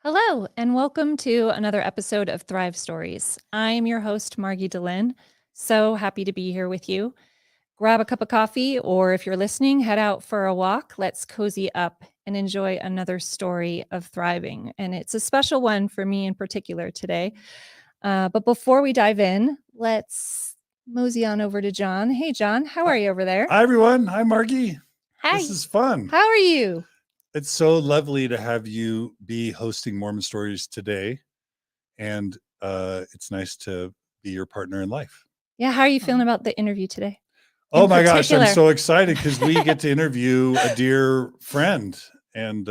Hello, and welcome to another episode of Thrive Stories. I am your host, Margi Delin. So happy to be here with you. Grab a cup of coffee, or if you're listening, head out for a walk. Let's cozy up and enjoy another story of thriving. And it's a special one for me in particular today. But before we dive in, let's mosey on over to John. Hey, John, how are you over there? Hi, everyone. Hi, Margi. Hi. This is fun. How are you? It's so lovely to have you be hosting Mormon Stories today. And it's nice to be your partner in life. Yeah, how are you feeling about the interview today? Oh my gosh, I'm so excited because we get to interview a dear friend and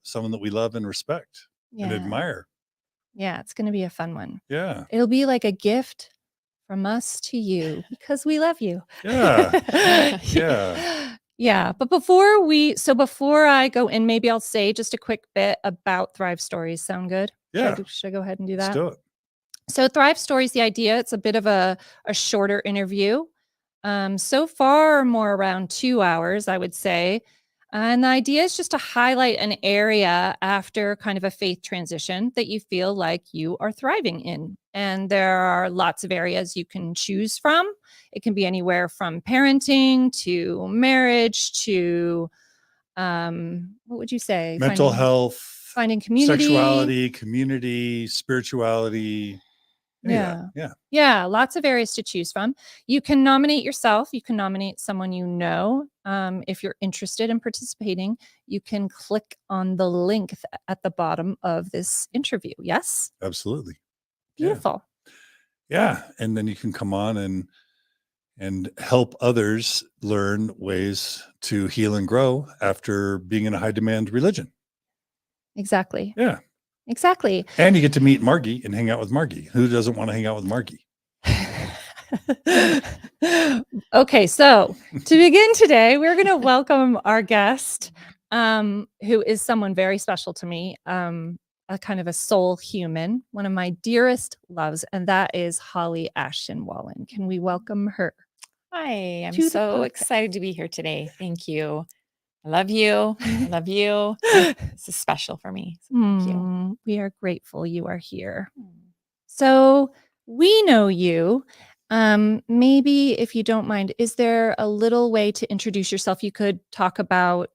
someone that we love and respect and admire. Yeah, it's going to be a fun one. Yeah. It'll be like a gift from us to you because we love you. Yeah. Yeah. Yeah. But before I go in, maybe I'll say just a quick bit about Thrive Stories. Sound good? Yeah. Should I go ahead and do that? Let's do it. So Thrive Stories, the idea, it's a bit of a shorter interview. So far, more around 2 hours, I would say. And the idea is just to highlight an area after kind of a faith transition that you feel like you are thriving in. And there are lots of areas you can choose from. It can be anywhere from parenting to marriage to, what would you say? Mental health, finding community, sexuality, community, spirituality. Yeah. Lots of areas to choose from. You can nominate yourself. You can nominate someone you know. If you're interested in participating, you can click on the link at the bottom of this interview. Yes? Absolutely. Beautiful. Yeah. And then you can come on and help others learn ways to heal and grow after being in a high demand religion. Exactly. Yeah. Exactly. And you get to meet Margi and hang out with Margi. Who doesn't want to hang out with Margi? Okay, so to begin today, we're going to welcome our guest, who is someone very special to me, a kind of a soul human, one of my dearest loves, and that is Holly Ashton Wallin. Can we welcome her? Hi, I'm so excited to be here today. Thank you. I love you. I love you. This is special for me. So thank you. We are grateful you are here. So we know you. Maybe if you don't mind, is there a little way to introduce yourself? You could talk about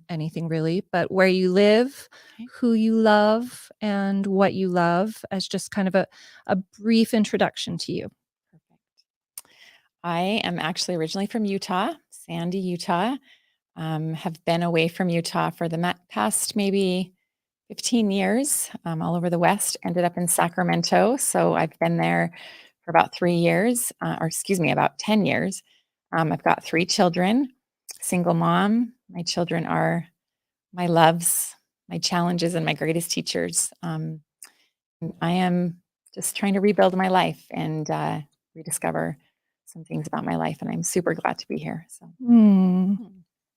anything really, but where you live, who you love, and what you love as just kind of a brief introduction to you. Perfect. I am actually originally from Utah, Sandy, Utah. Have been away from Utah for the past maybe 15 years, all over the West. Ended up in Sacramento. So I've been there for about 3 years, about 10 years. I've got 3 children, single mom. My children are my loves, my challenges, and my greatest teachers. I am just trying to rebuild my life and rediscover some things about my life. And I'm super glad to be here. So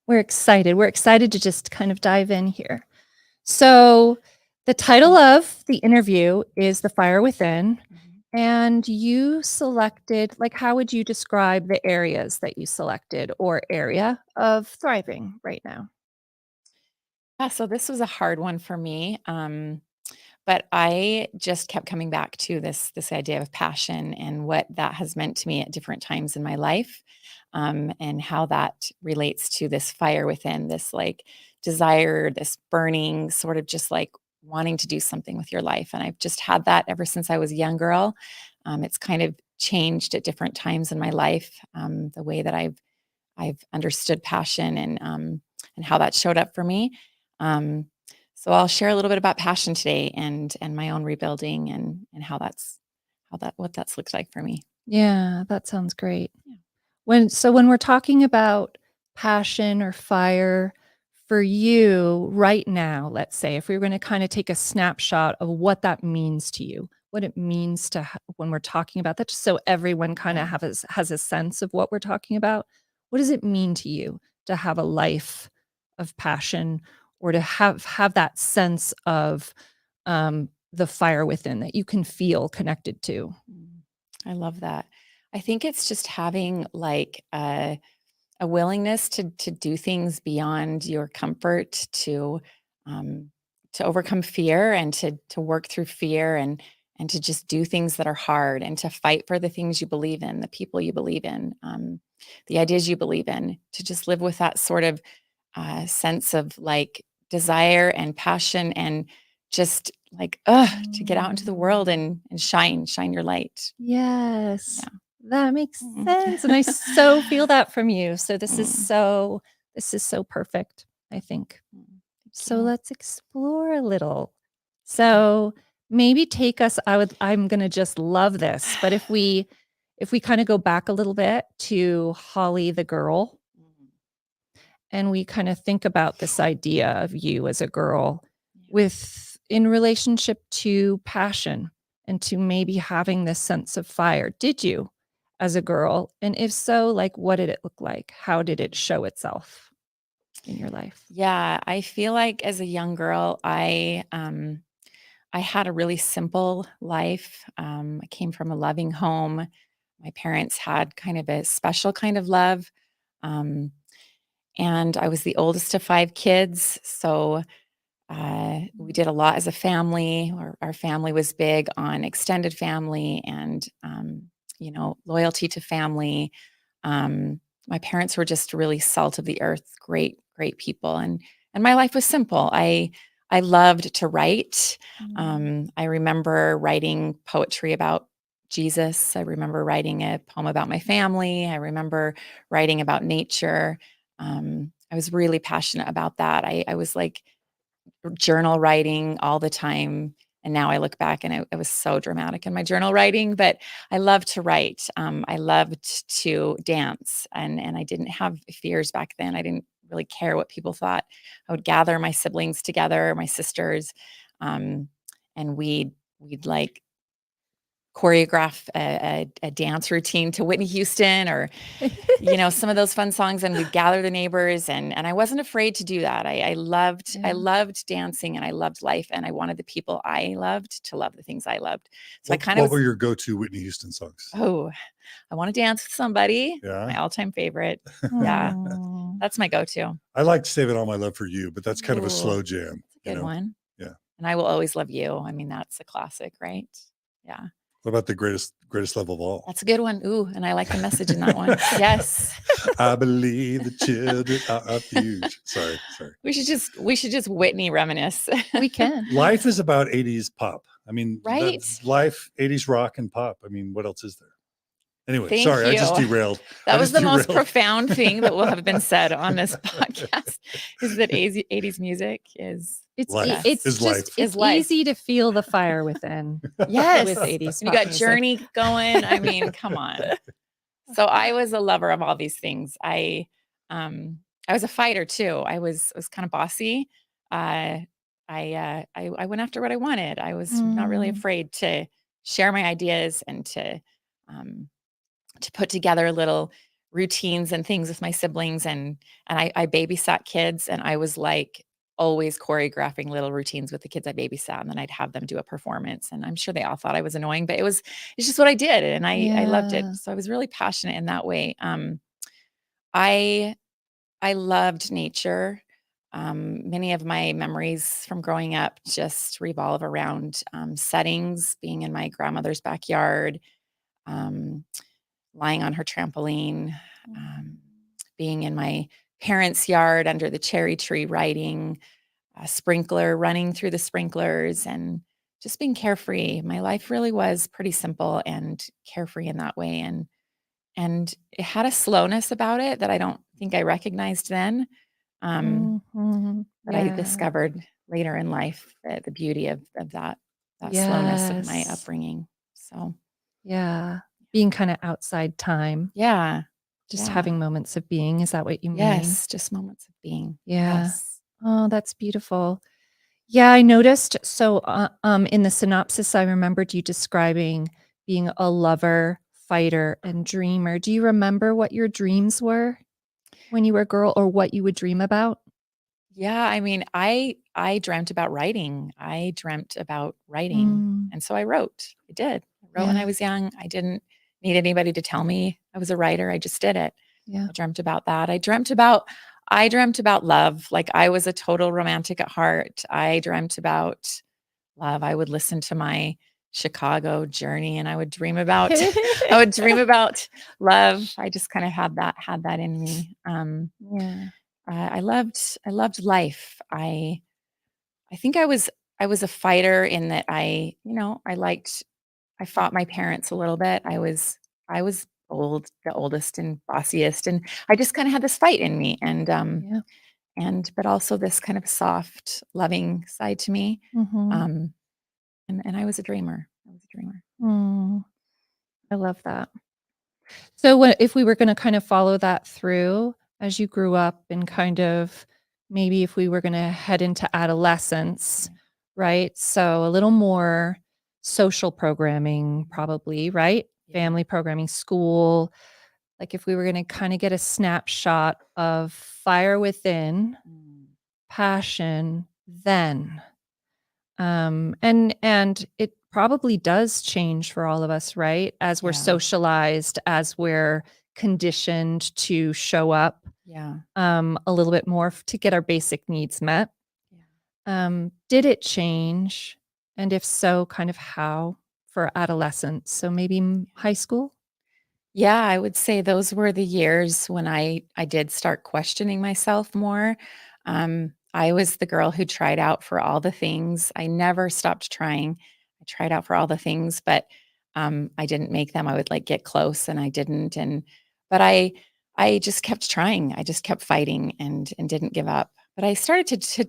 we're excited. We're excited to just kind of dive in here. So the title of the interview is The Fire Within. And you selected, like, how would you describe the areas that you selected or area of thriving right now? Yeah, so this was a hard one for me. But I just kept coming back to this idea of passion and what that has meant to me at different times in my life, and how that relates to this fire within, this like desire, this burning sort of just like wanting to do something with your life. And I've just had that ever since I was a young girl. It's kind of changed at different times in my life, the way that I've understood passion and how that showed up for me. So I'll share a little bit about passion today and my own rebuilding and what that's looked like for me. Yeah, that sounds great. Yeah. When we're talking about passion or fire for you right now, let's say, if we were going to kind of take a snapshot of what that means to you, what it means to when we're talking about that, just so everyone kind of has a sense of what we're talking about. What does it mean to you to have a life of passion or to have that sense of the fire within that you can feel connected to? I love that. I think it's just having like a willingness to do things beyond your comfort, to overcome fear and to work through fear and to just do things that are hard and to fight for the things you believe in, the people you believe in, the ideas you believe in, to just live with that sort of sense of like desire and passion and just like, to get out into the world and shine your light. Yes. Yeah. That makes Mm. sense. And I so feel that from you. So this is Mm. so perfect, I think. Thank So you. let's explore a little. So maybe take us, I'm gonna just love this, but if we kind of go back a little bit to Holly the girl, and we kind of think about this idea of you as a girl with in relationship to passion and to maybe having this sense of fire. Did you as a girl? And if so, like what did it look like? How did it show itself in your life? Yeah, I feel like as a young girl, I had a really simple life. I came from a loving home. My parents had kind of a special kind of love. Um, and I was the oldest of 5 kids. So we did a lot as a family. Our family was big on extended family and, loyalty to family. My parents were just really salt of the earth, great, great people. And my life was simple. I loved to write. I remember writing poetry about Jesus. I remember writing a poem about my family. I remember writing about nature. I was really passionate about that. I was like journal writing all the time. And now I look back and it was so dramatic in my journal writing, but I loved to write. I loved to dance and I didn't have fears back then. I didn't really care what people thought. I would gather my siblings together, my sisters, and we'd like choreograph a dance routine to Whitney Houston or some of those fun songs, and we'd gather the neighbors and I wasn't afraid to do that. I loved dancing and I loved life and I wanted the people I loved to love the things I loved. So What were your go-to Whitney Houston songs? I want to dance with somebody. Yeah. My all-time favorite. Yeah. Aw. That's my go-to. I liked Saving All My Love for You, but that's kind of a Ooh, slow jam. Good one. Yeah. And I Will Always Love You. I mean, that's a classic, right? Yeah. What about the greatest love of all? That's a good one. Ooh, and I like the message in that one. Yes. I believe the children are a future. Sorry. We should just Whitney reminisce. We can. Life is about 80s pop. I mean, Right? life, 80s rock and pop. I mean, what else is there? Anyway, Thank sorry, I you. just derailed. That was the most profound thing that will have been said on this podcast is that 80s music is Life. It's Is just life. it's life. easy to feel the fire within. Yes. With 80s And you pop got music. Journey going. I mean, come on. So I was a lover of all these things. I was a fighter too. I was kind of bossy. I went after what I wanted. I was not really afraid to share my ideas and to put together little routines and things with my siblings. And I babysat kids, and I was like always choreographing little routines with the kids I babysat, and then I'd have them do a performance. And I'm sure they all thought I was annoying, but it's just what I did, and I loved it. Yeah. So I was really passionate in that way. I loved nature. Many of my memories from growing up just revolve around settings, being in my grandmother's backyard, lying on her trampoline, being in my parents' yard under the cherry tree, writing, a sprinkler, running through the sprinklers, and just being carefree. My life really was pretty simple and carefree in that way. And it had a slowness about it that I don't think I recognized then. But I Yeah. discovered later in life the beauty of that slowness of my Yes. upbringing. So Yeah. Being kind of outside time, yeah. just Yeah. having moments of being. Is that what you mean? Yes, just moments of being. Yeah. Yes. Oh, that's beautiful. Yeah, I noticed. So, in the synopsis, I remembered you describing being a lover, fighter, and dreamer. Do you remember what your dreams were when you were a girl, or what you would dream about? Yeah, I mean, I dreamt about writing. I dreamt about writing, and so I wrote. I did. I wrote when I Yeah. was young. I didn't need anybody to tell me I was a writer. I just did it. Yeah. I dreamt about that. I dreamt about I dreamt about love. Like, I was a total romantic at heart. I dreamt about love. I would listen to my Chicago journey and I would dream about I would dream about love. I just kind of had that in me. Yeah. I loved life. I think I was a fighter in that I fought my parents a little bit. I was the oldest and bossiest, and I just kind of had this fight in me, Yeah. but also this kind of soft, loving side to me. Mhm. Um, and I was a dreamer. I was a dreamer. Mm, I love that. So if we were gonna kind of follow that through as you grew up and kind of maybe if we were gonna head into adolescence, right? So a little more social programming probably, right? Yeah. Family programming, school. Like if we were gonna kind of get a snapshot of fire within, Mm. passion, then. And it probably does change for all of us, right? As we're Yeah. socialized, as we're conditioned to show up Yeah. a little bit more to get our basic needs met. Did it change? And if so, kind of how for adolescents? So maybe high school? Yeah, I would say those were the years when I did start questioning myself more. I was the girl who tried out for all the things. I never stopped trying. I tried out for all the things, but I didn't make them. I would like get close and I didn't. But I just kept trying. I just kept fighting and didn't give up. But I started to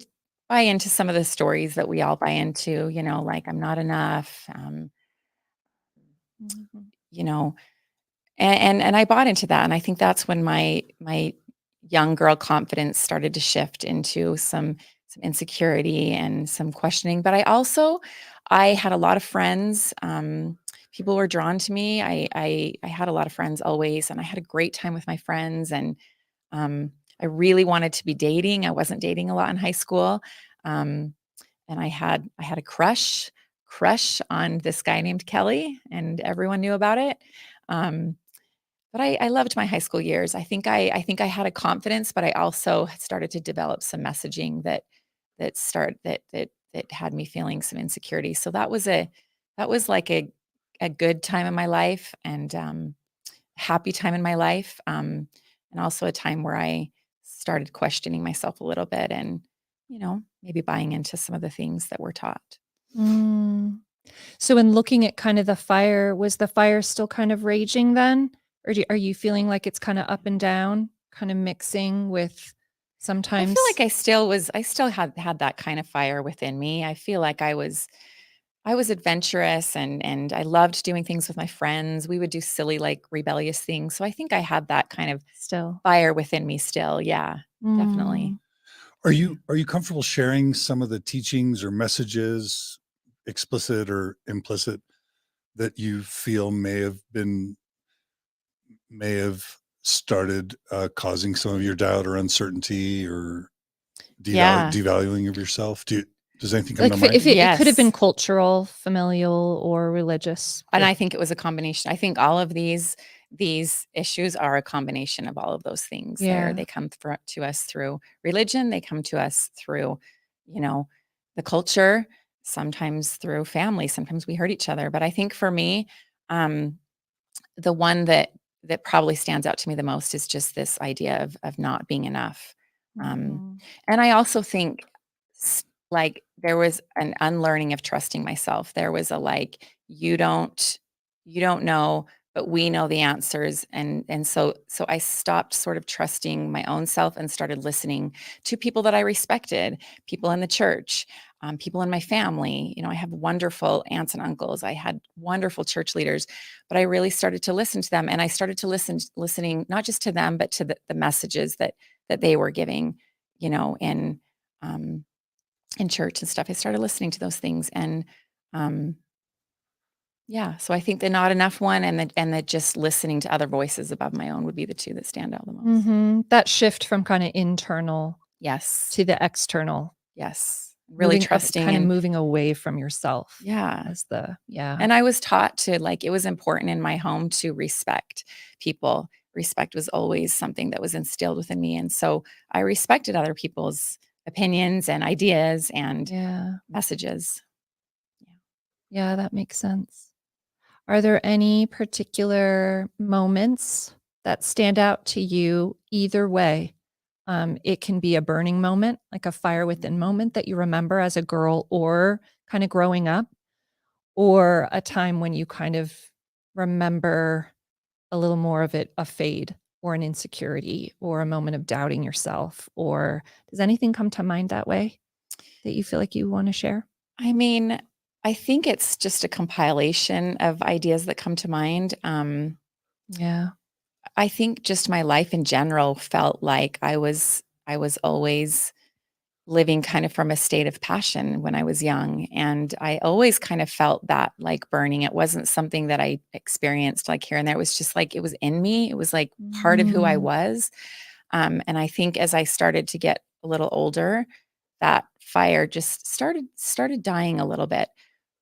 buy into some of the stories that we all buy into, like I'm not enough, Mhm. you know, and I bought into that, and I think that's when my young girl confidence started to shift into some insecurity and some questioning. But I had a lot of friends. People were drawn to me. I had a lot of friends always, and I had a great time with my friends. And I really wanted to be dating. I wasn't dating a lot in high school, um, and I had a crush on this guy named Kelly, and everyone knew about it. Um, but I loved my high school years. I think I had a confidence, but I also had started to develop some messaging that had me feeling some insecurity. So that was like a good time in my life and happy time in my life, and also a time where I started questioning myself a little bit and maybe buying into some of the things that we're taught. Mm. So in looking at kind of the fire, was the fire still kind of raging then? Or are you feeling like it's kind of up and down, kind of mixing with I feel like sometimes I still had that kind of fire within me. I feel like I was adventurous and I loved doing things with my friends. We would do silly, like rebellious things. So I think I had that kind of still? fire within me still. Yeah, definitely. Mm. Are you comfortable sharing some of the teachings or messages, explicit or implicit, that you feel may have started causing some of your doubt or uncertainty or Yeah. devaluing of yourself? Does anything come Like to if mind? it could have been Yes. cultural, familial, or religious. And I think it was a combination. I think all of these issues are a combination of all of those things. Yeah. They come to us through religion, they come to us through, you know, the culture, sometimes through family, sometimes we hurt each other. But I think for me, um, the one that probably stands out to me the most is just this idea of not being enough. Um, Mhm. and I also think like there was an unlearning of trusting myself. There was a like, you don't know, but we know the answers. And so I stopped sort of trusting my own self and started listening to people that I respected, people in the church, people in my family. I have wonderful aunts and uncles. I had wonderful church leaders, but I really started to listen to them, and I started to listening not just to them, but to the messages that they were giving, in um, in church and stuff. I started listening to those things, and um, yeah. So I think the not enough one and the just listening to other voices above my own would be the two that stand out the most. Mhm. That shift from kind of internal Yes. to the external, Yes. Really trusting kind of and moving away from yourself yeah. as the yeah. And I was taught to like it was important in my home to respect people. respect was always something that was instilled within me. And so I respected other people's opinions and ideas and Yeah. messages. Yeah, that makes sense. Are there any particular moments that stand out to you either way? It can be a burning moment, like a fire within moment that you remember as a girl or kind of growing up, or a time when you kind of remember a little more of it, a fade or an insecurity or a moment of doubting yourself. Or does anything come to mind that way that you feel like you want to share? I mean, I think it's just a compilation of ideas that come to mind. Yeah. I think just my life in general felt like I was always living kind of from a state of passion when I was young, and I always kind of felt that like burning. It wasn't something that I experienced like here and there. It was just like it was in me. It was like part of who I Mm. was. And I think as I started to get a little older, that fire just started dying a little bit.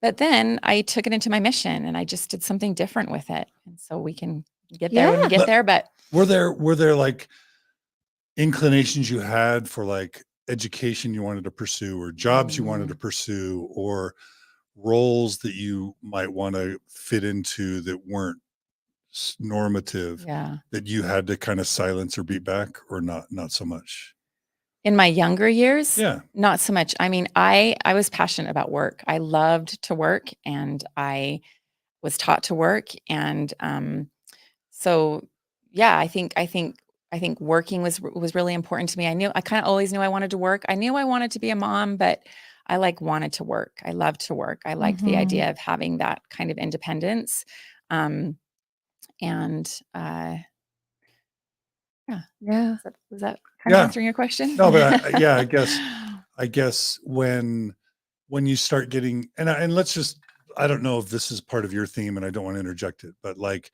But then I took it into my mission and I just did something different with it. And so we can get there when we Yeah. get there. But Were there like inclinations you had for like education you wanted to pursue or jobs you wanted to pursue or roles that you might want to fit into that weren't normative yeah. that you had to kind of silence or beat back or not so much? In my younger years, Yeah. not so much. I mean, I was passionate about work. I loved to work and I was taught to work. And so yeah, I think working was really important to me. I kind of always knew I wanted to work. I knew I wanted to be a mom, but I like wanted to work. I loved to work. I liked the Mhm. idea of having that kind of independence. Um, and yeah, Yeah. was that kind of Yeah. answering your question? No, but yeah, I guess when you start getting and let's just I don't know if this is part of your theme and I don't want to interject it, but like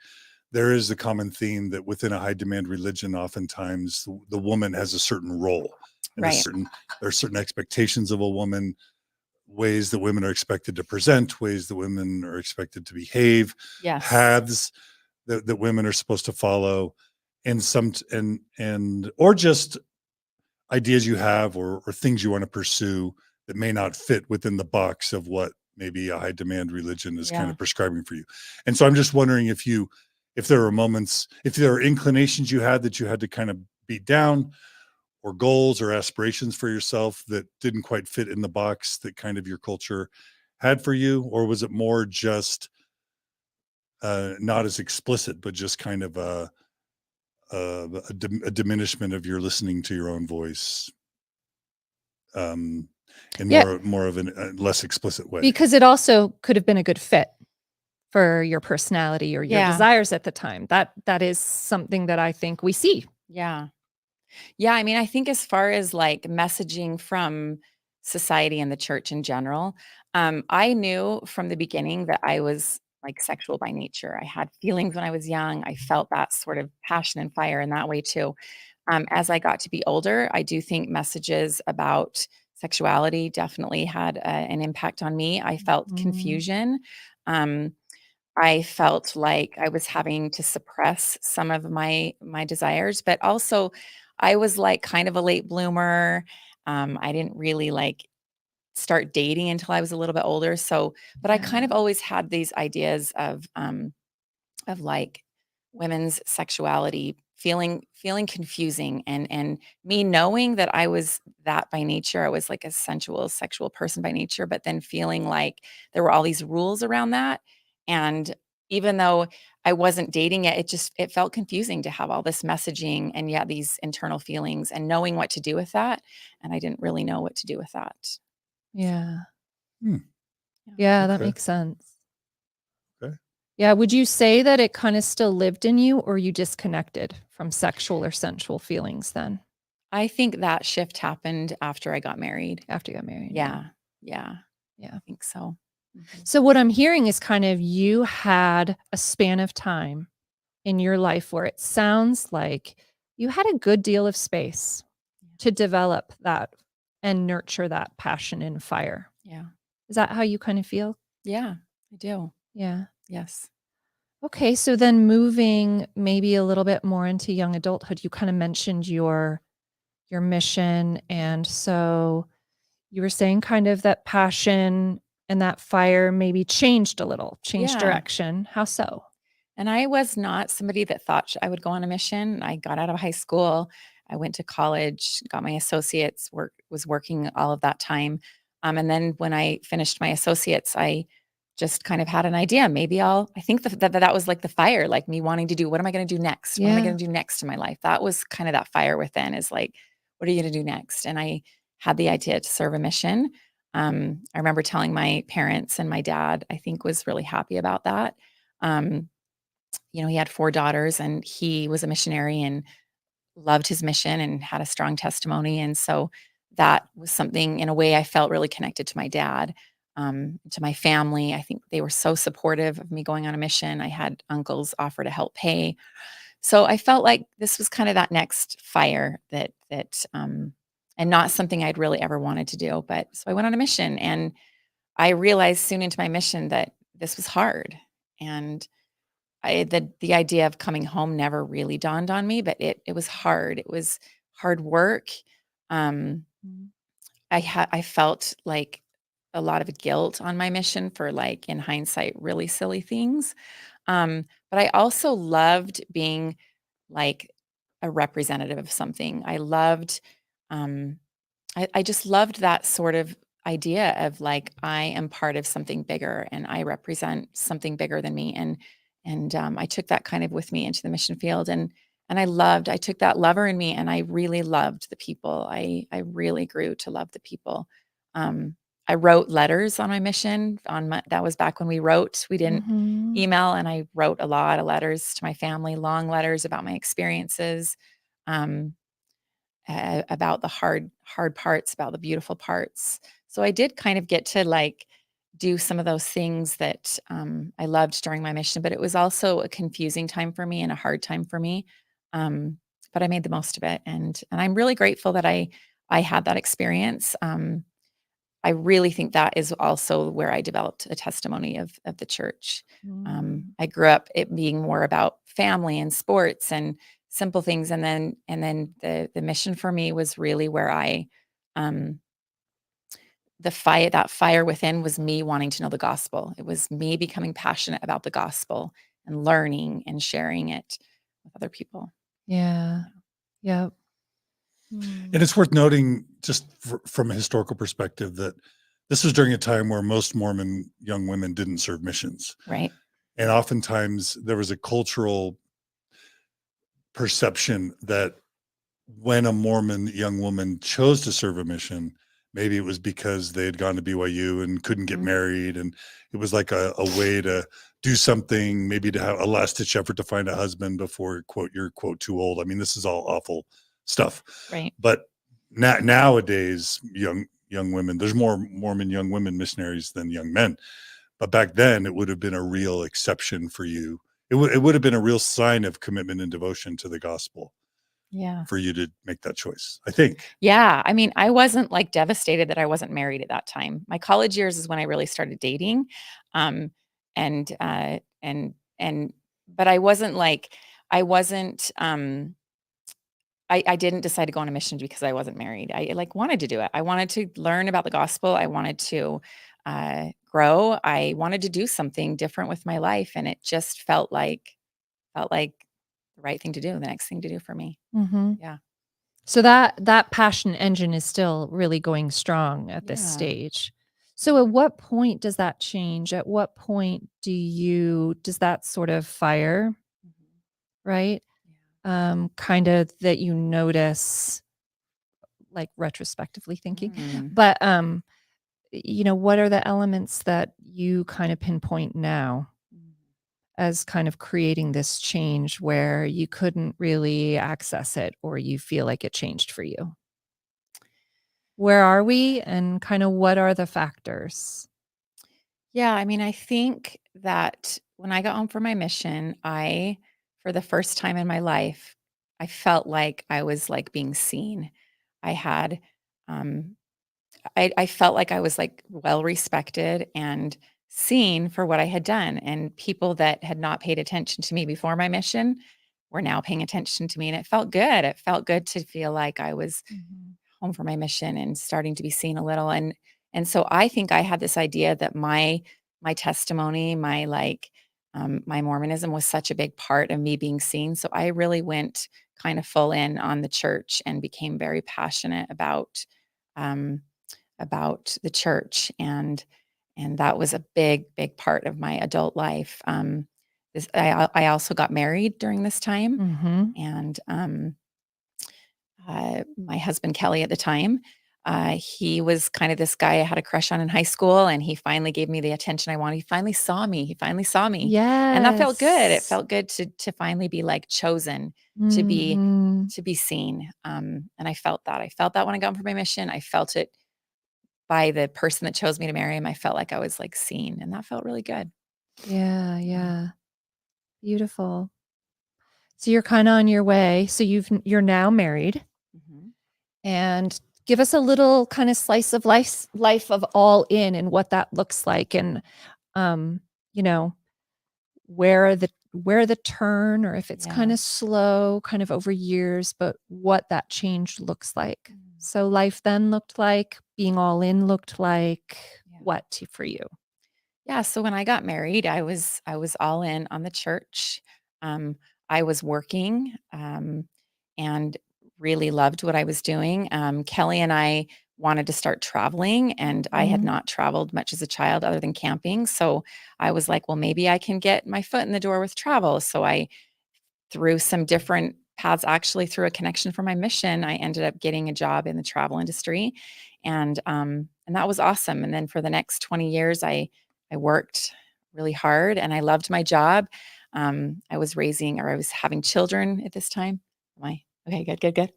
there is a common theme that within a high demand religion, oftentimes the woman has a certain role and Right. there are certain expectations of a woman, ways that women are expected to present, ways that women are expected to behave, Yes. paths that women are supposed to follow, and or just ideas you have or things you want to pursue that may not fit within the box of what maybe a high demand religion is kind Yeah. of prescribing for you. And so I'm just wondering if there are moments, if there are inclinations you had that you had to kind of beat down, or goals or aspirations for yourself that didn't quite fit in the box that kind of your culture had for you, or was it more just not as explicit but just kind of a diminishment of your listening to your own voice, um, in Yeah, more of a less explicit way? because it also could have been a good fit for your personality or your Yeah. desires at the time. That is something that I think we see. Yeah. Yeah, I mean, I think as far as like messaging from society and the church in general, I knew from the beginning that I was like sexual by nature. I had feelings when I was young. I felt that sort of passion and fire in that way too. As I got to be older, I do think messages about sexuality definitely had an impact on me. I felt Mm. confusion. Um, I felt like I was having to suppress some of my desires, but also I was like kind of a late bloomer. I didn't really like start dating until I was a little bit older. So, but I kind Yeah. of always had these ideas of like women's sexuality feeling confusing and me knowing that I was that by nature. I was like a sensual sexual person by nature, but then feeling like there were all these rules around that. And even though I wasn't dating yet, it felt confusing to have all this messaging and yet these internal feelings and knowing what to do with that. And I didn't really know what to do with that. Yeah. Hmm, Yeah. Yeah, that okay. makes sense. Okay. Yeah, would you say that it kinda still lived in you or you disconnected from sexual or sensual feelings then I think that shift happened after I got married. after you got married? Yeah. Yeah. Yeah. Yeah. I think so. Mhm. So what I'm hearing is kind of you had a span of time in your life where it sounds like you had a good deal of space to develop that and nurture that passion and fire. Yeah. Is that how you kind of feel? Yeah, I do. Yeah. Yes. Okay, so then moving maybe a little bit more into young adulthood, you kind of mentioned your mission, and so you were saying kind of that passion and that fire maybe changed a little, changed Yeah. direction. How so? And I was not somebody that thought I would go on a mission. I got out of high school. I went to college, got my associates, was working all of that time. And then when I finished my associates, I just kind of had an idea. Maybe I think that was like the fire, like me wanting to do, what am I going to do next? What am I Yeah. going to do next in my life? That was kind of that fire within, is like, what are you going to do next? And I had the idea to serve a mission. I remember telling my parents, and my dad, I think, was really happy about that. Um, he had 4 daughters, and he was a missionary and loved his mission and had a strong testimony, and so that was something, in a way, I felt really connected to my dad, to my family. I think they were so supportive of me going on a mission. I had uncles offer to help pay. So I felt like this was kind of that next fire and not something I'd really ever wanted to do, but so I went on a mission, and I realized soon into my mission that this was hard, and the idea of coming home never really dawned on me, but it was hard. It was hard work. Um, Mm. I felt like a lot of guilt on my mission for, like, in hindsight, really silly things. But I also loved being, like, a representative of something. Um, I just loved that sort of idea of, like, I am part of something bigger and I represent something bigger than me, and I took that kind of with me into the mission field, and I took that lover in me, and I really loved the people. I really grew to love the people. Um, I wrote letters on my mission. That was back when we wrote. We didn't Mhm. email, and I wrote a lot of letters to my family, long letters about my experiences. Um, about the hard parts, about the beautiful parts. So I did kind of get to, like, do some of those things that, I loved during my mission, but it was also a confusing time for me and a hard time for me. Um, but I made the most of it, and I'm really grateful that I had that experience. I really think that is also where I developed a testimony of the church. Mm. I grew up it being more about family and sports and simple things, and then the mission for me was really where um, that fire within was me wanting to know the gospel. It was me becoming passionate about the gospel and learning and sharing it with other people. Yeah. Yeah. Yep. And Mm. it's worth noting, just from a historical perspective, that this was during a time where most Mormon young women didn't serve missions. Right. And oftentimes there was a cultural perception that when a Mormon young woman chose to serve a mission, maybe it was because they had gone to BYU and couldn't get Mhm. married. And it was like a way to do something, maybe to have a last ditch effort to find a husband before, quote, you're, quote, too old. I mean, this is all awful stuff. Right. But nowadays, young women, there's more Mormon young women missionaries than young men. But back then, it would have been a real exception for you. It would have been a real sign of commitment and devotion to the gospel Yeah. for you to make that choice, I think. Yeah, I mean, I wasn't, like, devastated that I wasn't married at that time. My college years is when I really started dating, um, and but I wasn't, like, I wasn't, I didn't decide to go on a mission because I wasn't married. I, like, wanted to do it. I wanted to learn about the gospel. I wanted to, grow. I wanted to do something different with my life, and it just felt like the right thing to do, the next thing to do for me. Mhm. Yeah. So that passion engine is still really going strong at this Yeah. stage. So at what point does that change? At what point does that sort of fire, Mhm. right? Kind of that you notice, like, retrospectively thinking. Mm. But, what are the elements that you kind of pinpoint now Mm. as kind of creating this change where you couldn't really access it or you feel like it changed for you? Where are we and kind of what are the factors? Yeah, I mean, I think that when I got home from my mission, for the first time in my life, I felt like I was, like, being seen. I had, um, I felt like I was, like, well respected, and seen for what I had done. And people that had not paid attention to me before my mission were now paying attention to me. And it felt good. It felt good to feel like I was Mhm. home for my mission and starting to be seen a little. And so I think I had this idea that my testimony, my Mormonism was such a big part of me being seen. So I really went kind of full in on the church and became very passionate um, about the church, and that was a big part of my adult life. I also got married during this time, Mhm. and my husband Kelly at the time, he was kind of this guy I had a crush on in high school, and he finally gave me the attention I wanted. He finally saw me. He finally saw me, and that felt good. It Yes. felt good to finally be like chosen to be Mhm. to be seen. And I felt that. I felt that when I got on for my mission. I felt it by the person that chose me to marry him. I felt like I was like seen, and that felt really good. Yeah, Yeah. yeah. Beautiful. So you're kinda on your way. So you're now married, Mhm. and give us a little kinda slice of life of all in and what that looks like, and, um, you know, where the turn, or if it's Yeah. kinda slow, kind of over years, but what that change looks like. Mm. So life then looked like, being all in looked like Yeah. what for you? Yeah, so when I got married, I was all in on the church. Um, I was working, and really loved what I was doing. Kelly and I wanted to start traveling, and I had Mhm. not traveled much as a child other than camping. So I was like, well, maybe I can get my foot in the door with travel. So I, through some different paths, actually through a connection for my mission, I ended up getting a job in the travel industry, and that was awesome. And then for the next 20 years, I worked really hard, and I loved my job. I was raising, or I was having children at this time. Am I okay? Good, good, good.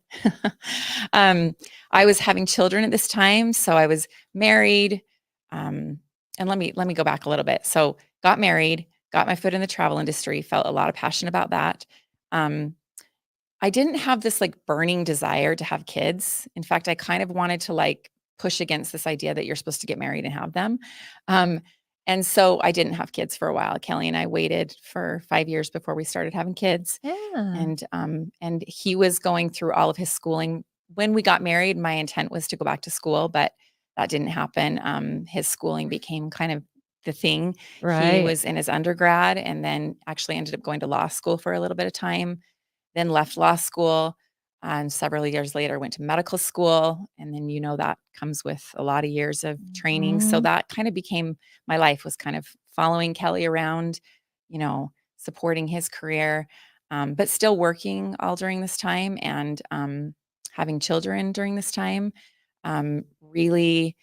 um, I was having children at this time, so I was married. Um, and let me go back a little bit. So got married, got my foot in the travel industry, felt a lot of passion about that. Um, I didn't have this like burning desire to have kids. In fact, I kind of wanted to like push against this idea that you're supposed to get married and have them. Um, and so I didn't have kids for a while. Kelly and I waited for 5 years before we started having kids. Yeah. And he was going through all of his schooling. When we got married, my intent was to go back to school, but that didn't happen. His schooling became kind of the thing. He Right. was in his undergrad and then actually ended up going to law school for a little bit of time, then left law school, and several years later went to medical school, and then that comes with a lot of years of training. So Mhm. that kind of became my life, was kind of following Kelly around, supporting his career, but still working all during this time, and having children during this time. Really,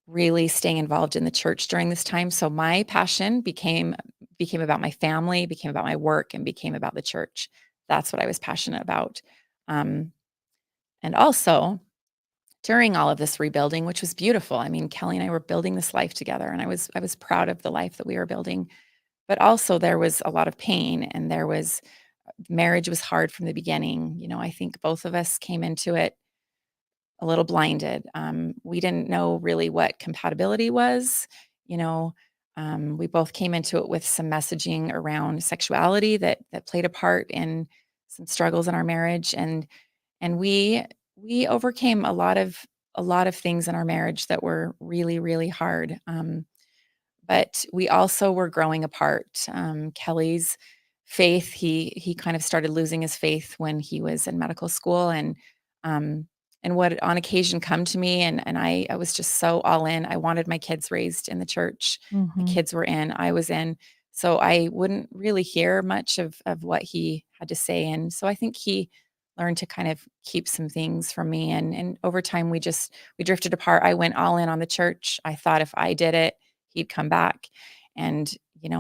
really staying involved in the church during this time. So my passion became about my family, became about my work, and became about the church. That's what I was passionate about. Um, and also during all of this rebuilding, which was beautiful. I mean, Kelly and I were building this life together, and I was proud of the life that we were building. But also there was a lot of pain, and there was marriage was hard from the beginning. I think both of us came into it a little blinded. We didn't know really what compatibility was. You know, we both came into it with some messaging around sexuality that played a part in some struggles in our marriage, and we overcame a lot of things in our marriage that were really really hard. But we also were growing apart. Kelly's faith, he kind of started losing his faith when he was in medical school, um, and what on occasion come to me, and I was just so all in. I wanted my kids raised in the church. My Mhm. kids were in, I was in, so I wouldn't really hear much of what he had to say, and so I think he learned to kind of keep some things from me, and over time we drifted apart. I went all in on the church. I thought if I did it, he'd come back. And,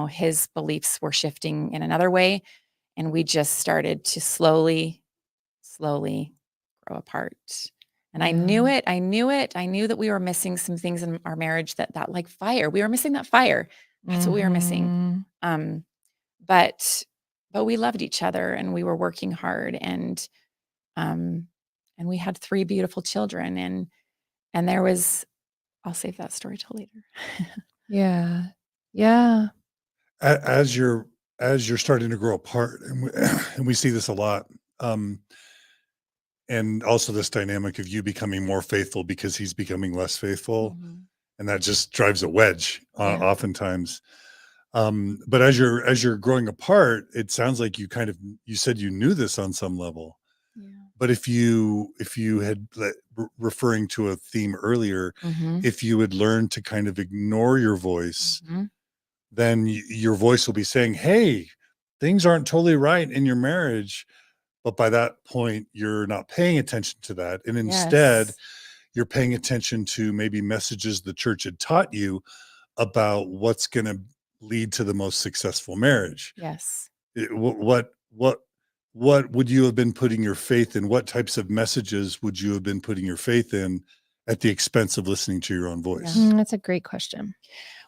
his beliefs were shifting in another way. And we just started to slowly, slowly grow apart. And I knew Yeah. it. I knew it. I knew that we were missing some things in our marriage, that like fire. We were missing that fire. That's what we were missing. Mhm. Um, but but we loved each other, and we were working hard, um and we had three beautiful children, and there was, I'll save that story till later. Yeah. Yeah. As you're starting to grow apart, and and we see this a lot, um, and also this dynamic of you becoming more faithful because he's becoming less faithful, Mhm. and that just drives a wedge, Yeah. oftentimes. But as you're growing apart, it sounds like you said you knew this on some level, Yeah. but if you had referring to a theme earlier, Mhm. if you had learned to kind of ignore your voice, Mhm. then your voice will be saying, "Hey, things aren't totally right in your marriage." But by that point, you're not paying attention to that. And instead, Yes. you're paying attention to maybe messages the church had taught you about what's going to lead to the most successful marriage. Yes. What would you have been putting your faith in? What types of messages would you have been putting your faith in at the expense of listening to your own Yeah. voice? That's a great question.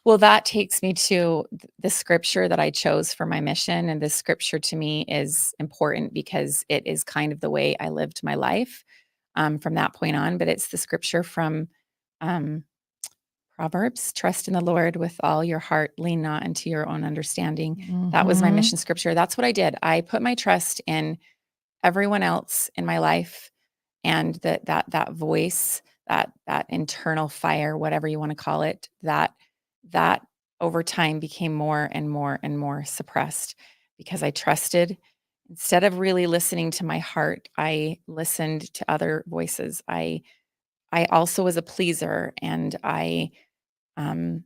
Well, that takes me to the scripture that I chose for my mission. And this scripture to me is important because it is kind of the way I lived my life from that point on. But it's the scripture from um, Proverbs: trust in the Lord with all your heart, lean not into your own understanding. That was my Mhm. mission scripture. That's what I did. I put my trust in everyone else in my life, and that voice, that internal fire, whatever you want to call it, that over time became more and more and more suppressed because I trusted. Instead of really listening to my heart, I listened to other voices. I also was a pleaser, and um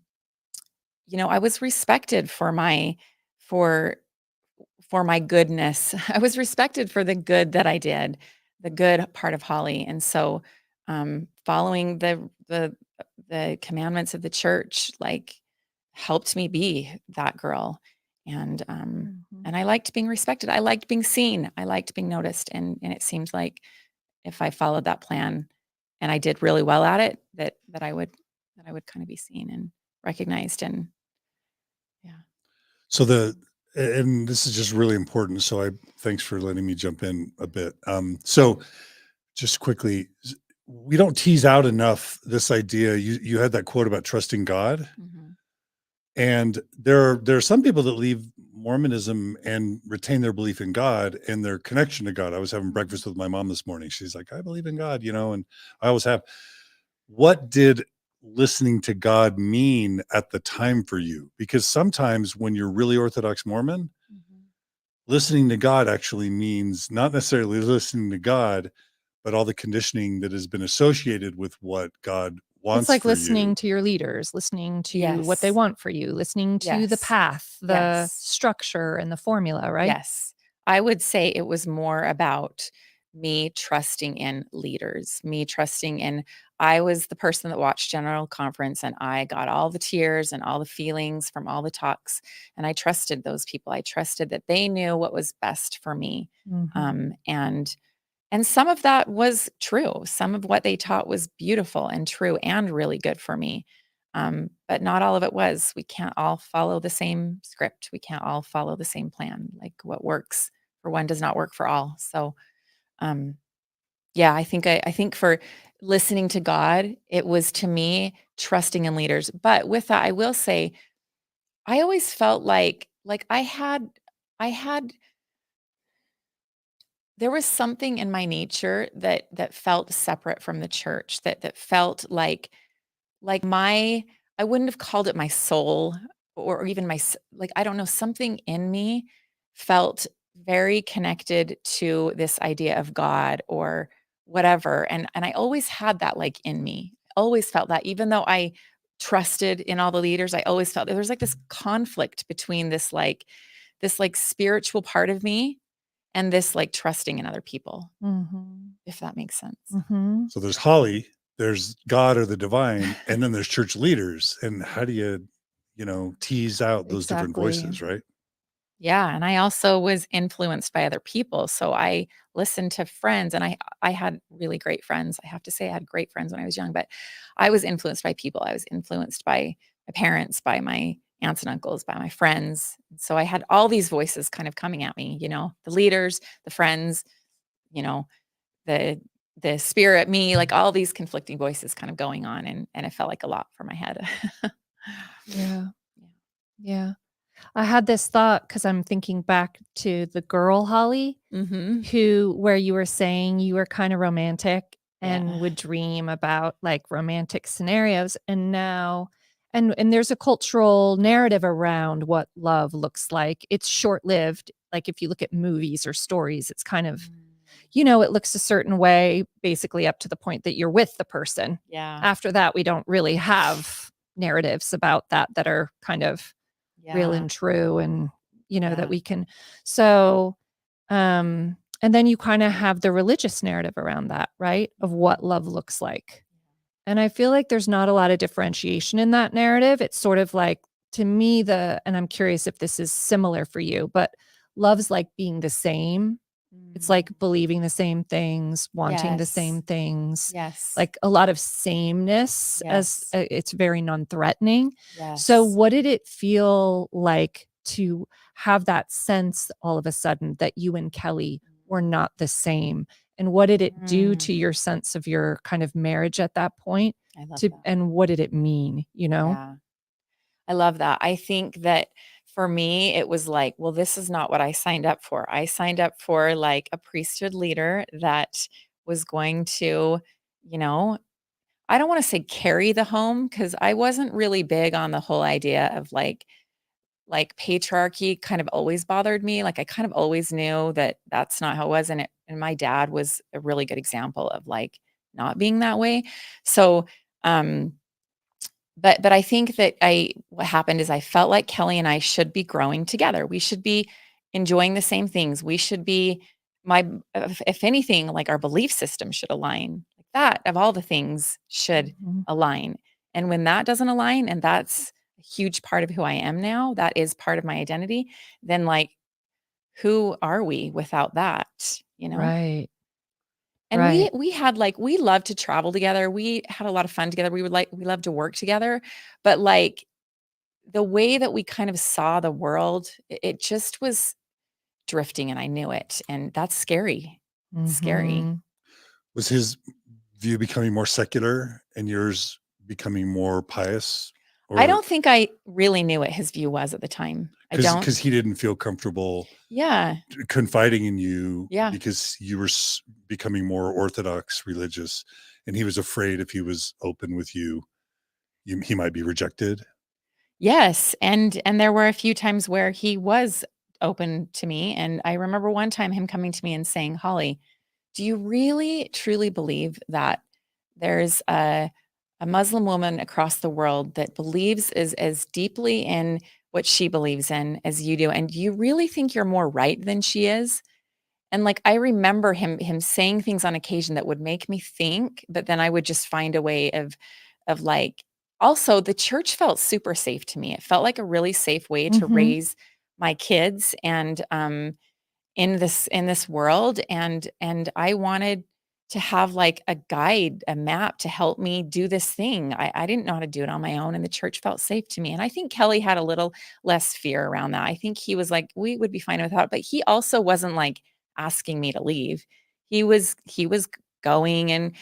I was respected for for my goodness. I was respected for the good that I did, the good part of Holly. And so, following the commandments of the church, like, helped me be that girl. And Mhm. and I liked being respected. I liked being seen. I liked being noticed. And it seemed like if I followed that plan and I did really well at it, that I would kind of be seen and recognized. And yeah. So and this is just really important. So thanks for letting me jump in a bit. So just quickly, we don't tease out enough this idea. You had that quote about trusting God, Mhm. and there are some people that leave Mormonism and retain their belief in God and their connection to God. I was having Mhm. breakfast with my mom this morning. She's like, "I believe in God," and I always have. What did listening to God mean at the time for you? Because sometimes when you're really Orthodox Mormon, Mhm. listening to God actually means not necessarily listening to God, but all the conditioning that has been associated with what God It's wants like for listening you. to your leaders, listening to what they Yes. want for you, listening to the Yes. path, the Yes. structure, and the formula, right? Yes. I would say it was more about me trusting in leaders, me trusting in I was the person that watched General Conference, and I got all the tears and all the feelings from all the talks, and I trusted those people. I trusted that they knew what was best for me. Mhm. And some of that was true. Some of what they taught was beautiful and true and really good for me. But not all of it was. We can't all follow the same script. We can't all follow the same plan. Like, what works for one does not work for all. So, um, yeah, I think for listening to God, it was to me trusting in leaders. But with that, I will say I always felt like I had there was something in my nature that felt separate from the church, that felt like my I wouldn't have called it my soul, or even like, I don't know, something in me felt very connected to this idea of God or whatever. And I always had that, like, in me. Always felt that, even though I trusted in all the leaders, I always felt there was like this conflict between this spiritual part of me and this, like, trusting in other people, Mhm. if that makes sense. Mhm. So there's Holly, there's God or the divine, and then there's church leaders. And how do you tease out those different Exactly. voices, right? Yeah, and I also was influenced by other people, so I listened to friends, and I had really great friends. I have to say I had great friends when I was young, but I was influenced by people. I was influenced by my parents, by my aunts and uncles, by my friends. So I had all these voices kind of coming at me, the leaders, the friends, you know, the the spirit, me, like, all these conflicting voices kind of going on, and it felt like a lot for my head. Yeah. Yeah. I had this thought because I'm thinking back to the girl, Holly, where you were saying you were kind of romantic and Yeah. would dream about like romantic scenarios. And now, and there's a cultural narrative around what love looks like. It's short-lived. Like if you look at movies or stories, it's kind of, it looks a certain way, basically up to the point that you're with the person. Yeah. After that, we don't really have narratives about that are kind of real and true, and that we can. So and then you kind of have the religious narrative around that, right, of what love looks like. And I feel like there's not a lot of differentiation in that narrative. It's sort of like, to me, and I'm curious if this is similar for you, but love's like being the same. It's like believing the same things, wanting the same things. Yes. Like a lot of sameness, as Yes. it's very non-threatening. Yes. So what did it feel like to have that sense all of a sudden that you and Kelly were not the same? And what did it do to your sense of your kind of marriage at that point? I love that. And what did it mean, Yeah. I love that. I think that for me, it was like, well, this is not what I signed up for. I signed up for like a priesthood leader that was going to, you know, I don't want to say carry the home, because I wasn't really big on the whole idea of like patriarchy kind of always bothered me. Like I kind of always knew that that's not how it was. And my dad was a really good example of like not being that way. So, but I think that what happened is I felt like Kelly and I should be growing together. We should be enjoying the same things. We should be if anything, like our belief system should align. Like that of all the things should Mhm. align. And when that doesn't align, and that's a huge part of who I am now, that is part of my identity, then like who are we without that, Right. And Right. we had like we loved to travel together. We had a lot of fun together. We loved to work together, but like the way that we kind of saw the world, it just was drifting, and I knew it. And that's scary. It's scary. Mhm. Was his view becoming more secular and yours becoming more pious? I Or don't think I really knew what his view was at the time. I don't. because he didn't feel comfortable Yeah. confiding in you Yeah. because you were becoming more orthodox religious, and he was afraid if he was open with you, he might be rejected. Yes, and there were a few times where he was open to me, and I remember one time him coming to me and saying, "Holly, do you really truly believe that there's a Muslim woman across the world that believes is as deeply in what she believes in as you do, and do you really think you're more right than she is?" And like I remember him saying things on occasion that would make me think, but then I would just find a way of like also the church felt super safe to me. It felt like a really safe way to Mhm. raise my kids and in this world, and I wanted to have like a guide, a map to help me do this thing. I didn't know how to do it on my own, and the church felt safe to me. And I think Kelly had a little less fear around that. I think he was like, we would be fine without it, but he also wasn't like asking me to leave. He was going and,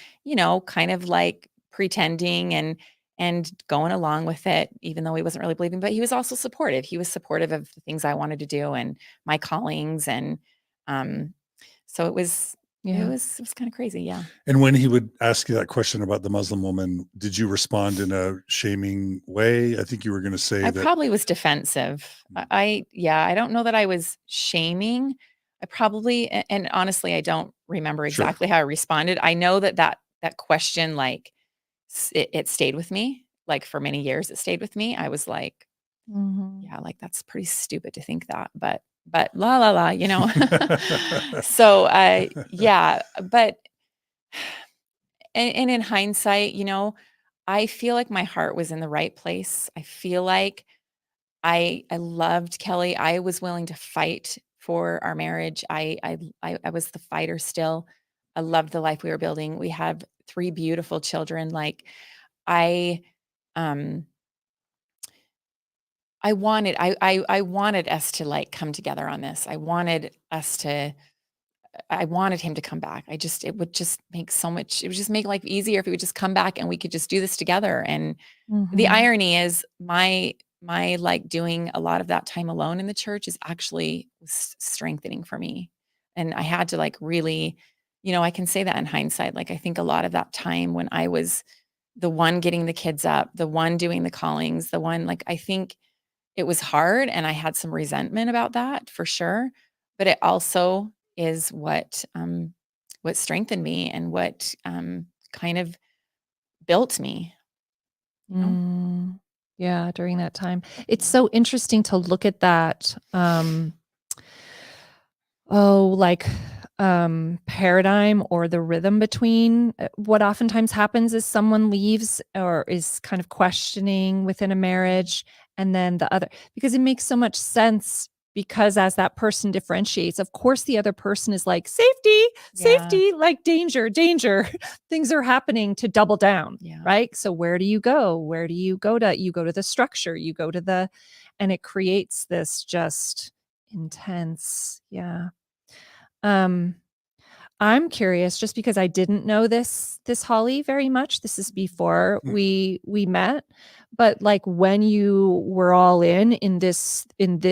kind of like pretending and going along with it, even though he wasn't really believing, but he was also supportive. He was supportive of the things I wanted to do and my callings. And um, so it was it Yeah. was it was kind of crazy. Yeah. And when he would ask you that question about the Muslim woman, did you respond in a shaming way? I think you were going to say I that. probably was defensive. I don't know that I was shaming. I probably and honestly, I don't remember Sure. exactly how I responded. I know that question, like, it stayed with me, like, for many years, it stayed with me. I was like, Mhm. "Yeah, like, that's pretty stupid to think that," but la, la, la, So, yeah, but and in hindsight, I feel like my heart was in the right place. I feel like I loved Kelly. I was willing to fight for our marriage. I was the fighter still. I loved the life we were building. We have 3 beautiful children. Like I um I wanted us to like come together on this. I wanted him to come back. It would just make it would just make life easier if he would just come back and we could just do this together. And the Mhm. irony is like doing a lot of that time alone in the church is actually strengthening for me. And I had to like really, I can say that in hindsight. Like I think a lot of that time when I was the one getting the kids up, the one doing the callings, the one like I think it was hard and I had some resentment about that for sure. But it also is what strengthened me and what kind of built me, you know? Mm, yeah, during that time. It's so interesting to look at that, like, paradigm or the rhythm between what oftentimes happens is someone leaves or is kind of questioning within a marriage, and then the other, because it makes so much sense, because as that person differentiates, of course the other person is like, safety, Yeah. safety, like danger, danger. Things are happening, to double down, Yeah. right? So where do you go? Where do you go to? You go to the structure, you go to the, and it creates this just intense, yeah. Um, I'm curious, just because I didn't know this Holly very much. This is before Mm. we met, but like when you were all in this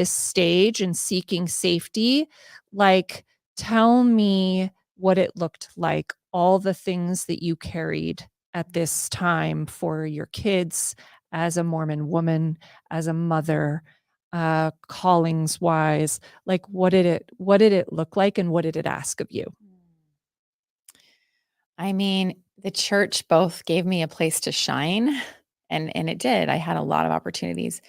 stage and seeking safety, like tell me what it looked like, all the things that you carried at this time for your kids, as a Mormon woman, as a mother, callings wise. Like what did it look like, and what did it ask of you? I mean, the church both gave me a place to shine, and it did. I had a lot of opportunities.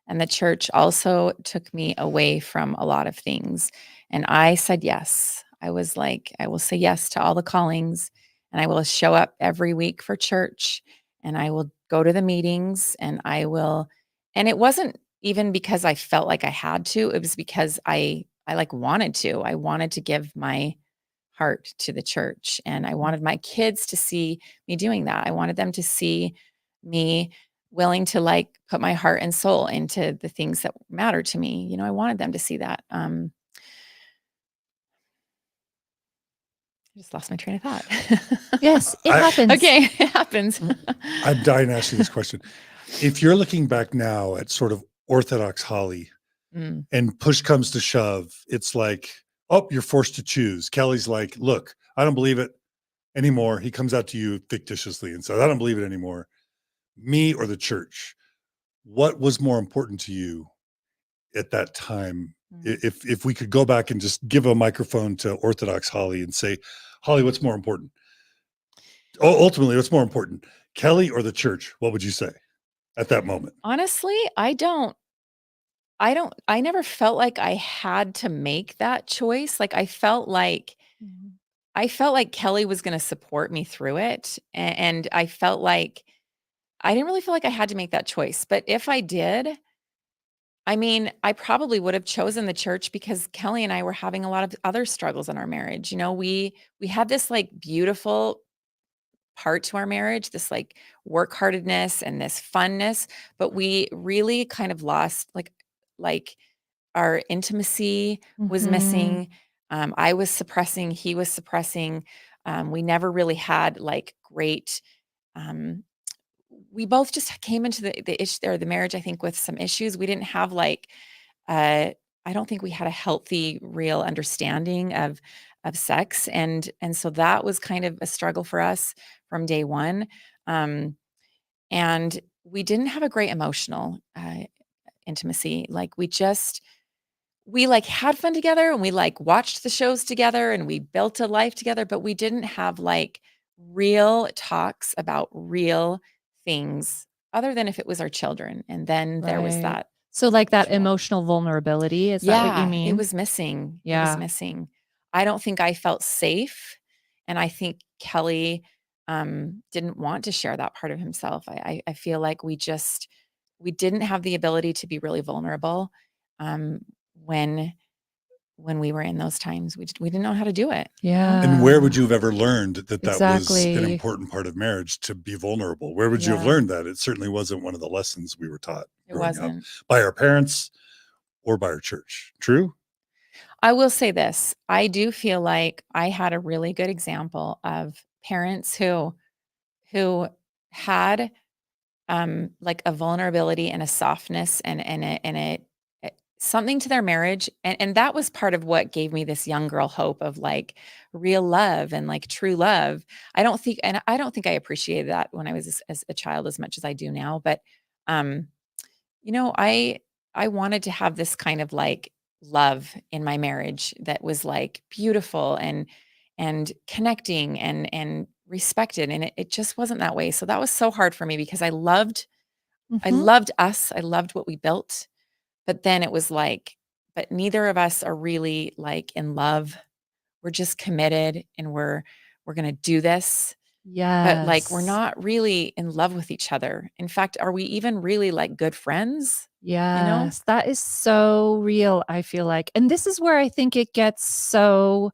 And the church also took me away from a lot of things. And I said yes. I was like, I will say yes to all the callings, and I will show up every week for church, and I will go to the meetings, and I will, and it wasn't even because I felt like I had to. It was because I like wanted to. I wanted to give my heart to the church. And I wanted my kids to see me doing that. I wanted them to see me willing to like put my heart and soul into the things that matter to me. I wanted them to see that. I just lost my train of thought. Yes, it I, happens. Okay, it happens. I'm dying to ask you this question. If you're looking back now at sort of Orthodox Holly, Mm, and push comes to shove, it's like, oh, you're forced to choose. Kelly's like, look, I don't believe it anymore. He comes out to you fictitiously and says, I don't believe it anymore. Me or the church? What was more important to you at that time? mm. If we could go back and just give a microphone to Orthodox Holly and say, Holly, what's more important? Oh, ultimately, what's more important, Kelly or the church? What would you say at that moment? Honestly, I never felt like I had to make that choice. Like Mhm. I felt like Kelly was going to support me through it. And I felt like I didn't really feel like I had to make that choice. But if I did, I mean, I probably would have chosen the church because Kelly and I were having a lot of other struggles in our marriage. We had this like beautiful part to our marriage, this like work heartedness and this funness, but we really kind of lost like our intimacy was Mhm. missing. I was suppressing, he was suppressing. We never really had like great um, we both just came into the issue or the marriage, I think, with some issues. We didn't have like I don't think we had a healthy, real understanding of sex. And so that was kind of a struggle for us from day one. Um, and we didn't have a great emotional intimacy. Like we like had fun together and we like watched the shows together and we built a life together, but we didn't have like real talks about real things other than if it was our children. And then there was Right. that So, like, that mutual. emotional vulnerability, is that what you Yeah, it mean? was missing. It was Yeah. missing. I don't think I felt safe. And I think Kelly didn't want to share that part of himself. I feel like we didn't have the ability to be really vulnerable um, when we were in those times. We didn't know how to do it, you know? And where Yeah. would you have ever learned that that was an Exactly. important part of marriage, to be vulnerable? Where would you have Yeah, learned that? It certainly wasn't one of the lessons we were taught it growing up wasn't. by our parents or by our church. True? I will say this, I do feel like I had a really good example of parents who had like a vulnerability and a softness and something to their marriage. And that was part of what gave me this young girl hope of like real love and like true love. I don't think I appreciated that when I was as a child as much as I do now. But, um, I wanted to have this kind of like love in my marriage that was like beautiful and connecting and respected. And it just wasn't that way. So that was so hard for me because I Mhm. loved us. I loved what we built. But then it was like, but neither of us are really like in love. We're just committed and we're going to do this. But like we're Yes. not really in love with each other. In fact, are we even really like good friends? You know? Yes. That is so real, I feel like. And this is where I think it gets so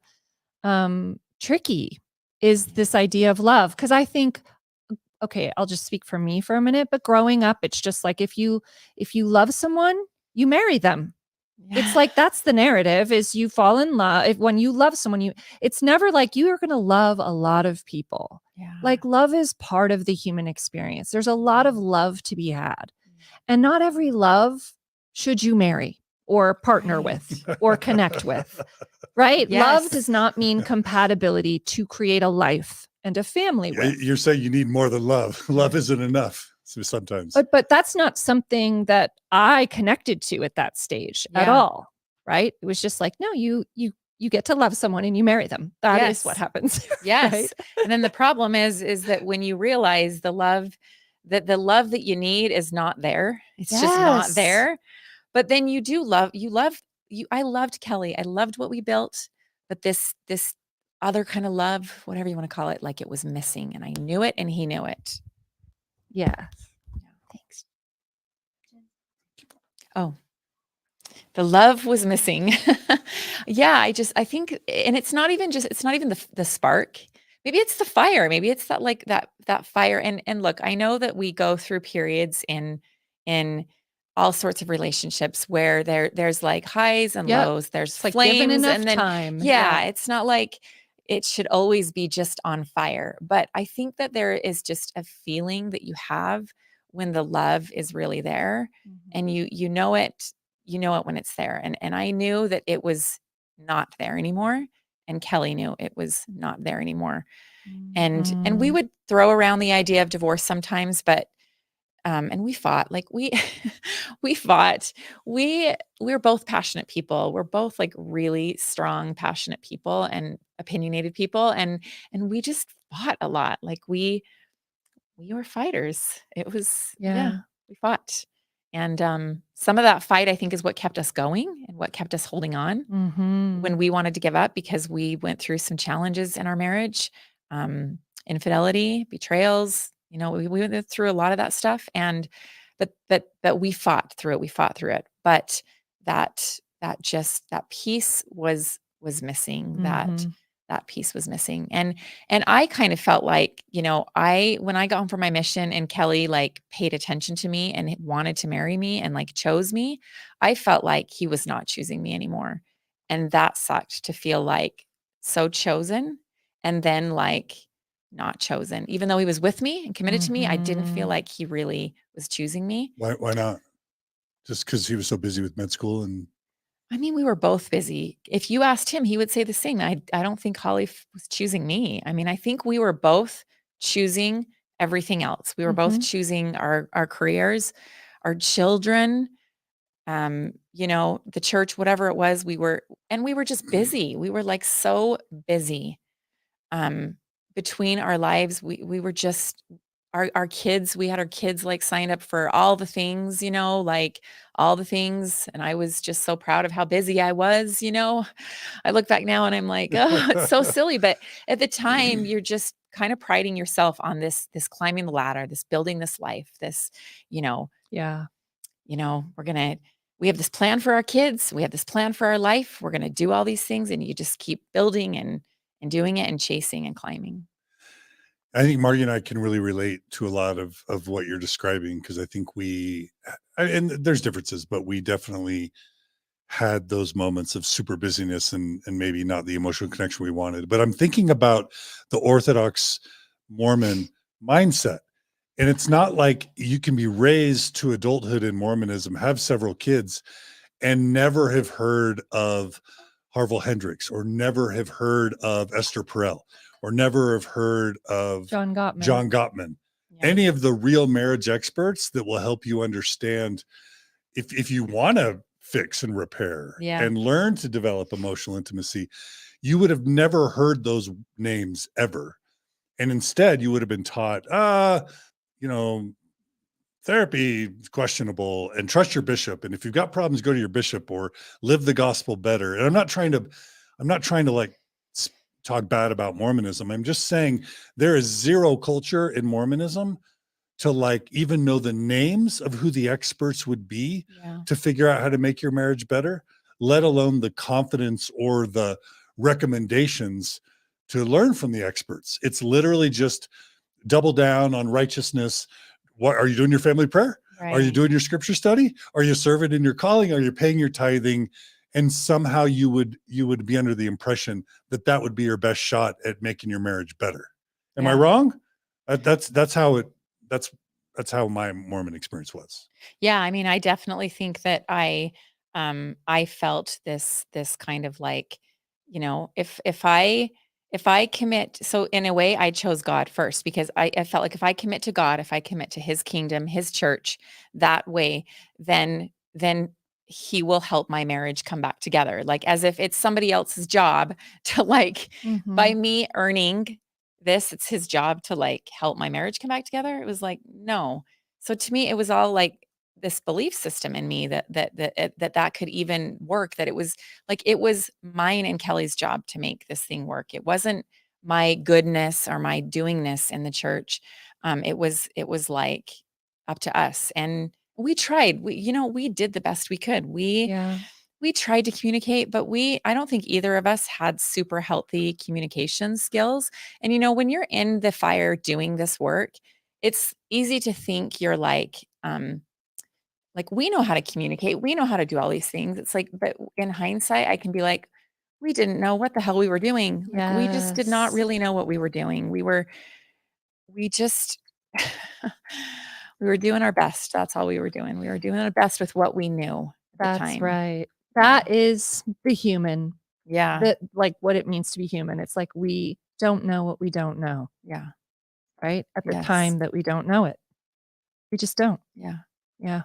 tricky is this idea of love. Cause I think, okay, I'll just speak for me for a minute, but growing up, it's just like if you love someone, you marry them. It's Yeah. like that's the narrative is you fall in love. If when you love someone, it's never like you are going to love a lot of people. Yeah. Like love is part of the human experience. There's a lot of love to be had. And not every love should you marry or partner Right. with or connect with. Right? Love does Yes. not mean compatibility to create a life and a family Yeah, with. you're saying you need more than love. Love Yeah. isn't enough. So sometimes. But that's not something that I connected to at that stage at Yeah. all, right? It was just like, no, you get to love someone and you marry them. That is what Yes. happens, right? Yes. And then the problem is that when you realize the love that you need is not there. It's just not Yes. there. But then you I loved Kelly. I loved what we built, but this other kind of love, whatever you want to call it, like it was missing and I knew it and he knew it. Yes. Thanks. Oh, the love was missing. Yeah, I think and it's not even the spark. Maybe it's the fire. Maybe it's that like that fire and look, I know that we go through periods in all sorts of relationships where there's like highs and Yep. lows, there's It's like given flames enough and then time. yeah, Yeah. it's not like it should always be just on fire. But I think that there is just a feeling that you have when the love is really there and Mhm. you know it when it's there. And I knew that it was not there anymore. And Kelly knew it was not there anymore. And we Mhm. would throw around the idea of divorce sometimes, but and we fought like we we fought. We're both passionate people. We're both like really strong, passionate people and opinionated people. And we just fought a lot. Like we were fighters. It was yeah, Yeah. we fought. And some of that fight I think is what kept us going and what kept us holding on Mhm. when we wanted to give up because we went through some challenges in our marriage, infidelity, betrayals. We went through a lot of that stuff, and but we fought through it. We fought through it, but that piece was missing. Mhm. That piece was missing, and I kind of felt like I when I got home from my mission and Kelly like paid attention to me and wanted to marry me and like chose me, I felt like he was not choosing me anymore. And that sucked to feel like so chosen and then like not chosen. Even though he was with me and committed to me, I didn't feel Mhm. like he really was choosing me. Why not? Just because he was so busy with med school and I mean, we were both busy. If you asked him, he would say the same. I don't think Holly was choosing me. I mean, I think we were both choosing everything else. We were both Mhm. choosing our careers, our children, the church, whatever it was, we were just busy. We were like so busy. Um, Between our lives, we were just our kids, we had our kids like signed up for all the things, like all the things. And I was just so proud of how busy I was. I look back now and I'm like, oh, it's so silly. But at the time, you're just kind of priding yourself on this climbing the ladder, this building this life, this, you know, Yeah. we have this plan for our kids. We have this plan for our life. We're going to do all these things. And you just keep building and doing it and chasing and climbing. I think Margie and I can really relate to a lot of what you're describing because I think and there's differences, but we definitely had those moments of super busyness and maybe not the emotional connection we wanted. But I'm thinking about the Orthodox Mormon mindset. And it's not like you can be raised to adulthood in Mormonism, have several kids, and never have heard of Harville Hendricks, or never have heard of Esther Perel, or never have heard of John Gottman. John Gottman, Yeah. any of the real marriage experts that will help you understand if you want to fix and repair Yeah. and learn to develop emotional intimacy, you would have never heard those names ever. And instead you would have been taught, therapy is questionable, and trust your bishop. And if you've got problems, go to your bishop, or live the gospel better. And I'm not trying to like talk bad about Mormonism. I'm just saying there is zero culture in Mormonism to like even know the names of who the experts would be Yeah. to figure out how to make your marriage better, let alone the confidence or the recommendations to learn from the experts. It's literally just double down on righteousness. What are you doing? Your family prayer? Right. Are you doing your scripture study? Are you serving in your calling? Are you paying your tithing? And somehow you would be under the impression that would be your best shot at making your marriage better. Am I Yeah. wrong? That's how my Mormon experience was. Yeah, I mean, I definitely think that I felt this kind of like, if I commit, so in a way I chose God first, because I felt like if I commit to God, if I commit to his kingdom, his church, that way, then he will help my marriage come back together. Like, as if it's somebody else's job to like, by Mhm. me earning this, it's his job to like help my marriage come back together. It was like, no. So to me, it was all like this belief system in me that could even work, that it was mine and Kelly's job to make this thing work. It wasn't my goodness or my doingness in the church. It was like up to us. And we tried. We did the best we could. Yeah. We tried to communicate, but I don't think either of us had super healthy communication skills. And when you're in the fire doing this work, it's easy to think you're like, we know how to communicate, we know how to do all these things. It's like, but in hindsight, I can be like, we didn't know what the hell we were doing. Like, we just did not Yes. really know what we were doing. We just we were doing our best. That's all we were doing. We were doing our best with what we knew at the That's time. right. Yeah. That is the human, Yeah. that like what it means to be human. It's like we don't know what we don't know, Yeah. right? At the Yes. time that we don't know it. We just don't. Yeah. Yeah.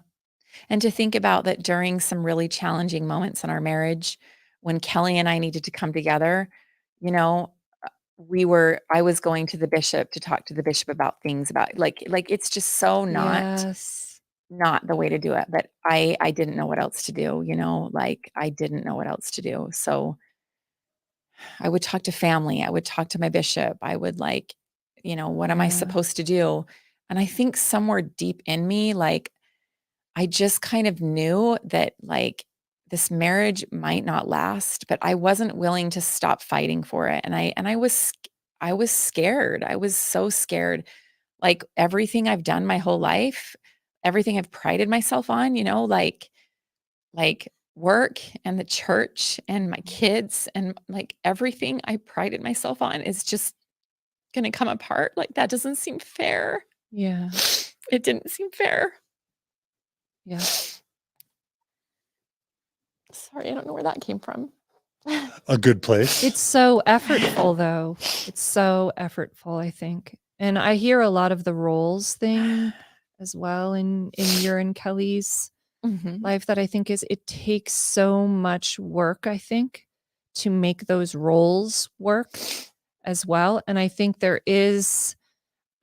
And to think about that during some really challenging moments in our marriage, when Kelly and I needed to come together, you know, I was going to the bishop to talk to the bishop about things, about like it's just so Yes. not the way to do it. But I didn't know what else to do, like I didn't know what else to do. So I would talk to family, I would talk to my bishop, I would what am I Yeah. supposed to do? And I think somewhere deep in me, like I just kind of knew that like this marriage might not last, but I wasn't willing to stop fighting for it. And I was scared. I was so scared. Like everything I've done my whole life, everything I've prided myself on, like work and the church and my kids and like everything I prided myself on is just going to come apart. Like that doesn't seem fair. Yeah. It didn't seem fair. Yeah. Sorry, I don't know where that came from. A good place. It's so effortful though. It's so effortful, I think. And I hear a lot of the roles thing as well in your and Kelly's Mhm. life, that I think it takes so much work, I think, to make those roles work as well. And I think there is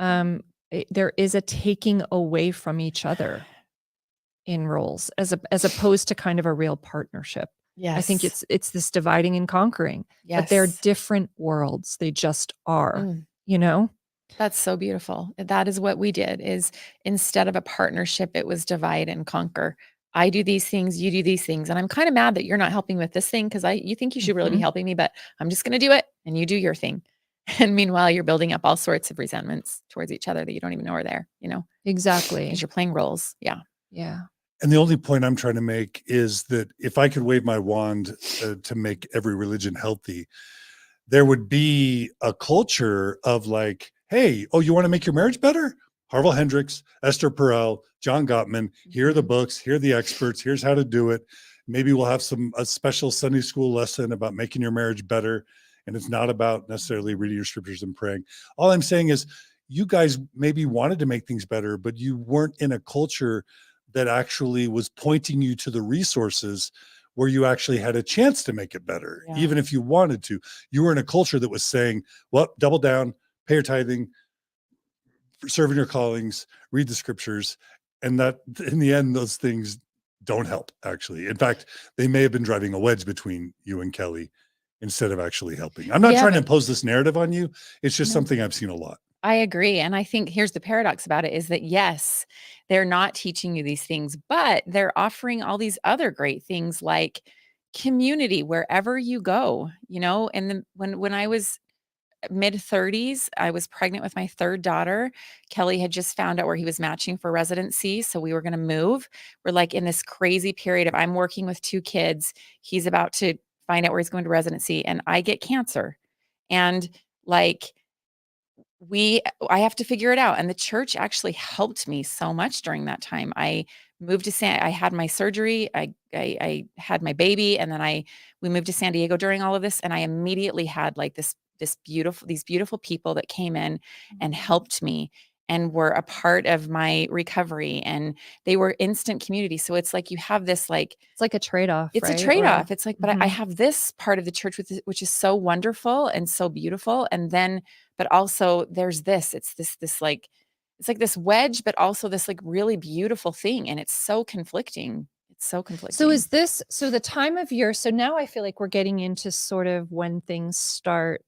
a taking away from each other in roles as opposed to kind of a real partnership. I think Yes. it's this dividing and conquering, but Yes. they're different worlds. They just are, Mm, you know? that's so beautiful. That is what we did, is instead of a partnership, it was divide and conquer. I do these things, you do these things. And I'm kind of mad that you're not helping with this thing because you think you should really be Mhm. helping me, but I'm just going to do it and you do your thing. And meanwhile, you're building up all sorts of resentments towards each other that you don't even know are there, Exactly. because you're playing roles. Yeah. Yeah. And the only point I'm trying to make is that if I could wave my wand to make every religion healthy, there would be a culture of like, hey, oh, you want to make your marriage better? Harville Hendricks, Esther Perel, John Gottman. Here are the books. Here are the experts. Here's how to do it. Maybe we'll have a special Sunday school lesson about making your marriage better. And it's not about necessarily reading your scriptures and praying. All I'm saying is you guys maybe wanted to make things better, but you weren't in a culture that actually was pointing you to the resources where you actually had a chance to make it better. Yeah. Even if you wanted to. You were in a culture that was saying, well, double down, pay your tithing, serve in your callings, read the scriptures. And that in the end, those things don't help, actually. In fact, they may have been driving a wedge between you and Kelly instead of actually helping. I'm not Yeah, trying to but- impose this narrative on you. It's just No. something I've seen a lot. I agree. And I think here's the paradox about it is that, yes, they're not teaching you these things, but they're offering all these other great things like community wherever you go, you know. And then when I was mid 30s, I was pregnant with my third daughter. Kelly had just found out where he was matching for residency. So we were going to move. We're like in this crazy period of I'm working with 2 kids. He's about to find out where he's going to residency, and I get cancer. And like, I have to figure it out. And the church actually helped me so much during that time. I moved to I had my surgery, I had my baby, and then we moved to San Diego during all of this. And I immediately had like these beautiful people that came in and helped me and were a part of my recovery. And they were instant community. So it's like you have this like, It's like a trade-off, it's right? a Or- trade-off. It's like, but I Mhm. have this part of the church which is so wonderful and so beautiful. And then, but also there's this, it's this like, it's like this wedge, but also this like really beautiful thing. And it's so conflicting. It's so conflicting. So is this, so the time of year, so now I feel like we're getting into sort of when things start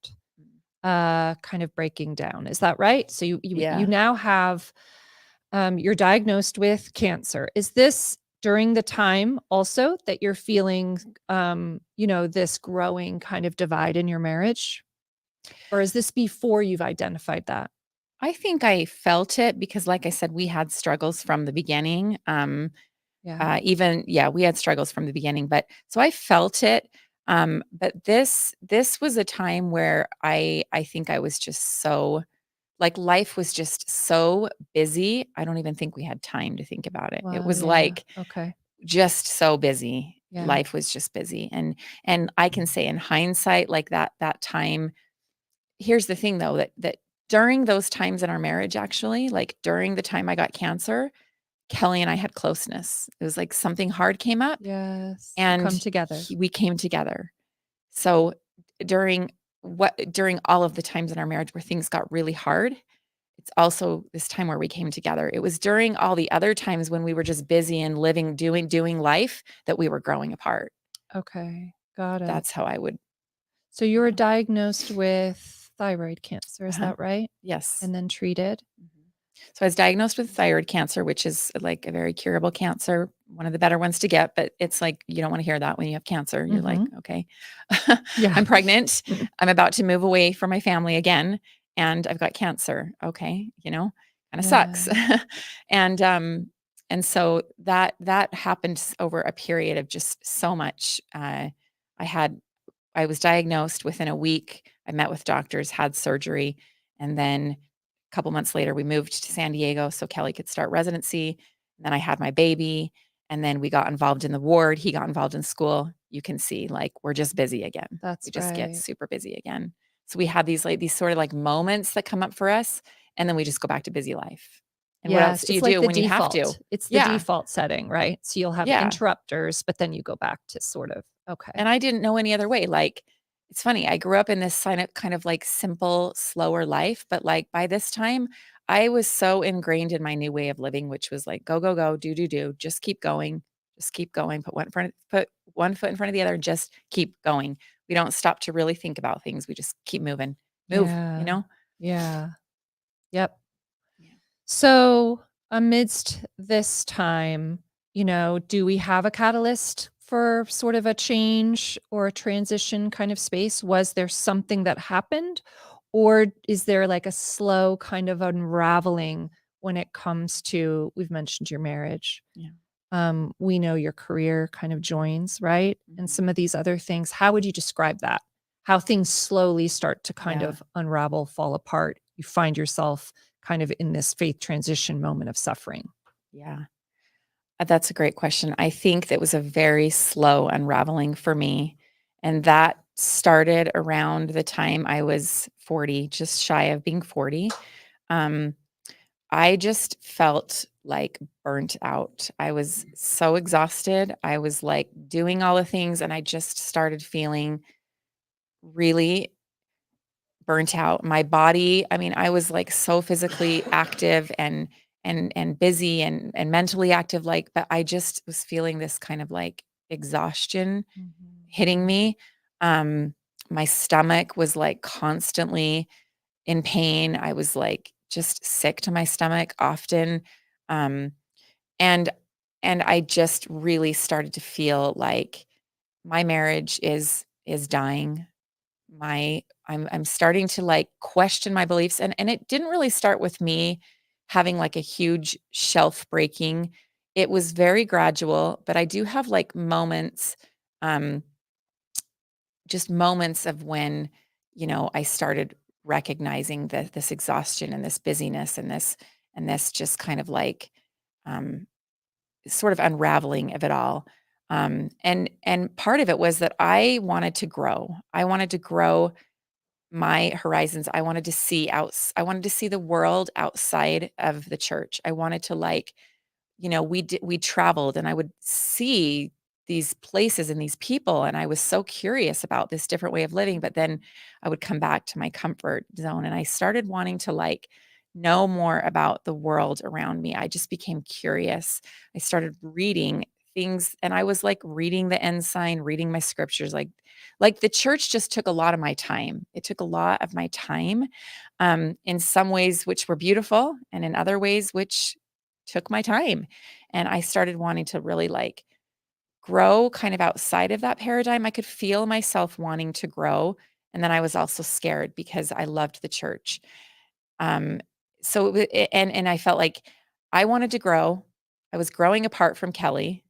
kind of breaking down. Is that right? So Yeah. you now have, you're diagnosed with cancer. Is this during the time also that you're feeling, this growing kind of divide in your marriage? Or is this before you've identified that? I think I felt it because, like I said, we had struggles from the beginning. Yeah. We had struggles from the beginning, but so I felt it. But this was a time where I think I was just so like life was just so busy. I don't even think we had time to think about it. It Wow, was yeah. like Okay. just so busy. Yeah. Life was just busy. And I can say in hindsight, like that time, here's the thing though, that during those times in our marriage, actually, like during the time I got cancer, Kelly and I had closeness. It was like something hard came up Yes. You and come together. we came together. So during all of the times in our marriage where things got really hard, it's also this time where we came together. It was during all the other times when we were just busy and living, doing life that we were growing apart. Okay. Got it. That's how I would. So you were diagnosed with thyroid cancer, is Uh-huh. that right? Yes. And then treated? So I was diagnosed with thyroid cancer, which is like a very curable cancer, one of the better ones to get, but it's like you don't want to hear that when you have cancer. You're like, okay, Yeah. I'm pregnant. I'm about to move away from my family again, and I've got cancer. Okay, kind of sucks. And so that happened over a period of just so much. I was diagnosed within a week. I met with doctors, had surgery, and then a couple months later, we moved to San Diego so Kelly could start residency. And then I had my baby, and then we got involved in the ward. He got involved in school. You can see, like, we're just busy again. That's We just get right. super busy again. So we have these sort of like moments that come up for us, and then we just go back to busy life. And what else Yes, do you it's like do the when you have to? default. It's the Yeah. default setting, right? So you'll have Yeah. interrupters, but then you go back to sort of, okay. And I didn't know any other way. Like, it's funny. I grew up in this kind of like simple, slower life, but like by this time, I was so ingrained in my new way of living, which was like go, go, go, do, do, do. Just keep going. Just keep going. Put one foot in front of the other and just keep going. We don't stop to really think about things. We just keep moving. Move, Yeah. Yeah. Yep. Yeah. So amidst this time, do we have a catalyst for sort of a change or a transition kind of space? Was there something that happened, or is there like a slow kind of unraveling when it comes to, we've mentioned your marriage. Yeah. We know your career kind of joins, right? And Mhm. some of these other things. How would you describe that? How things slowly start to kind Yeah. of unravel, fall apart. You find yourself kind of in this faith transition moment of suffering? Yeah. That's a great question. I think that was a very slow unraveling for me. And that started around the time I was 40, just shy of being 40. Um, I just felt like burnt out. I was so exhausted. I was like doing all the things, and I just started feeling really burnt out. My body, I mean, I was like so physically active and busy and mentally active, like, but I just was feeling this kind of like exhaustion hitting me. Um, my stomach was like constantly in pain. I was like just sick to my stomach often. Um, and and I just really started to feel like my marriage is dying. I'm starting to like question my beliefs, and it didn't really start with me having like a huge shelf breaking. It was very gradual, but I do have like moments, um just moments of when, I started recognizing this exhaustion and this busyness and this just kind of like um sort of unraveling of it all. And part of it was that I wanted to grow. I wanted to grow my horizons. I wanted to see the world outside of the church. I wanted to like, we traveled and I would see these places and these people, and I was so curious about this different way of living, but then I would come back to my comfort zone, and I started wanting to like know more about the world around me. I just became curious. I started reading things, and I was like reading the ensign, reading my scriptures, like the church just took a lot of my time. It took a lot of my time, in some ways which were beautiful, and in other ways which took my time. And I started wanting to really like grow kind of outside of that paradigm. I could feel myself wanting to grow. And then I was also scared because I loved the church. Um, so and I felt like I wanted to grow. I was growing apart from Kelly.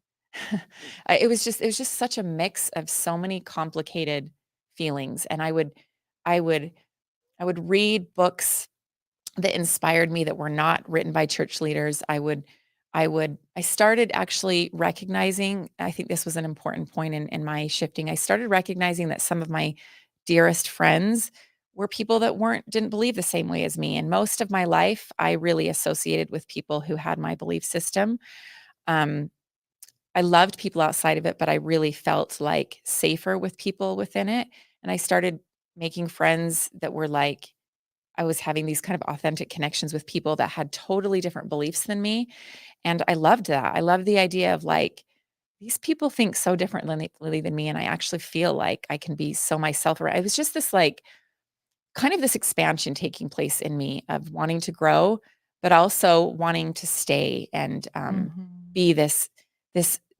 It was just such a mix of so many complicated feelings. And I would I would read books that inspired me that were not written by church leaders. I started actually recognizing, I think this was an important point in my shifting. I started recognizing that some of my dearest friends were people that didn't believe the same way as me. And most of my life, I really associated with people who had my belief system. Um, I loved people outside of it, but I really felt like safer with people within it. And I started making friends that were like, I was having these kind of authentic connections with people that had totally different beliefs than me. And I loved that. I loved the idea of like, these people think so differently than me. And I actually feel like I can be so myself. It was just this like kind of this expansion taking place in me of wanting to grow, but also wanting to stay and be this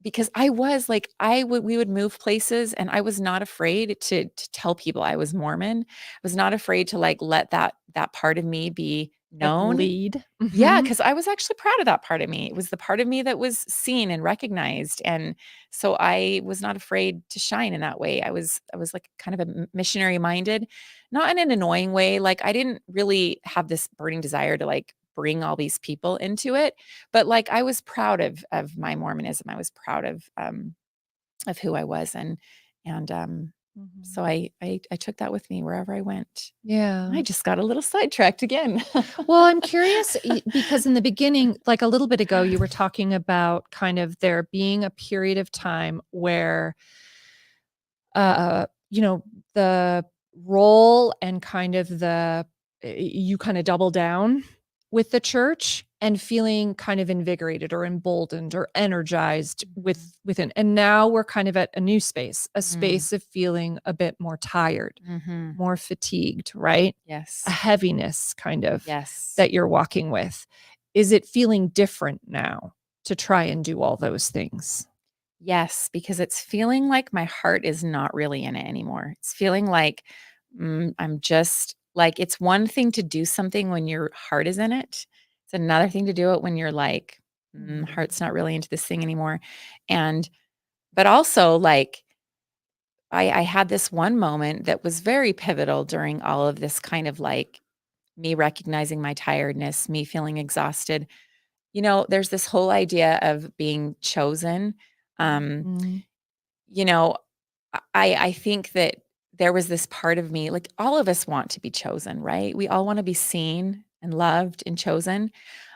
because I was like we would move places, and I was not afraid to tell people I was Mormon. I was not afraid to like let that part of me be Like known. lead. Yeah, because I was actually proud of that part of me. It was the part of me that was seen and recognized, and so I was not afraid to shine in that way. I was like kind of a missionary minded, not in an annoying way. Like I didn't really have this burning desire to like bring all these people into it, but like I was proud of my Mormonism. I was proud of who I was, and so I took that with me wherever I went. Yeah. I just got a little sidetracked again. Well, I'm curious because in the beginning, like a little bit ago, you were talking about kind of there being a period of time where, you know, the role and kind of you kind of double down with the church and feeling kind of invigorated or emboldened or energized within. And now we're kind of at a new space, a space of feeling a bit more tired, Mhm. more fatigued, right? Yes. A heaviness kind of Yes. that you're walking with. Is it feeling different now to try and do all those things? Yes, because it's feeling like my heart is not really in it anymore. It's feeling like, I'm just like it's one thing to do something when your heart is in it. It's another thing to do it when you're like, heart's not really into this thing anymore. And but also like I had this one moment that was very pivotal during all of this kind of like me recognizing my tiredness, me feeling exhausted. There's this whole idea of being chosen. Um, Mhm. you know, I think that there was this part of me, like all of us want to be chosen, right? We all want to be seen and loved and chosen.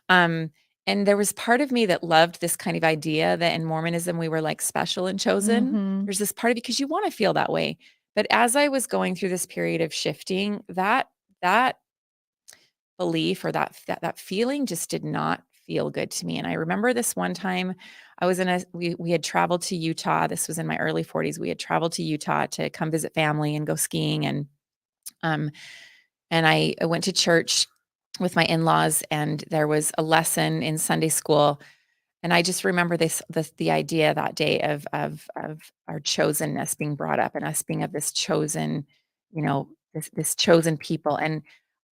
Um, and there was part of me that loved this kind of idea that in Mormonism we were like special and chosen. Mhm. There's this part of because you want to feel that way. But as I was going through this period of shifting, that belief or that feeling just did not feel good to me. And I remember this one time I was we had traveled to Utah. This was in my early 40s. We had traveled to Utah to come visit family and go skiing. Um I went to church with my in-laws, and there was a lesson in Sunday school. And I just remember the idea that day of our chosenness being brought up and us being of this chosen, this chosen people. And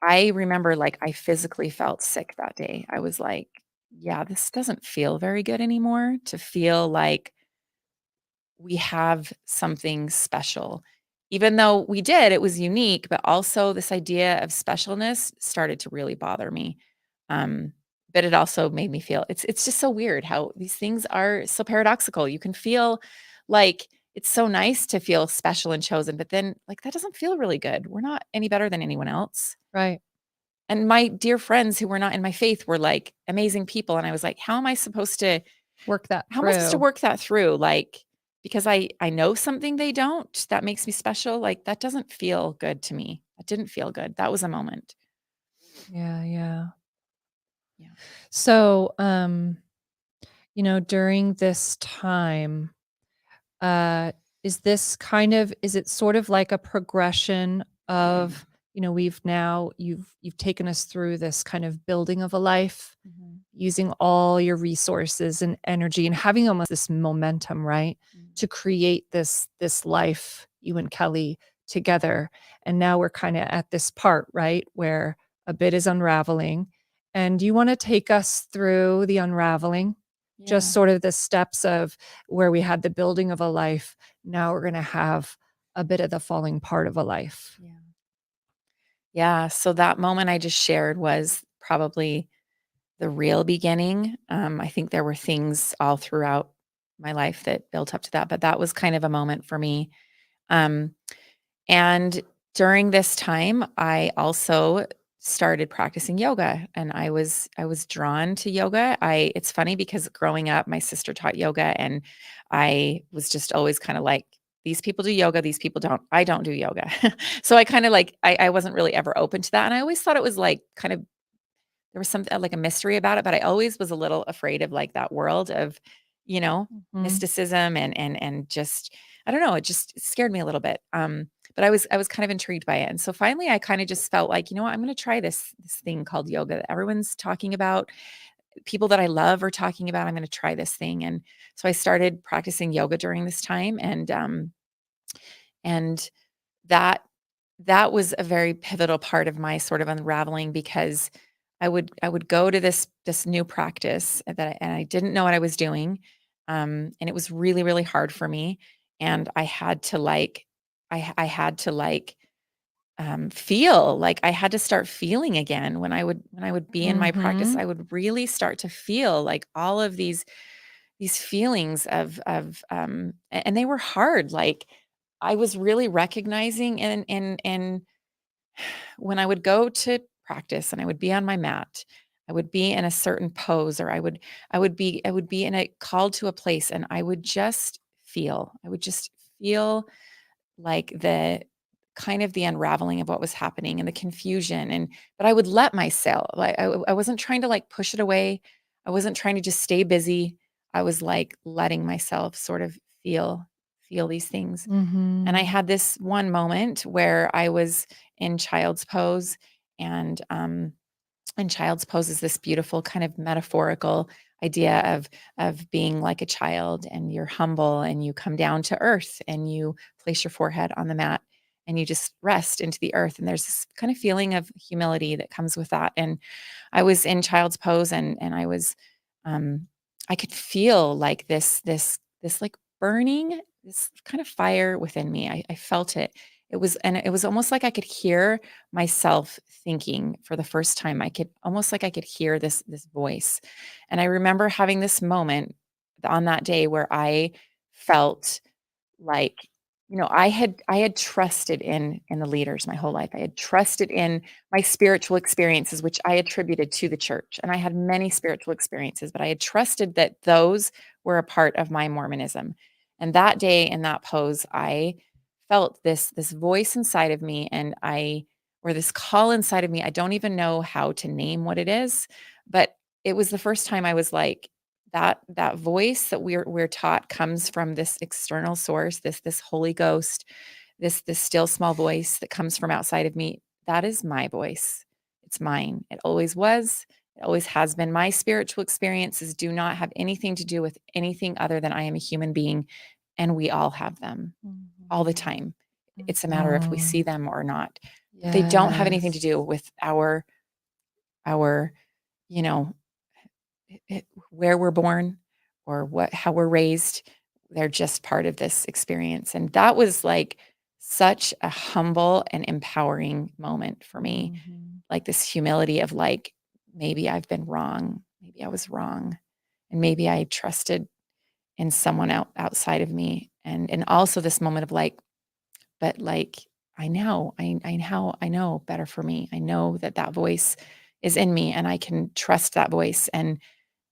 I remember like I physically felt sick that day. I was like, yeah, this doesn't feel very good anymore to feel like we have something special. Even though we did, it was unique, but also this idea of specialness started to really bother me. Um, but it also made me feel it's just so weird how these things are so paradoxical. You can feel like it's so nice to feel special and chosen, but then like that doesn't feel really good. We're not any better than anyone else. Right. And my dear friends who were not in my faith were like amazing people. And I was like, Work that how am I supposed to through. work that through? Like, because I know something they don't, that makes me special. Like, that doesn't feel good to me. That didn't feel good. That was a moment. Yeah, yeah. Yeah. So, during this time, uh, is it sort of like a progression of, you've taken us through this kind of building of a life, Mhm. using all your resources and energy and having almost this momentum, right? Mm. To create this life, you and Kelly together. And now we're kind of at this part, right? Where a bit is unraveling. And do you want to take us through the unraveling? Just Yeah. sort of the steps of where we had the building of a life. Now we're going to have a bit of the falling part of a life. Yeah. Yeah. So that moment I just shared was probably the real beginning. I think there were things all throughout my life that built up to that, but that was kind of a moment for me. Um, And during this time, I also started practicing yoga, and I was drawn to yoga. I It's funny because growing up, my sister taught yoga, and I was just always kind of like, these people do yoga, these people don't. I don't do yoga. So I kind of like I wasn't really ever open to that. And I always thought it was like kind of there was some like a mystery about it, but I always was a little afraid of like that world of, you know, Mhm. mysticism and just I don't know, it just scared me a little bit. But I was kind of intrigued by it. And so finally I kind of just felt like, you know what, I'm going to try this thing called yoga that everyone's talking about. People that I love are talking about. I'm going to try this thing. And so I started practicing yoga during this time and that that was a very pivotal part of my sort of unraveling because I would go to this new practice and I didn't know what I was doing, and it was really really hard for me, and I had to like I had to like feel like I had to start feeling again when I would be in my practice. I Mhm. would really start to feel like all of these feelings and they were hard. Like I was really recognizing and when I would go to practice and I would be on my mat, I would be in a certain pose or I would be in a called to a place and I would just feel. I would just feel like the kind of the unraveling of what was happening and the confusion but I would let myself like I wasn't trying to like push it away. I wasn't trying to just stay busy. I was like letting myself sort of feel these things. And I Mhm. had this one moment where I was in child's pose and child's pose is this beautiful kind of metaphorical idea of being like a child and you're humble and you come down to earth and you place your forehead on the mat and you just rest into the earth and there's this kind of feeling of humility that comes with that. And I was in child's pose and um I could feel like this like burning, this kind of fire within me. I felt it. it was almost like I could hear myself thinking for the first time. I could hear this voice. And I remember having this moment on that day where I felt like, I had trusted in the leaders my whole life. I had trusted in my spiritual experiences, which I attributed to the church. And I had many spiritual experiences, but I had trusted that those were a part of my Mormonism. And that day in that pose, I felt this voice inside of me, or this call inside of me. I don't even know how to name what it is, but it was the first time I was like, that voice that we're taught comes from this external source, this Holy Ghost, this still small voice that comes from outside of me. That is my voice. It's mine. It always was. It always has been. My spiritual experiences do not have anything to do with anything other than I am a human being, and we all have them all the time. It's a matter if we see them or not. They don't have anything to do with our, you know, where we're born or how we're raised. They're just part of this experience. And that was like such a humble and empowering moment for me. Like this humility of like, maybe I've been wrong. Maybe I was wrong. And maybe I trusted in someone outside of me. And also this moment of like, but like, I know better for me. I know that voice is in me and I can trust that voice.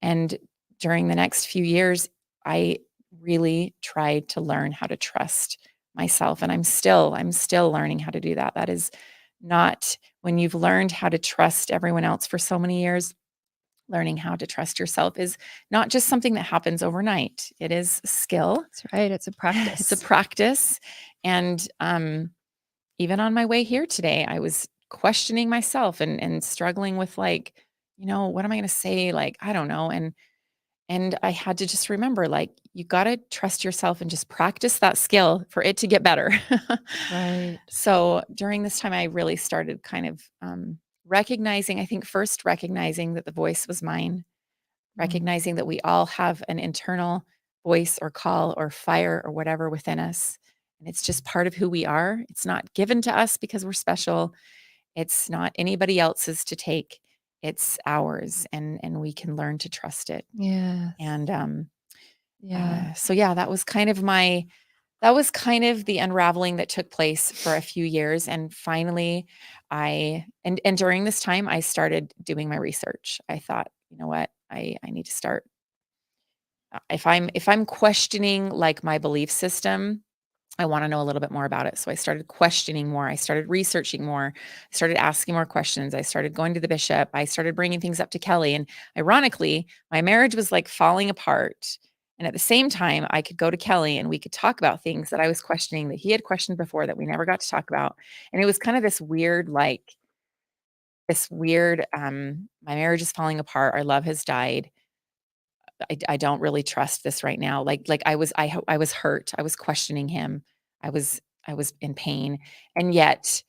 And during the next few years, I really tried to learn how to trust myself. And I'm still learning how to do that. That is not, when you've learned how to trust everyone else for so many years, learning how to trust yourself is not just something that happens overnight. It is a skill. That's right. It's a practice. It's a practice. And even on my way here today, I was questioning myself and struggling with like, what am I going to say? Like, I don't know. And I had to just remember, like, you got to trust yourself and just practice that skill for it to get better. Right. So during this time, I really started kind of recognizing that the voice was mine, recognizing that we all have an internal voice or call or fire or whatever within us. And it's just part of who we are. It's not given to us because we're special. It's not anybody else's to take. It's ours, and we can learn to trust it. Yes. And Yeah. so yeah, that was kind of the unraveling that took place for a few years. And finally, and during this time, I started doing my research. I thought, you know what, I need to start. If I'm questioning like my belief system, I want to know a little bit more about it. So I started questioning more. I started researching more. I started asking more questions. I started going to the bishop. I started bringing things up to Kelly. And ironically, my marriage was like falling apart. And at the same time, I could go to Kelly and we could talk about things that I was questioning that he had questioned before that we never got to talk about. And it was kind of my marriage is falling apart. Our love has died. I don't really trust this right now. Like I was hurt. I was questioning him. I was in pain. And yet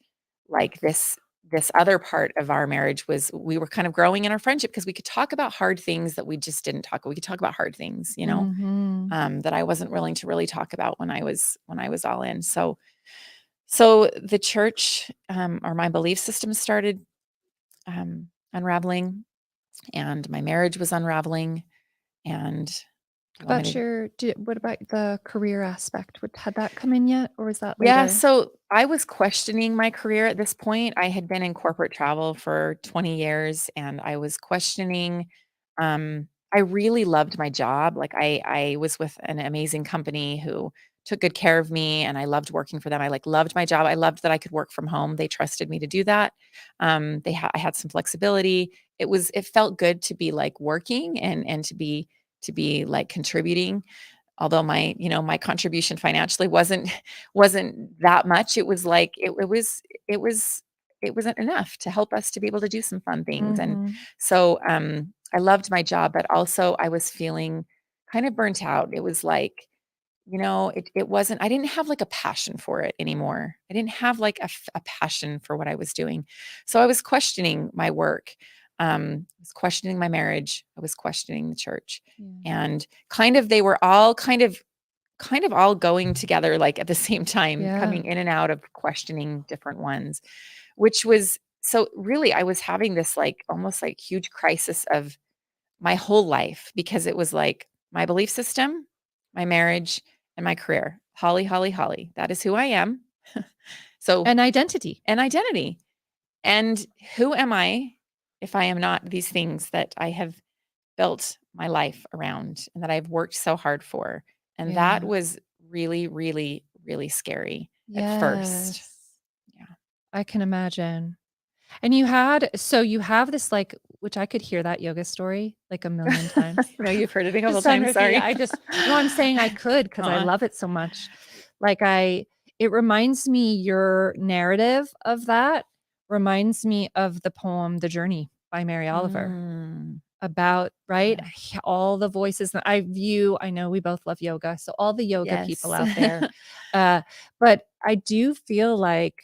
like this other part of our marriage was we were kind of growing in our friendship because we could talk about hard things that we just didn't talk. We could talk about hard things, that I wasn't willing to really talk about when I was all in. So the church, or my belief system started unraveling, and my marriage was unraveling. And What about the career aspect? Had that come in yet, or was that later? Yeah, so I was questioning my career at this point. I had been in corporate travel for 20 years and I was questioning. I really loved my job. Like I was with an amazing company who took good care of me and I loved working for them. I like loved my job. I loved that I could work from home. They trusted me to do that. I had some flexibility. It felt good to be like working and to be like contributing, although my contribution financially wasn't that much. It was like it wasn't enough to help us to be able to do some fun things. And so I loved my job, but also I was feeling kind of burnt out. It was like, it wasn't, I didn't have like a passion for it anymore. I didn't have like a passion for what I was doing. So I was questioning my work. I was questioning my marriage. I was questioning the church. And they were all kind of kind of all going together, like at the same time, Yeah. coming in and out of questioning different ones, which was so really I was having this like almost like huge crisis of my whole life because it was like my belief system, my marriage, and my career. Holly, Holly, Holly. That is who I am. So, And identity. and identity. And who am I if I am not these things that I have built my life around and that I've worked so hard for? And that Yeah. was really, really, really scary at first. Yes. Yeah. I can imagine. And you have this like, which I could hear that yoga story like a million times. I know you've heard it a couple Just on times. repeat. Sorry. No, I'm saying I could because I Aw. love it so much. Like it reminds me, your narrative of that reminds me of the poem The Journey by Mary Oliver, Mm, about, right? yeah. All the voices that I know we both love yoga. So all the yoga people Yes. out there. But I do feel like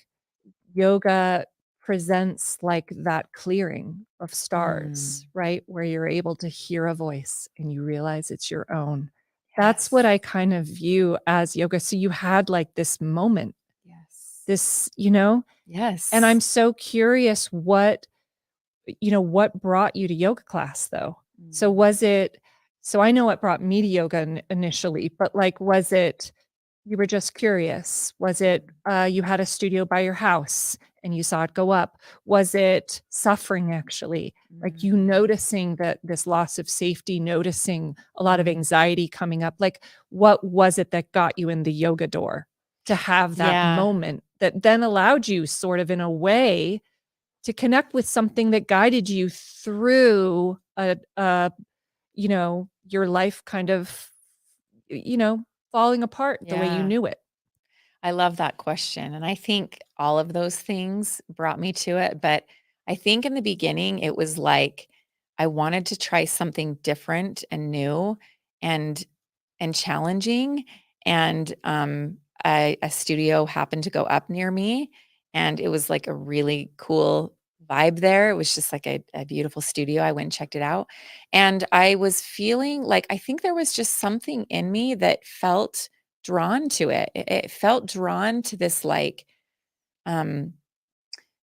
yoga presents like that clearing of stars, right? Where you're able to hear a voice and you realize it's your own. That's what Yes. I kind of view as yoga. So you had like this moment, Yes. this, Yes. and I'm so curious what brought you to yoga class though? So was it, so I know what brought me to yoga initially, but like, was it, you were just curious? Was it, you had a studio by your house and you saw it go up? Was it suffering actually? Like you noticing that this loss of safety, noticing a lot of anxiety coming up? Like what was it that got you in the yoga door to have that Yeah. moment that then allowed you sort of in a way to connect with something that guided you through your life kind of, falling apart the way you Yeah. knew it? I love that question. And I think all of those things brought me to it. But I think in the beginning, it was like I wanted to try something different and new and challenging. And a studio happened to go up near me. And it was like a really cool vibe there. It was just like a beautiful studio. I went and checked it out. And I was feeling like I think there was just something in me that felt drawn to it. It felt drawn to this like um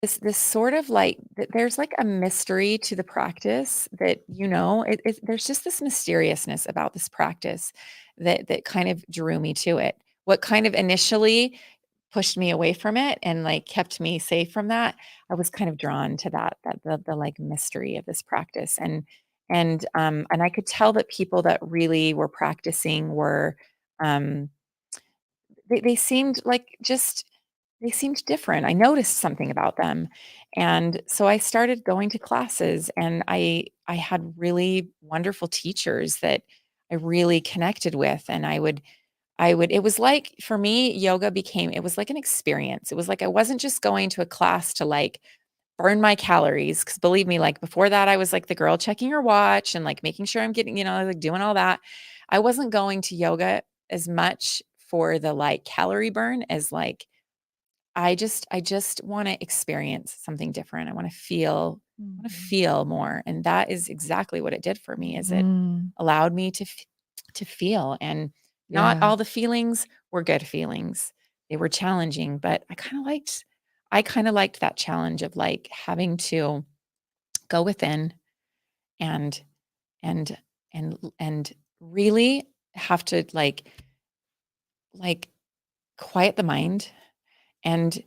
this sort of like there's like a mystery to the practice that there's just this mysteriousness about this practice that kind of drew me to it. What kind of initially pushed me away from it and like kept me safe from that, I was kind of drawn to that the like mystery of this practice. And I could tell that people that really were practicing were um they seemed like just they seemed different. I noticed something about them. And so I started going to classes and I had really wonderful teachers that I really connected with. And I would it was like for me, yoga became it was like an experience. It was like I wasn't just going to a class to like burn my calories. Cause believe me, like before that, I was like the girl checking her watch and like making sure I'm getting, like doing all that. I wasn't going to yoga as much for the like calorie burn as like I just want to experience something different. I want to feel more. And that is exactly what it did for me is it Mm, allowed me to feel. And not yeah. all the feelings were good feelings. They were challenging, but I kind of liked that challenge of like having to go within and and and really have to like quiet the mind and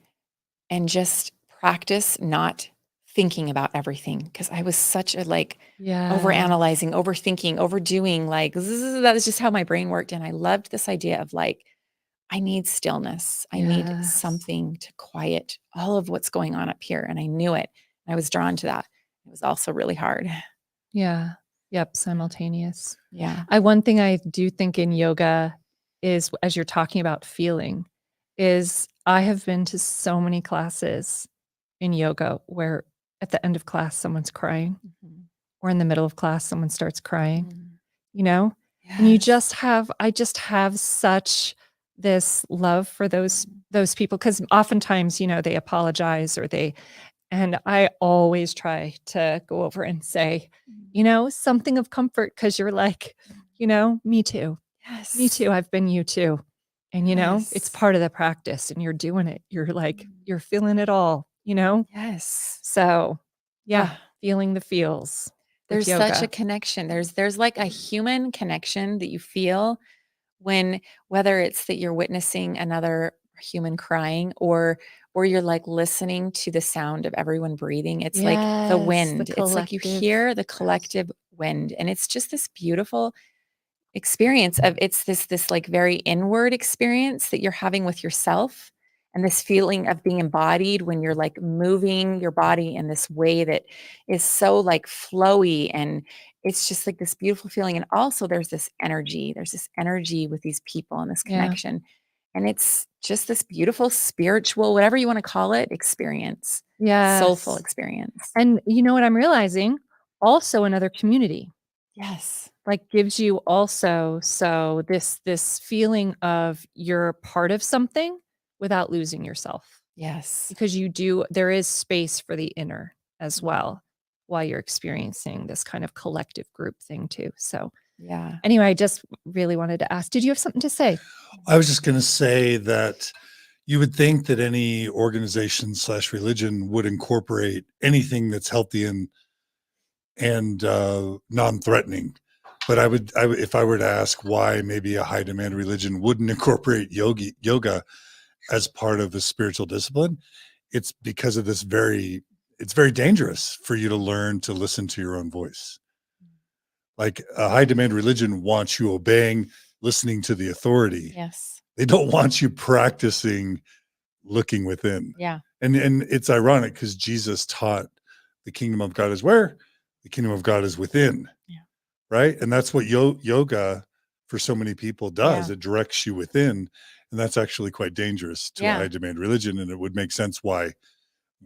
just practice not thinking about everything because I was such a like over Yeah. analyzing, overthinking, overdoing, like that is just how my brain worked. And I loved this idea of like, I need stillness. I need Yes. something to quiet all of what's going on up here. And I knew it. I was drawn to that. It was also really hard. Yeah. Yep. Simultaneous. Yeah. One thing I do think in yoga is, as you're talking about feeling, is I have been to so many classes in yoga where at the end of class, someone's crying, Mhm. or in the middle of class, someone starts crying, Mm. you know? And Yes. I just have such this love for those Mm. people, because oftentimes, they apologize or and I always try to go over and say, Mm. something of comfort, because you're like, me too. Yes. Me too. I've been you too. And it's Yes. part of the practice and you're doing it. You're like, Mm. you're feeling it all, Yes. So yeah, Ah, feeling the feels with there's such a yoga. connection. There's like a human connection that you feel when, whether it's that you're witnessing another human crying, or you're like listening to the sound of everyone breathing. It's like the Yes, the wind. It's like you collective. hear the collective wind, and it's just this beautiful experience of, it's this like very inward experience that you're having with yourself, and this feeling of being embodied when you're like moving your body in this way that is so like flowy, and it's just like this beautiful feeling. And also there's this energy with these people and this Yeah. connection, and it's just this beautiful spiritual, whatever you want to call it, experience. Soulful Yes. experience. And you know what I'm realizing? Also another community. Yes. Like gives you also so this feeling of you're part of something without losing yourself. Yes. Because there is space for the inner as Mhm. well while you're experiencing this kind of collective group thing too. So Yeah. anyway, I just really wanted to ask, did you have something to say? I was just going to say that you would think that any organization / religion would incorporate anything that's healthy and non-threatening. But if I were to ask why maybe a high demand religion wouldn't incorporate yoga as part of a spiritual discipline, it's because of it's very dangerous for you to learn to listen to your own voice. Like a high demand religion wants you obeying, listening to the authority. Yes. They don't want you practicing looking within. Yeah. And it's ironic because Jesus taught the kingdom of God is where? The kingdom of God is within. Yeah. Right. And that's what yoga for so many people does. Yeah. It directs you within. And that's actually quite dangerous to a Yeah. high demand religion. And it would make sense why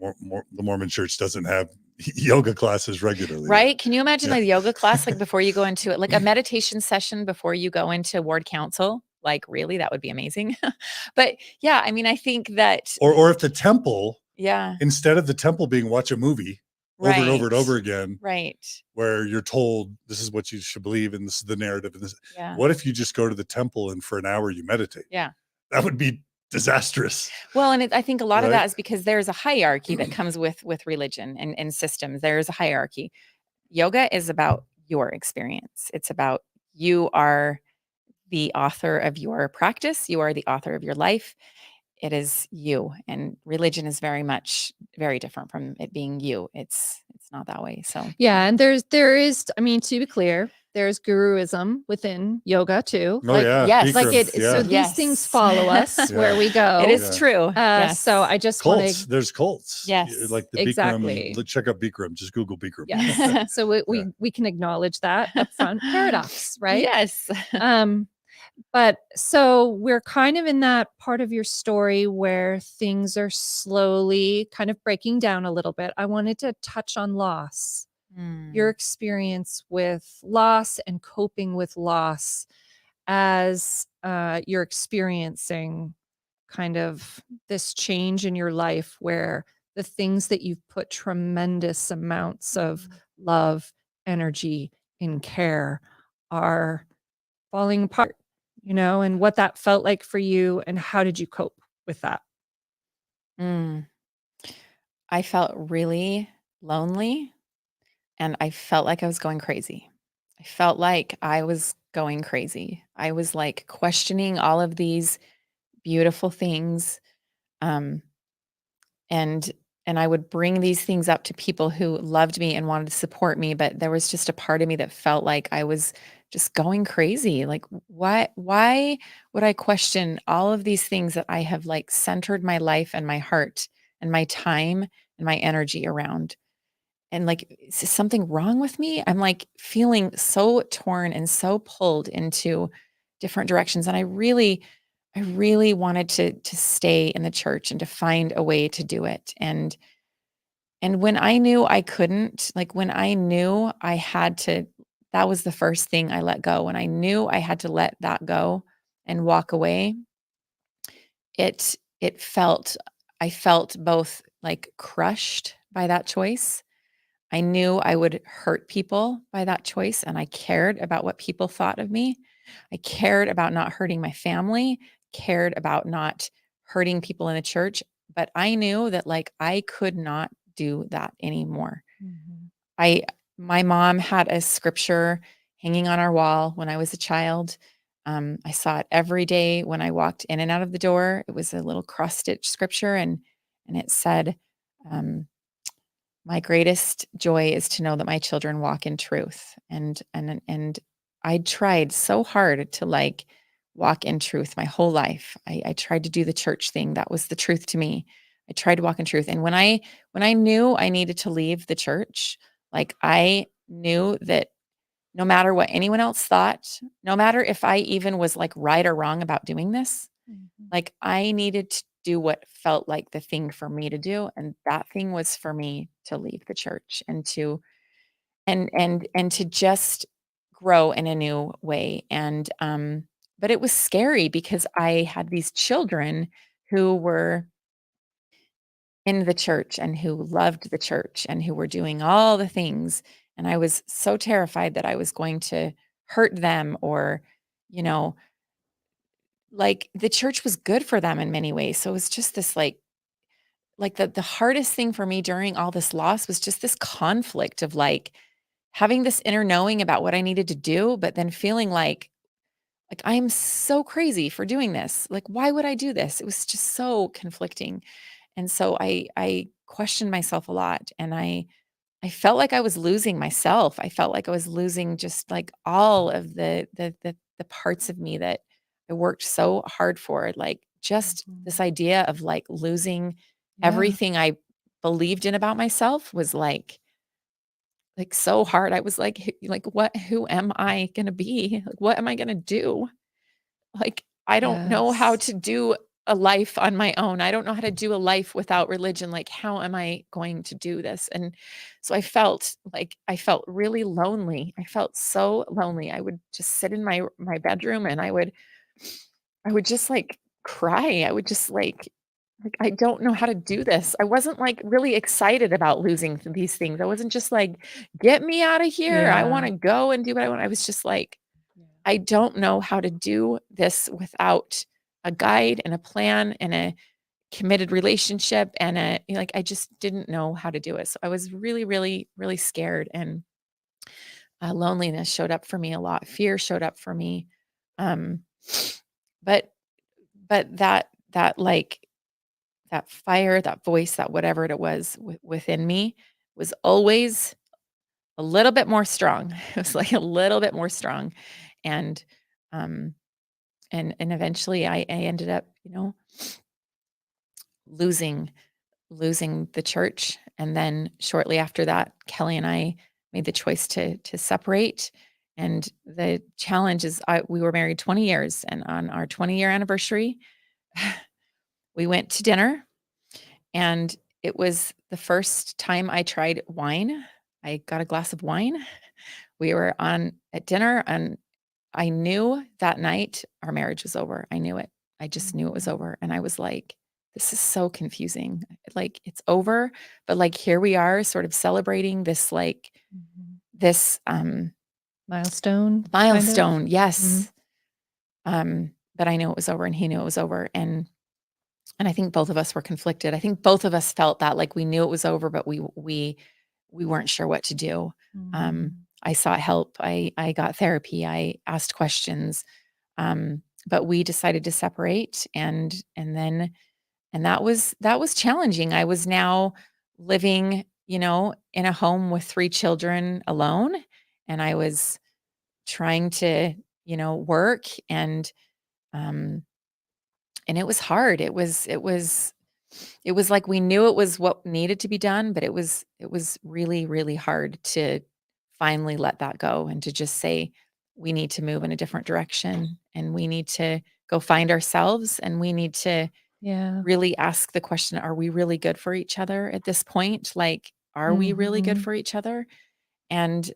the Mormon church doesn't have yoga classes regularly. Right? Can you imagine Yeah. a yoga class, like before you go into it, like a meditation session before you go into ward council? Like, really? That would be amazing. But yeah, I mean, I think that, Or if the temple, yeah, instead of the temple being watch a movie over and over and over again, right. where you're told this is what you should believe and this is the narrative and this, Yeah. what if you just go to the temple and for an hour you meditate? Yeah. That would be disastrous. Well, and I think a lot of Right. that is because there's a hierarchy that comes with religion and systems. There's a hierarchy. Yoga is about your experience. It's about, you are the author of your practice. You are the author of your life. It is you. And religion is very different from it being you. It's not that way. So Yeah, and there is, I mean, to be clear, there's guruism within yoga too. Oh yeah. yes. Like Bikram, so these things follow us Yeah. where we go. It is Yeah. true. Yes. So I just want Cults. to, There's cults. Yes. Like the Exactly. Bikram. Check out Bikram. Just Google Bikram. yes. So we can acknowledge that upfront paradox, right? Yes. But so we're kind of in that part of your story where things are slowly kind of breaking down a little bit. I wanted to touch on loss. Your experience with loss and coping with loss as you're experiencing kind of this change in your life where the things that you've put tremendous amounts of love, energy, and care are falling apart, and what that felt like for you and how did you cope with that? I felt really lonely, and I felt like I was going crazy. I felt like I was going crazy. I was like questioning all of these beautiful things. Um, and and I would bring these things up to people who loved me and wanted to support me, but there was just a part of me that felt like I was just going crazy. Like, why would I question all of these things that I have like centered my life and my heart and my time and my energy around? And like, is something wrong with me? I'm like feeling so torn and so pulled into different directions. And I really wanted to stay in the church and to find a way to do it. And when I knew I couldn't, like when I knew I had to, that was the first thing I let go. When I knew I had to let that go and walk away, it felt, I felt both like crushed by that choice. I knew I would hurt people by that choice, and I cared about what people thought of me. I cared about not hurting my family, cared about not hurting people in the church, but I knew that like I could not do that anymore. Mhm. I My mom had a scripture hanging on our wall when I was a child. I saw it every day when I walked in and out of the door. It was a little cross stitch scripture, and it said, um, "My greatest joy is to know that my children walk in truth." And I tried so hard to like walk in truth my whole life. I tried to do the church thing. That was the truth to me. I tried to walk in truth. And when I knew I needed to leave the church, like I knew that no matter what anyone else thought, no matter if I even was like right or wrong about doing this, Mhm. like I needed to do what felt like the thing for me to do. And that thing was for me to leave the church and to and to just grow in a new way. And but it was scary because I had these children who were in the church and who loved the church and who were doing all the things. And I was so terrified that I was going to hurt them or, you know, like the church was good for them in many ways. So it was just this like the hardest thing for me during all this loss was just this conflict of like having this inner knowing about what I needed to do, but then feeling like I am so crazy for doing this. Like, why would I do this? It was just so conflicting. And so I questioned myself a lot, and I felt like I was losing myself. I felt like I was losing just like all of the parts of me that I worked so hard for. Like just this Mhm. idea of like losing Yeah. everything I believed in about myself was like so hard. I was like, like what? Who am I gonna be? Like, what am I gonna do? Like, I don't know how Yes. to do a life on my own. I don't know how to do a life without religion. Like, how am I going to do this? And so I felt really lonely. I felt so lonely. I would just sit in my bedroom and I would just like cry. I would just like I don't know how to do this. I wasn't like really excited about losing these things. I wasn't just like, get me out of here. I want Yeah. to go and do what I want. I was just like, Yeah. I don't know how to do this without a guide and a plan and a committed relationship and like I just didn't know how to do it. So I was really, really, really scared, and loneliness showed up for me a lot. Fear showed up for me, um, but that like that fire, that voice, that whatever it was within me was always a little bit more strong. It was like a little bit more strong, and um, and eventually I ended up, losing losing the church. And then shortly after that, Kelly and I made the choice to separate. And the challenge is we were married 20 years, and on our 20-year anniversary, we went to dinner, and it was the first time I tried wine. I got a glass of wine. We were on at dinner, and I knew that night our marriage was over. I knew it. I just knew it was Mhm. over. And I was like, this is so confusing. Like it's over, but like here we are sort of celebrating this Mhm. this Milestone, kind of? milestone. Mhm. Yes. But I knew it was over and he knew it was over. And I think both of us were conflicted. I think both of us felt that like we knew it was over, but we weren't sure what to do. Mhm. I sought help. I got therapy. I asked questions. But we decided to separate, and that was challenging. I was now living, in a home with 3 children alone, and I was trying to, work, um and it was hard. It was like we knew it was what needed to be done, but it was really, really hard to finally let that go and to just say, we need to move in a different direction, and we need to go find ourselves, and we need to Yeah. really ask the question, are we really good for each other at this point? Like, are we really good Mhm. for each other? And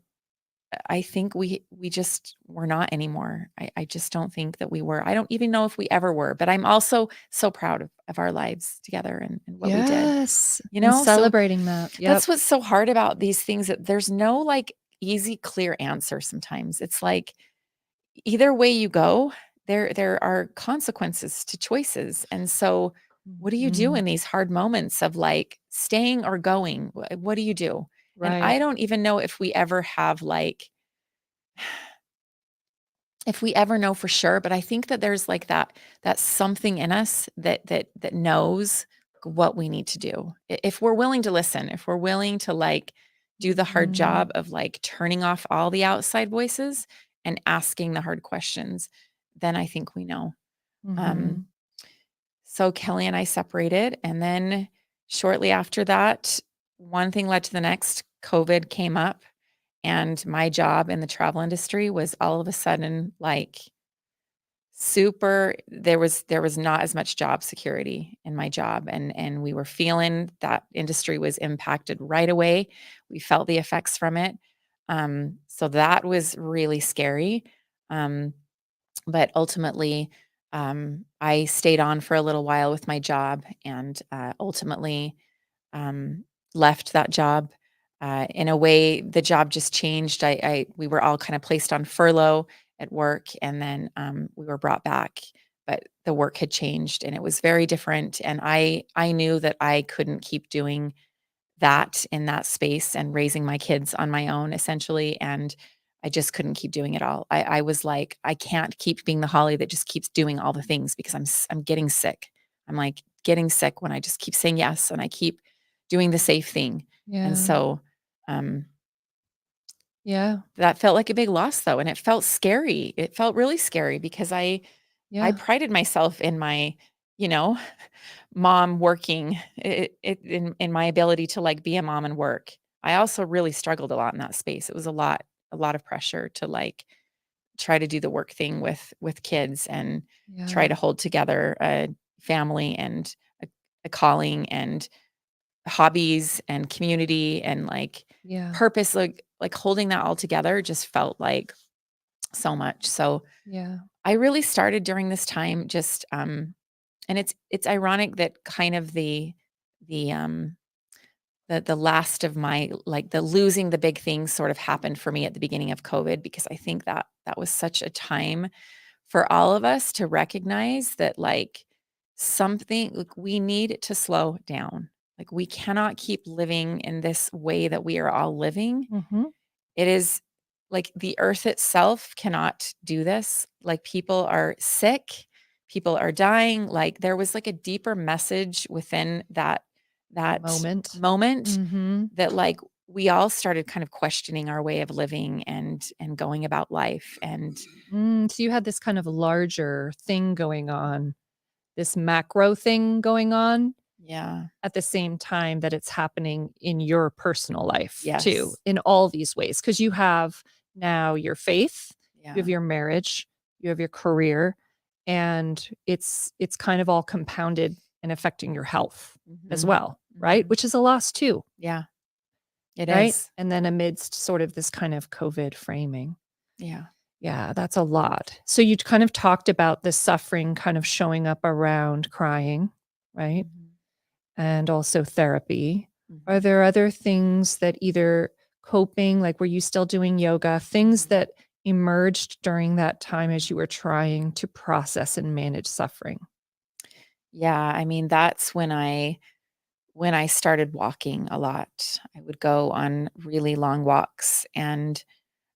I think we just were not anymore. I just don't think that we were. I don't even know if we ever were, but I'm also so proud of our lives together and what we did. Yes, and So celebrating that. that's Yep. what's so hard about these things, that there's no like easy, clear answer sometimes. It's like either way you go, there are consequences to choices. And so what do you do Mhm. in these hard moments of like staying or going? What do you do? And Right. I don't even know if we ever have like if we ever know for sure, but I think that there's like that something in us that knows what we need to do. If we're willing to listen, if we're willing to like do the hard Mhm. job of like turning off all the outside voices and asking the hard questions, then I think we know. Um, Mhm. so Kelly and I separated, and then shortly after that, one thing led to the next. COVID came up, and my job in the travel industry was all of a sudden like super there was not as much job security in my job, and we were feeling that industry was impacted right away. We felt the effects from it. So that was really scary. Um, but ultimately, I stayed on for a little while with my job and ultimately um, left that job. In a way, the job just changed. We were all kind of placed on furlough at work, and then we were brought back. But the work had changed, and it was very different. And I knew that I couldn't keep doing that in that space and raising my kids on my own, essentially. And I just couldn't keep doing it all. I was like, I can't keep being the Holly that just keeps doing all the things because I'm getting sick. I'm like getting sick when I just keep saying yes and I keep doing the safe thing. And Yeah. so um, Yeah. that felt like a big loss, though, and it felt scary. It felt really scary because I Yeah. prided myself in my, you know, mom working in my ability to like be a mom and work. I also really struggled a lot in that space. It was a lot of pressure to like try to do the work thing with kids and try Yeah. to hold together a family and a calling and hobbies and community and like Yeah. purpose, like holding that all together just felt like so much. So Yeah. I really started during this time just and it's ironic that kind of the the last of my like the losing the big things sort of happened for me at the beginning of COVID, because I think that that was such a time for all of us to recognize that like something like we need to slow down. Like we cannot keep living in this way that we are all living. Mhm. It is like the earth itself cannot do this. Like people are sick, people are dying. Like there was like a deeper message within that Moment. moment Mhm. that like we all started kind of questioning our way of living and going about life. And So you had this kind of larger thing going on, this macro thing going on yeah, at the same time that it's happening in your personal life too, yes, in all these ways. Because you have now your faith, you have yeah, your marriage, you have your career, and it's kind of all compounded and affecting your health as hmm well, right? hmm Which is a loss too, yeah, it right? is, And then amidst sort of this kind of COVID framing. yeah, Yeah, that's a lot. So you kind of talked about the suffering kind of showing up around crying, right? hmm And also therapy. Are hmm there other things that either coping, like were you still doing yoga, things hmm that emerged during that time as you were trying to process and manage suffering? yeah. I mean, that's when I started walking a lot. I would go on really long walks and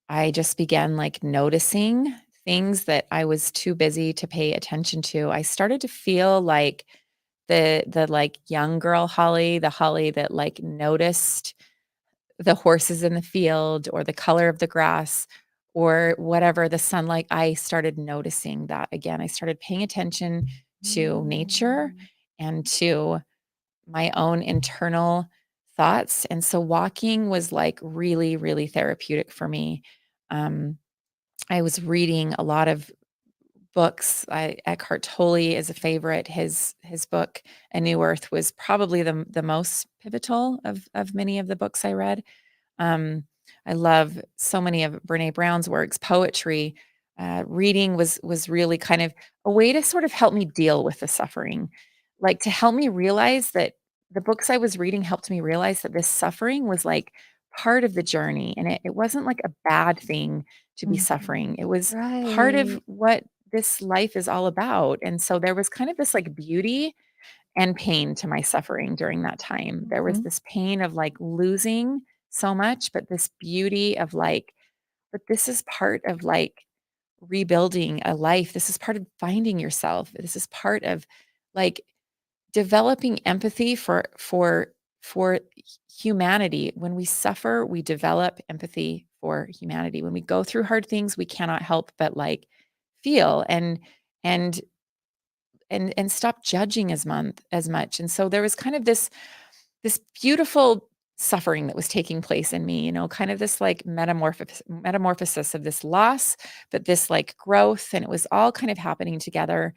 I just began like noticing things that I was too busy to pay attention to. I started to feel like the like young girl Holly, the Holly that like noticed the horses in the field or the color of the grass or whatever, the sunlight. I started noticing that again. I started paying attention to nature Mm. and to my own internal thoughts. And so walking was like really, really therapeutic for me. Um, I was reading a lot of books. Eckhart Tolle is a favorite. His book, A New Earth, was probably the most pivotal of many of the books I read. Um, I love so many of Brene Brown's works, poetry. Reading was really kind of a way to sort of help me deal with the suffering, like to help me realize that the books I was reading helped me realize that this suffering was like part of the journey, and it wasn't like a bad thing to be suffering. It was part of Right. what this life is all about. And so there was kind of this like beauty and pain to my suffering during that time. There was Mhm. this pain of like losing so much, but this beauty of like, but this is part of like rebuilding a life. This is part of finding yourself. This is part of like developing empathy for humanity. When we suffer, we develop empathy for humanity. When we go through hard things, we cannot help but like feel and and stop judging as much. And so there was kind of this beautiful suffering that was taking place in me, kind of this like metamorphosis of this loss, but this like growth, and it was all kind of happening together.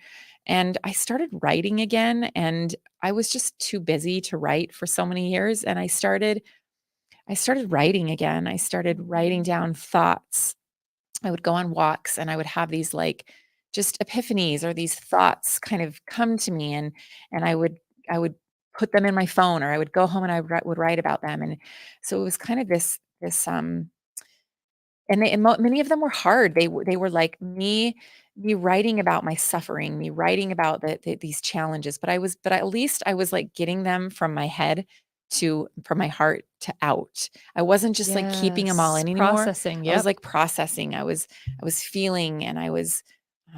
And I started writing again, and I was just too busy to write for so many years, and I started writing again. I started writing down thoughts. I would go on walks and I would have these like just epiphanies or these thoughts kind of come to me, and I would put them in my phone, or I would go home and would write about them. And so it was kind of this and many of them were hard. They were like me writing about my suffering, me writing about these challenges, but at least I was like getting them from my head to from my heart to out. I wasn't just like keeping them all Yes. in anymore. Processing. I was Yep. like processing. I was feeling, and I was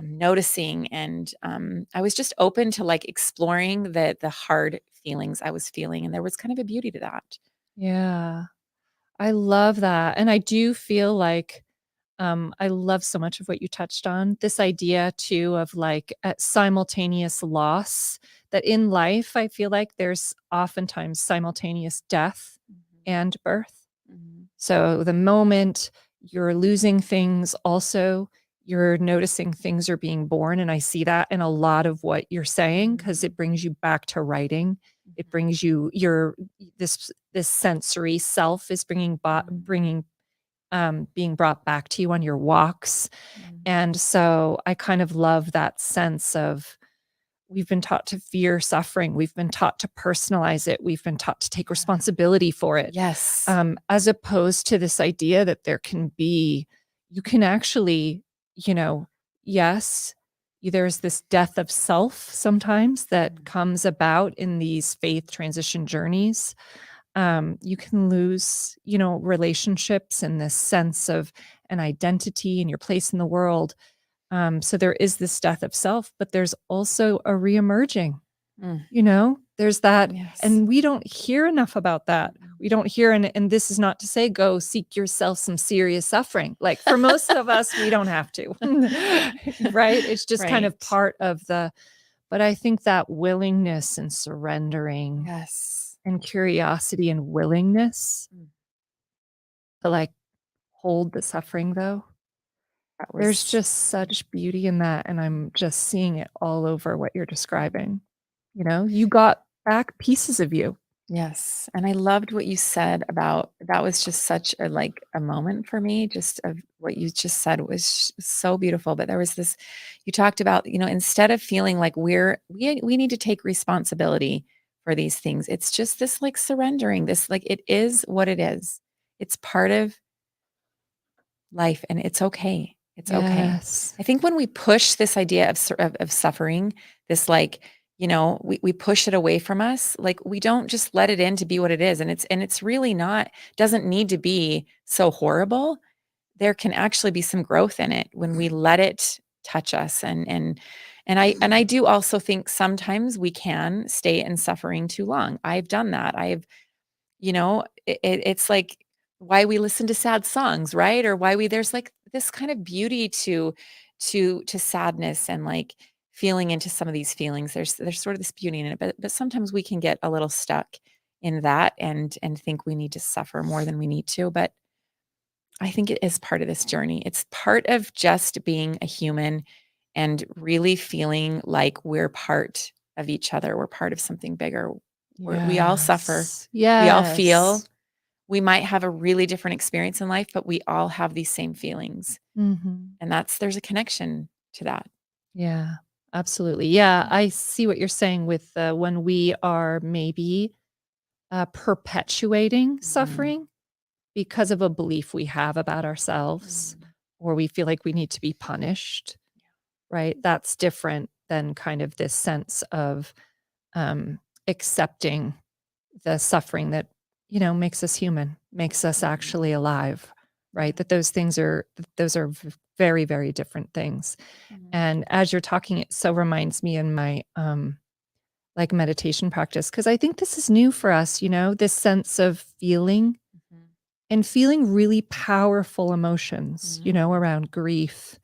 noticing, and I was just open to like exploring the hard feelings I was feeling, and there was kind of a beauty to that. Yeah. I love that. And I do feel like I love so much of what you touched on. This idea too of like a simultaneous loss, that in life, I feel like there's oftentimes simultaneous death Mhm, and birth. mhm, So the moment you're losing things, also you're noticing things are being born. And I see that in a lot of what you're saying, because mhm, it brings you back to writing. It mhm, brings you this sensory self is mhm, bringing being brought back to you on your walks. mhm. And so I kind of love that sense of, we've been taught to fear suffering. We've been taught to personalize it. We've been taught to take Yeah. responsibility for it. Yes. As opposed to this idea that you can actually, you know, yes, there's this death of self sometimes that Mhm, comes about in these faith transition journeys. You can lose, relationships and this sense of an identity and your place in the world. So there is this death of self, but there's also a reemerging, mm, there's that. yes. And we don't hear enough about that. Mm-mm. We don't hear, and this is not to say go seek yourself some serious suffering. Like for most of us, we don't have to, right? It's just kind of Right. part of but I think that willingness and surrendering Yes. and curiosity and willingness Mm. to like hold the suffering though, That there's was just such beauty in that. And I'm just seeing it all over what you're describing. You got back pieces of you. yes, and I loved what you said about that. Was just such a, like, a moment for me, just of what you just said was so beautiful. But there was this, you talked about, instead of feeling like we need to take responsibility for these things, it's just this, like, surrendering, this, like, it is what it is. It's part of life, and it's okay. It's okay. Yes. I think when we push this idea of suffering, this, like, we push it away from us, like, we don't just let it in to be what it is, and it's really not, doesn't need to be so horrible. There can actually be some growth in it when we let it touch us, and I do also think sometimes we can stay in suffering too long. I've done that. It's like why we listen to sad songs, right? Or why we there's like this kind of beauty to sadness, and like feeling into some of these feelings. There's sort of this beauty in it, but sometimes we can get a little stuck in that, and think we need to suffer more than we need to. But I think it is part of this journey. It's part of just being a human and really feeling like we're part of each other. We're part of something bigger. We all suffer. Yes. We all feel. Yes. We might have a really different experience in life, but we all have these same feelings. Mhm. And there's a connection to that. Yeah, absolutely. Yeah, I see what you're saying with when we are maybe perpetuating Mhm. suffering because of a belief we have about ourselves, or we feel like we need to be punished, right? That's different than kind of this sense of accepting the suffering that, makes us human, makes us actually alive, right? That those are very, very different things. And as you're talking, it so reminds me in my like meditation practice, because I think this is new for us, this sense of feeling and feeling really powerful emotions, around grief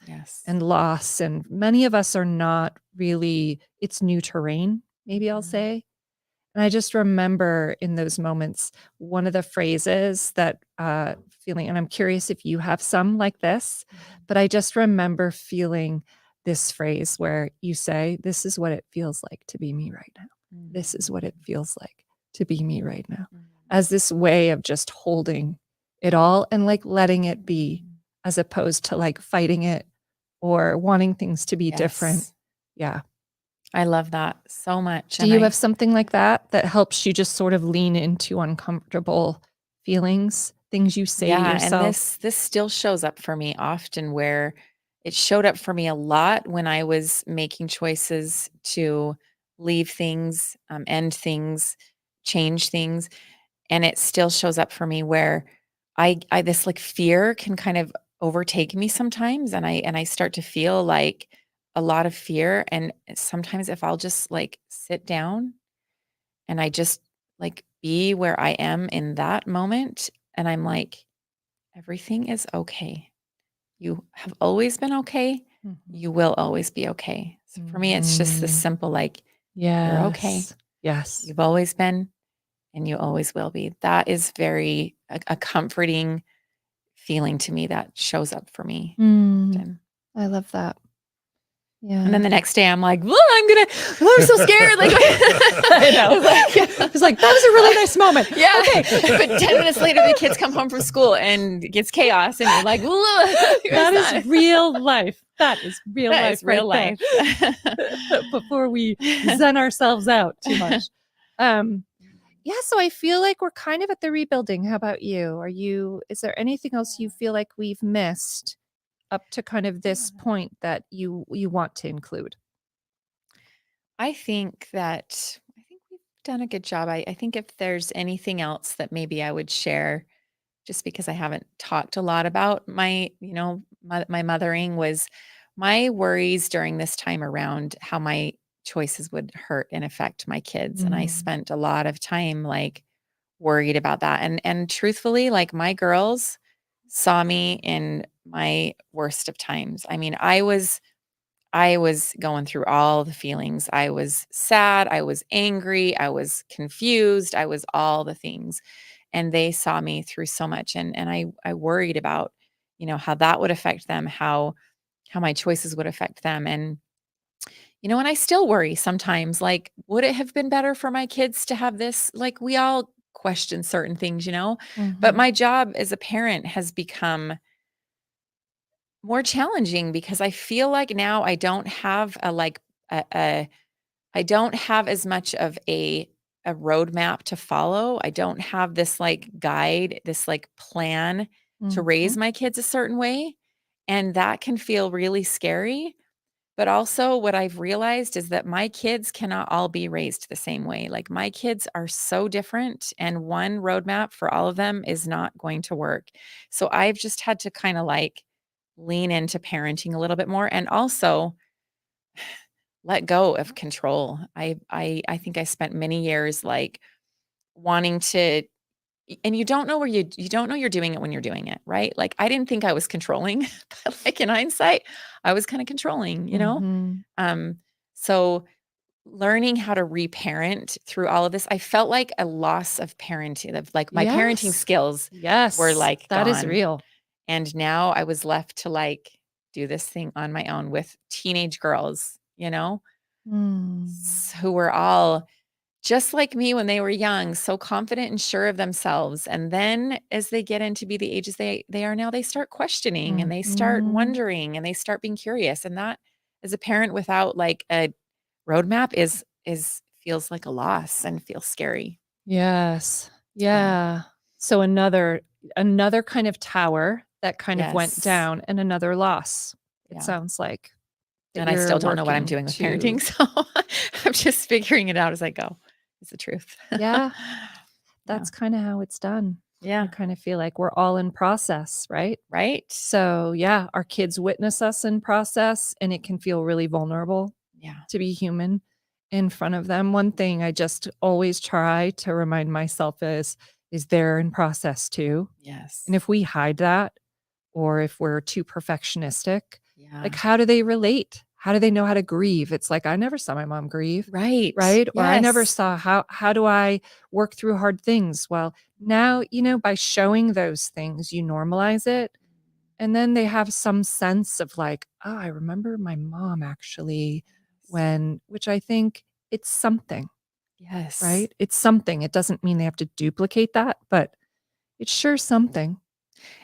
and loss. And many of us are not really, it's new terrain, maybe I'll say. And I just remember in those moments, one of the phrases that feeling, and I'm curious if you have some like this, but I just remember feeling this phrase where you say, "This is what it feels like to be me right now. This is what it feels like to be me right now," as this way of just holding it all and like letting it be, as opposed to like fighting it or wanting things to be different. Yeah. I love that so much. Do you have something like that that helps you just sort of lean into uncomfortable feelings, things you say to yourself? And this still shows up for me often, where it showed up for me a lot when I was making choices to leave things, end things, change things. And it still shows up for me where I this like fear can kind of overtake me sometimes, and I start to feel like a lot of fear. And sometimes if I'll just like sit down and I just like be where I am in that moment, and I'm like, everything is okay. You have always been okay. You will always be okay. So for me, it's just this simple, like, you're okay. Yes. You've always been, and you always will be. That is very a comforting feeling to me that shows up for me often. I love that. Yeah. And then the next day I'm like, I'm so scared. Like, I know. It's like, that was a really nice moment. Yeah. Okay. But 10 minutes later, the kids come home from school and it gets chaos. And you're like, that is real life. That is real that life. is real right life. There. Before we zen ourselves out too much. Yeah. So I feel like we're kind of at the rebuilding. How about you? Is there anything else you feel like we've missed up to kind of this point that you want to include? I think we've done a good job. I think if there's anything else that maybe I would share, just because I haven't talked a lot about my mothering, was my worries during this time around how my choices would hurt and affect my kids. And I spent a lot of time like worried about that. And truthfully, like, my girls saw me in my worst of times. I mean, I was going through all the feelings. I was sad, I was angry, I was confused, I was all the things. And they saw me through so much. And I worried about, how that would affect them, how my choices would affect them. And and I still worry sometimes, like, would it have been better for my kids to have this? Like, we all question certain things. But my job as a parent has become more challenging because I feel like now I don't have I don't have as much of a roadmap to follow. I don't have this like guide, this like plan to raise my kids a certain way, and that can feel really scary. But also what I've realized is that my kids cannot all be raised the same way. Like, my kids are so different, and one roadmap for all of them is not going to work. So I've just had to kind of like lean into parenting a little bit more, and also let go of control. I think I spent many years like wanting to, and you don't know you don't know you're doing it when you're doing it, right? Like, I didn't think I was controlling, but like in hindsight, I was kind of controlling. So learning how to reparent through all of this, I felt like a loss of parenting, of like my parenting skills were like that is gone. real. And now I was left to like do this thing on my own with teenage girls, who were all just like me when they were young, so confident and sure of themselves. And then as they get into be the ages they are now, they start questioning and they start wondering and they start being curious. And that, as a parent without like a roadmap, is feels like a loss and feels scary. Yes. Yeah. So another another kind of tower that kind of went Yes. down and another loss. It Yeah. sounds like. that And I still you're don't know what I'm working doing with to- parenting. So I'm just figuring it out as I go. It's the truth. Yeah. That's kind of how it's done. I Yeah. kind of feel like we're all in process, right? Right. So, yeah, our kids witness us in process, and it can feel really vulnerable Yeah. to be human in front of them. One thing I just always try to remind myself is they're in process too. Yes. And if we hide that, or if we're too perfectionistic, Yeah. like, how do they relate? How do they know how to grieve? It's like, I never saw my mom grieve. Right. Right? Or I never Yes. saw how do I work through hard things? Well, now, by showing those things, you normalize it. And then they have some sense of like, oh, I remember my mom actually which I think it's something, Yes. right? It's something. It doesn't mean they have to duplicate that, but it's sure something.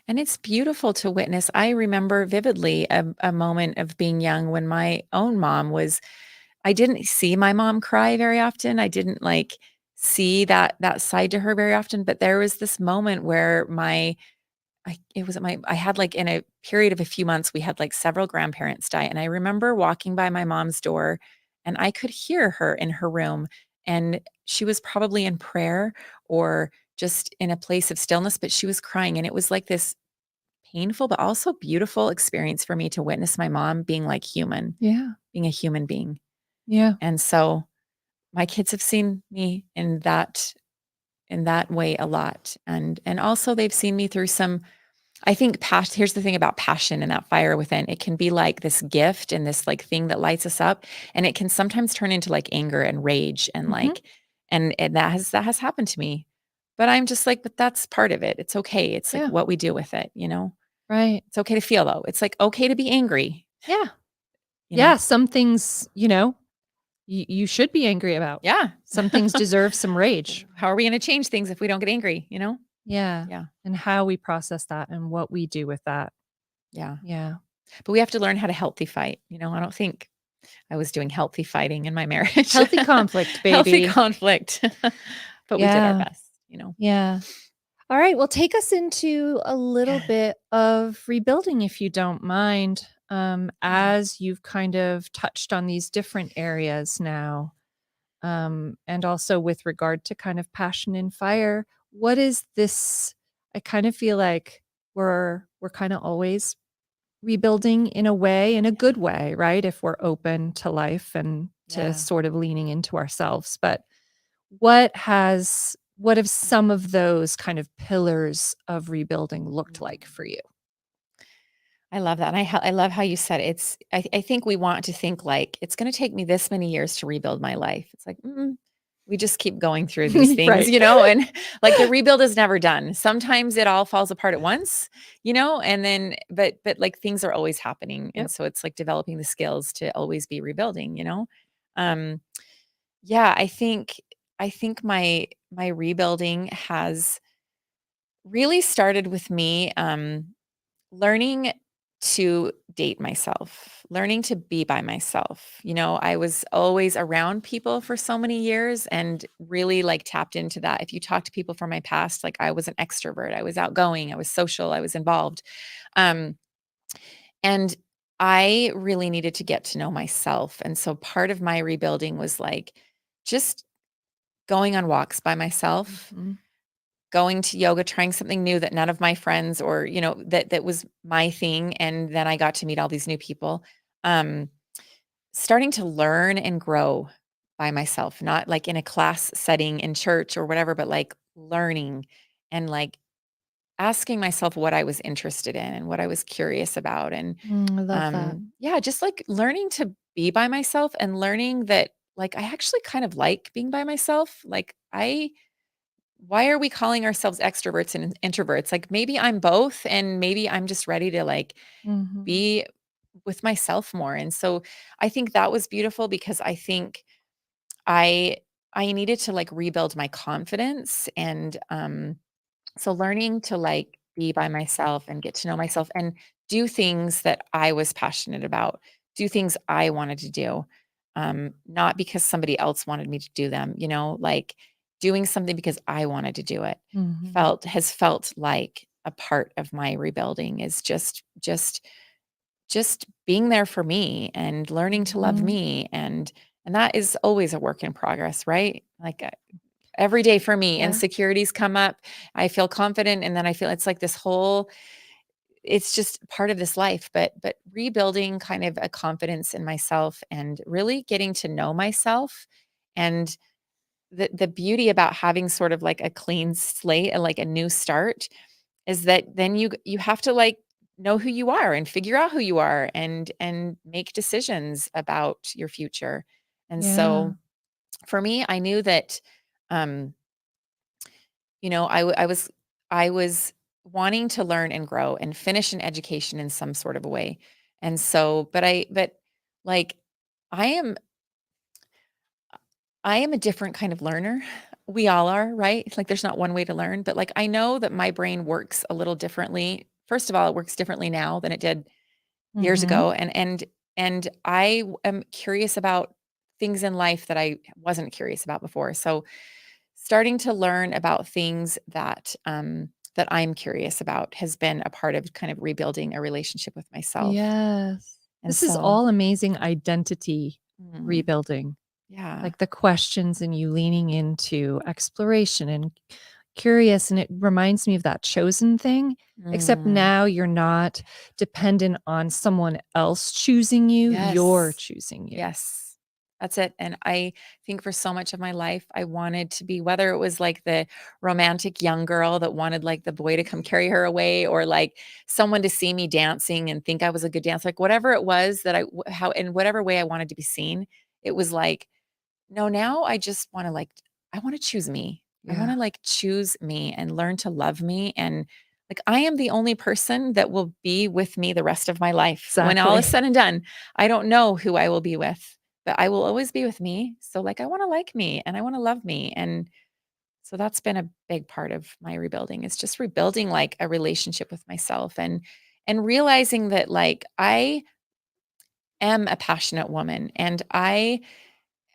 And it's beautiful to witness. I remember vividly a moment of being young when my own mom was, I didn't see my mom cry very often. I didn't like see that side to her very often, but there was this moment where I had like in a period of a few months, we had like several grandparents die. And I remember walking by my mom's door and I could hear her in her room. And she was probably in prayer or just in a place of stillness, but she was crying. And it was like this painful, but also beautiful experience for me to witness my mom being like human, Yeah. being a human being. Yeah. And so my kids have seen me in that way a lot. And also they've seen me through some, I think passion. Here's the thing about passion and that fire within. It can be like this gift and this like thing that lights us up. And it can sometimes turn into like anger and rage and like, and that has happened to me. But I'm just like, but that's part of it. It's okay. It's like Yeah. what we do with it, you know? Right. It's okay to feel though. It's like okay to be angry. Yeah. You know? Yeah. Some things, you should be angry about. Yeah. Some things deserve some rage. How are we going to change things if we don't get angry, you know? Yeah. Yeah. And how we process that and what we do with that. Yeah. Yeah. But we have to learn how to healthy fight. You know, I don't think I was doing healthy fighting in my marriage. Healthy conflict, baby. Healthy conflict. But we did our Yeah. best, you know? Yeah. All right. Well, take us into a little bit of rebuilding, if you don't mind, as you've kind of touched on these different areas now. And also with regard to kind of passion and fire, what is this? I kind of feel like we're kind of always rebuilding in a way, in a good way, right? If we're open to life and to Yeah. sort of leaning into ourselves. But what have some of those kind of pillars of rebuilding looked like for you? I love that. And I love how you said it's, I think we want to think like it's going to take me this many years to rebuild my life. It's like, we just keep going through these things, Right. you know, and like the rebuild is never done. Sometimes it all falls apart at once, you know, and then, but like things are always happening. And Yep. so it's like developing the skills to always be rebuilding, you know? Um, yeah, I think my rebuilding has really started with me, learning to date myself, learning to be by myself. You know, I was always around people for so many years and really like tapped into that. If you talk to people from my past, like I was an extrovert, I was outgoing, I was social, I was involved. Um, and I really needed to get to know myself. And so part of my rebuilding was like just going on walks by myself, Mhm. going to yoga, trying something new that none of my friends or, you know, that was my thing. And then I got to meet all these new people. Um, Starting to learn and grow by myself, not like in a class setting in church or whatever, but like learning and like asking myself what I was interested in and what I was curious about. And I love that. yeah, just like learning to be by myself and learning that like I actually kind of like being by myself. Like why are we calling ourselves extroverts and introverts? Like maybe I'm both and maybe I'm just ready to like Mhm. be with myself more. And so I think that was beautiful because I think I I needed to like rebuild my confidence and so learning to like be by myself and get to know myself and do things that I was passionate about, do things I wanted to do. Not because somebody else wanted me to do them, you know, like doing something because I wanted to do it Mhm. has felt like a part of my rebuilding, is just being there for me and learning to love Mhm. me, and that is always a work in progress, right? Like, every day for me, Yeah. insecurities come up. I feel confident, and then I feel it's like this whole, it's just part of this life, but rebuilding kind of a confidence in myself and really getting to know myself. And the beauty about having sort of like a clean slate and like a new start is that then you have to like know who you are and figure out who you are and make decisions about your future. And Yeah. so for me, I knew that, um I was wanting to learn and grow and finish an education in some sort of a way. And so, but like, I am I am a different kind of learner. We all are, right? Like, there's not one way to learn, but like, I know that my brain works a little differently. First of all, it works differently now than it did years Mhm. ago, and am curious about things in life that I wasn't curious about before. So starting to learn about things that I'm curious about has been a part of kind of rebuilding a relationship with myself. Yes. And This is so, all amazing identity mm, rebuilding. yeah. Like the questions and you leaning into exploration and curious. And it reminds me of that chosen thing, except Mm, now you're not dependent on someone else choosing you, you're yes. choosing you. Yes. That's it. And I think for so much of my life, I wanted to be, whether it was like the romantic young girl that wanted like the boy to come carry her away, or like someone to see me dancing and think I was a good dancer, like whatever it was that how, in whatever way I wanted to be seen, it was like, no, now I just wanna, like, I wanna choose me. I Yeah, wanna, like, choose me and learn to love me, and, like, I am the only person that will be with me the rest of my life. When all is exactly. said and done, I don't know who I will be with, but I will always be with me. So, like, I wanna like me, and I wanna love me, and so that's been a big part of my rebuilding. It's just rebuilding, like, a relationship with myself, and realizing that, like, I am a passionate woman, and I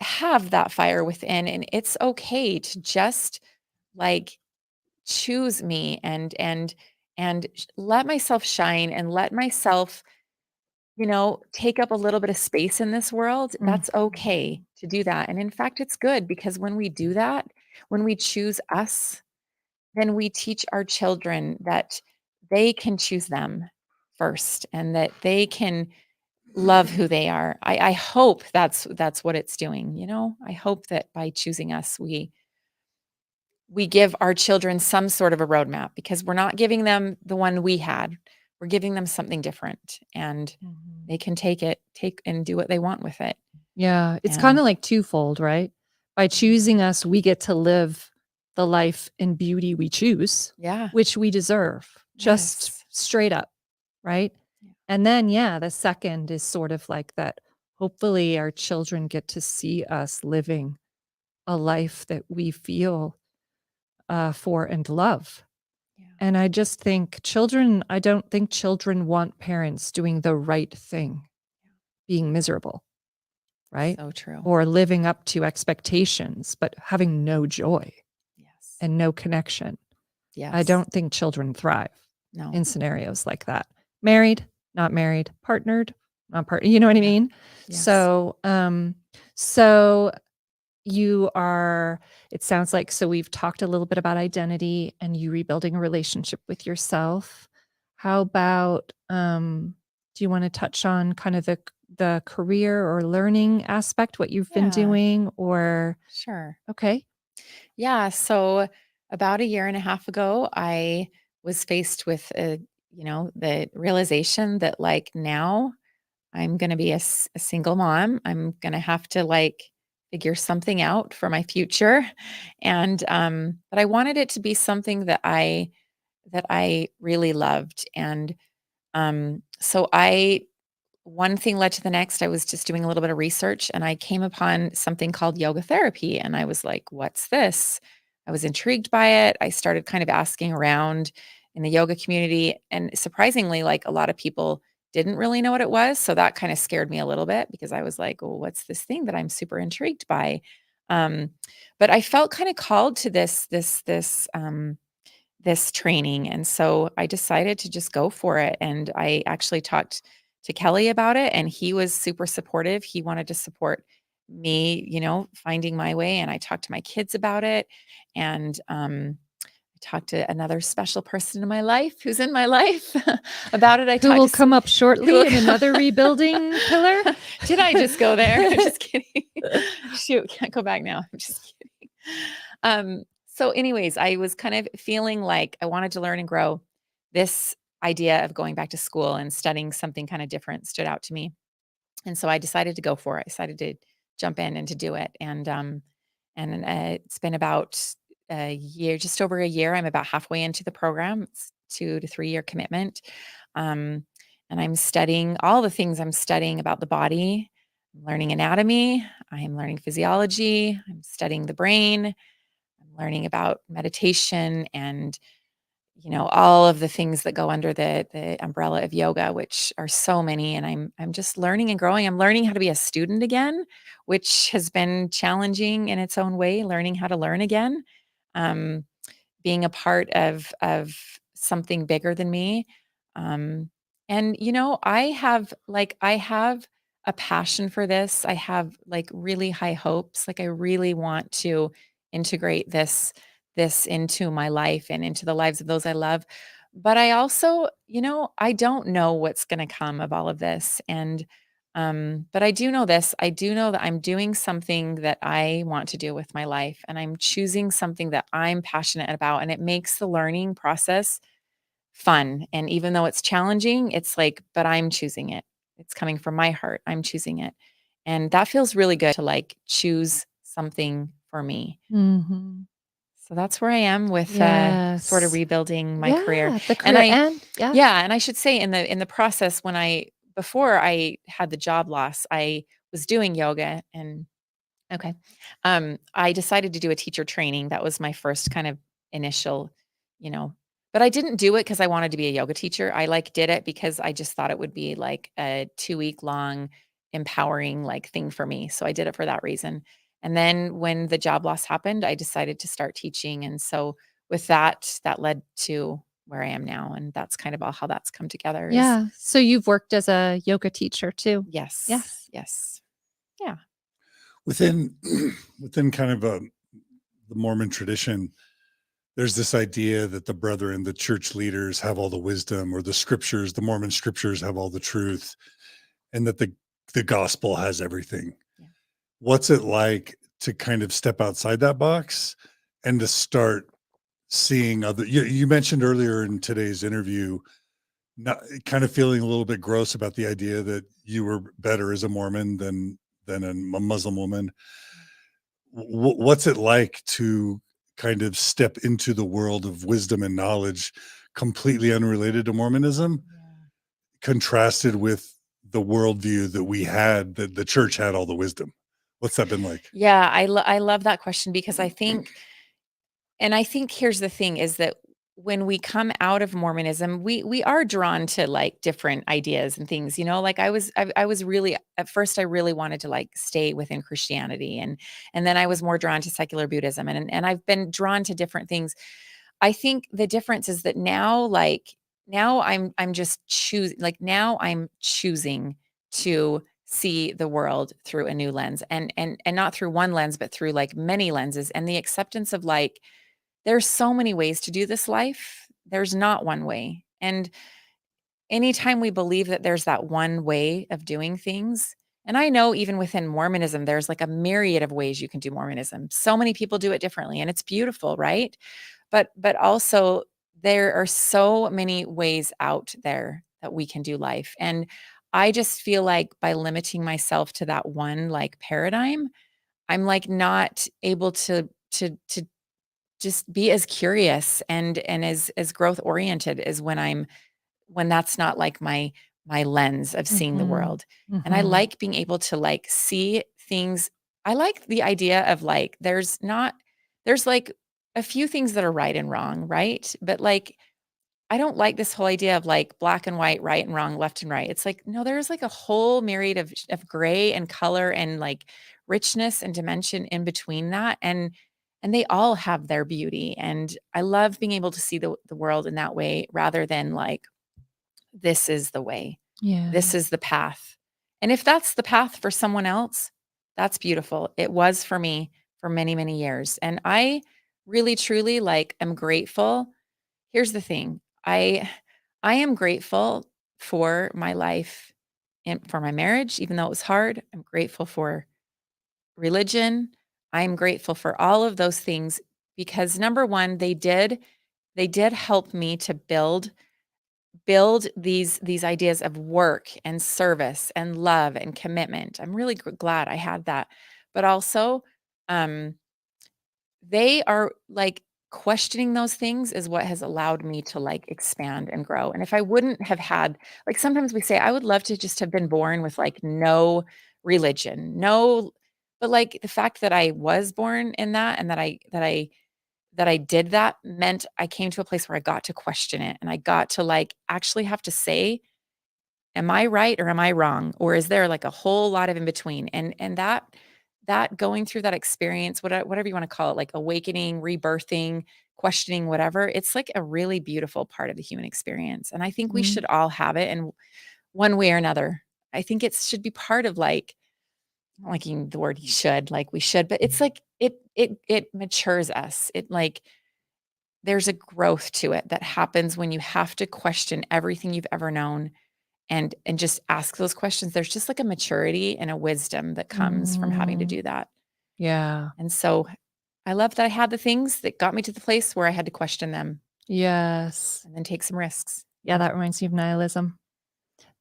have that fire within, and it's okay to just like choose me and let myself shine and let myself, take up a little bit of space in this world. Mm. That's okay to do that. And in fact, it's good, because when we do that, when we choose us, then we teach our children that they can choose them first and that they can love who they are. I hope that's what it's doing, you know? I hope that by choosing us, we give our children some sort of a roadmap, because we're not giving them the one we had. We're giving them something different, and Mhm. they can take and do what they want with it. Yeah, it's And kinda like twofold, right? By choosing us, we get to live the life and beauty we choose, yeah. which we deserve, just Yes. straight up, right? Yeah. And then, yeah, the second is sort of like that hopefully our children get to see us living a life that we feel, for and love. Yeah. And I don't think children want parents doing the right thing, being miserable. Right? So true. Or living up to expectations, but having no joy Yes. and no connection. I Yes. don't think children thrive No. in scenarios like that. Married, not married, partnered, not part you know what I Yeah. mean? Yes. So you are it sounds like so we've talked a little bit about identity and you rebuilding a relationship with yourself. How about do you want to touch on kind of the career or learning aspect, what you've been Yeah. doing or Sure. okay. Yeah. So about a year and a half ago, I was faced with the realization that, like, now I'm gonna be a single mom. I'm gonna have to, like, figure something out for my future, and, but I wanted it to be something that I really loved, and, so I one thing led to the next. I was just doing a little bit of research, and I came upon something called yoga therapy, and I was like, "What's this?" I was intrigued by it. I started kind of asking around in the yoga community, and surprisingly, like, a lot of people didn't really know what it was, so that kinda scared me a little bit, because I was like, "Well, what's this thing that I'm super intrigued by?" Um, but I felt kinda called to this training. And so I decided to just go for it. And I actually talked to Kelly about it, and he was super supportive. He wanted to support me, finding my way. And I talked to my kids about it. And I talked to another special person in my life who's in my life about it. Who will to come up who shortly will in another rebuilding pillar? Did I just go there? I'm just kidding. Shoot, can't go back now. I'm just kidding. So anyways, I was kind of feeling like I wanted to learn and grow. This idea of going back to school and studying something kind of different stood out to me. And so I decided to go for it. I decided to jump in and to do it. And it's been about a year, just over a year. I'm about halfway into the program. It's 2 to 3 year commitment. Um, and I'm studying all the things I'm studying about the body. I'm learning anatomy. I'm learning physiology. I'm studying the brain. I'm learning about meditation and all of the things that go under the umbrella of yoga, which are so many. And I'm just learning and growing. I'm learning how to be a student again, which has been challenging in its own way, learning how to learn again. Um, Being a part of something bigger than me. And I have a passion for this. I have like really high hopes. Like I really want to integrate this into my life and into the lives of those I love. But I also, I don't know what's going to come of all of this. And but I do know this. I do know that I'm doing something that I want to do with my life, and I'm choosing something that I'm passionate about, and it makes the learning process fun. And even though it's challenging, it's like, but I'm choosing it. It's coming from my heart. I'm choosing it. And that feels really good to like choose something for me. Mhm. So that's where I am with sort of Yes. rebuilding my career. Yeah, the And career and yeah. yeah, and I should say in the process when before I had the job loss, I was doing yoga and okay. I decided to do a teacher training. That was my first kind of initial, you know, but I didn't do it because I wanted to be a yoga teacher. I like did it because I just thought it would be like a 2 week long empowering like thing for me. So I did it for that reason. And then when the job loss happened, I decided to start teaching. And so with that, that led to where I am now. And that's kind of all how that's come together is Yeah. So you've worked as a yoga teacher too? yes, Yes. yes. Yeah. Within within kind of the Mormon tradition, there's this idea that the brethren, the church leaders, have all the wisdom, or the scriptures, the Mormon scriptures have all the truth, and that the gospel has everything. Yeah. What's it like to kind of step outside that box and to start seeing other? You mentioned earlier in today's interview, not kind of feeling a little bit gross about the idea that you were better as a Mormon than a Muslim woman. What's it like to kind of step into the world of wisdom and knowledge completely unrelated to Mormonism, Yeah. contrasted with the worldview that we had, that the church had all the wisdom? What's that been like? Yeah, I love that question because I think here's the thing is that when we come out of Mormonism, we are drawn to like different ideas and things, like I was really at first I really wanted to like stay within Christianity and then I was more drawn to secular Buddhism and I've been drawn to different things. I think the difference is that now I'm just now I'm choosing to see the world through a new lens and not through one lens but through like many lenses and the acceptance of like there's so many ways to do this life. There's not one way. And anytime we believe that there's that one way of doing things, and I know even within Mormonism, there's like a myriad of ways you can do Mormonism. So many people do it differently, and it's beautiful, right? But also there are so many ways out there that we can do life. And I just feel like by limiting myself to that one like paradigm, I'm like not able to just be as curious and as growth oriented as when that's not like my lens of seeing the Mhm. world. And I Mhm. like being able to like see things. I like the idea of like there's like a few things that are right and wrong, right? But like I don't like this whole idea of like black and white, right and wrong, left and right. It's like no, there's like a whole myriad of gray and color and like richness and dimension in between that. And and they all have their beauty. And I love being able to see the world in that way rather than like, this is the way, Yeah. this is the path. And if that's the path for someone else, that's beautiful. It was for me for many, many years. And I really, truly like am grateful. Here's the thing. I am grateful for my life and for my marriage, even though it was hard. I'm grateful for religion. I'm grateful for all of those things because number one, they did help me to build these ideas of work and service and love and commitment. I'm really glad I had that. But also, um, they are like questioning those things is what has allowed me to like expand and grow. And if I wouldn't have had, like, sometimes we say, I would love to just have been born with like no religion, no, but like the fact that I was born in that and that I did that meant I came to a place where I got to question it and I got to like actually have to say, am I right or am I wrong? Or is there like a whole lot of in between? And that going through that experience, whatever you want to call it, like awakening, rebirthing, questioning, whatever, it's like a really beautiful part of the human experience. And I think we Mm. should all have it in one way or another. I think it should be part of like, I don't liking the word you should, like we should, but it's like it matures us. It like there's a growth to it that happens when you have to question everything you've ever known and just ask those questions. There's just like a maturity and a wisdom that comes from having to Mm. do that. Yeah. And so I love that I had the things that got me to the place where I had to question them Yes. and then take some risks. Yeah, that reminds me of nihilism.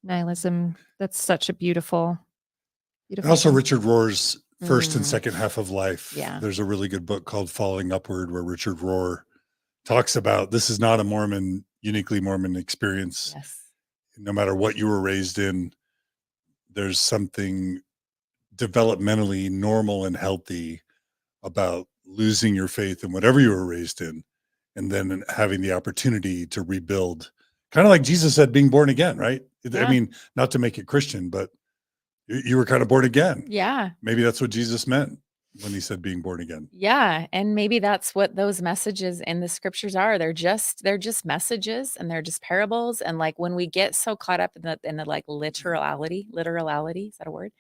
Nihilism, that's such a beautiful, And beautiful also thing. Richard Rohr's first and Mm, second half of life. yeah. There's a really good book called Falling Upward where Richard Rohr talks about this is not a Mormon, uniquely Mormon experience. Yes. No matter what you were raised in, there's something developmentally normal and healthy about losing your faith in whatever you were raised in and then having the opportunity to rebuild. Kind of like Jesus said, being born again, right? I Yeah. mean, not to make it Christian, but you were kind of born again. Yeah. Maybe that's what Jesus meant when he said being born again. Yeah, and maybe that's what those messages in the scriptures are. They're just messages and they're just parables. And like when we get so caught up in the like literality, is that a word?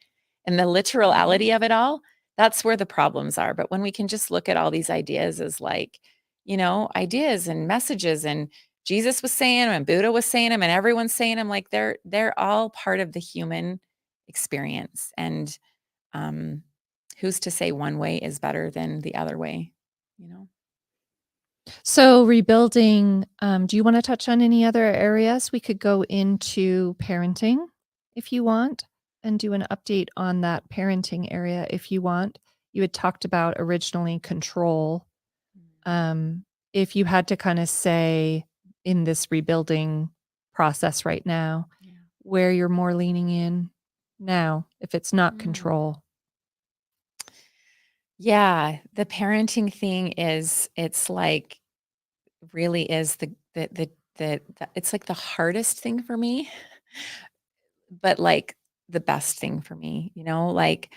And the literality of it all, that's where the problems are. But when we can just look at all these ideas as like, ideas and messages and Jesus was saying them and Buddha was saying them and everyone's saying them, like they're all part of the human experience. And um who's to say one way is better than the other way, you know? So rebuilding, do you want to touch on any other areas? We could go into parenting if you want and do an update on that parenting area if you want. You had talked about originally control. If you had to kind of say in this rebuilding process right now, Yeah. where you're more leaning in now, if it's not Mm. control. Yeah, the parenting thing it's like really is it's like the hardest thing for me, but like the best thing for me, like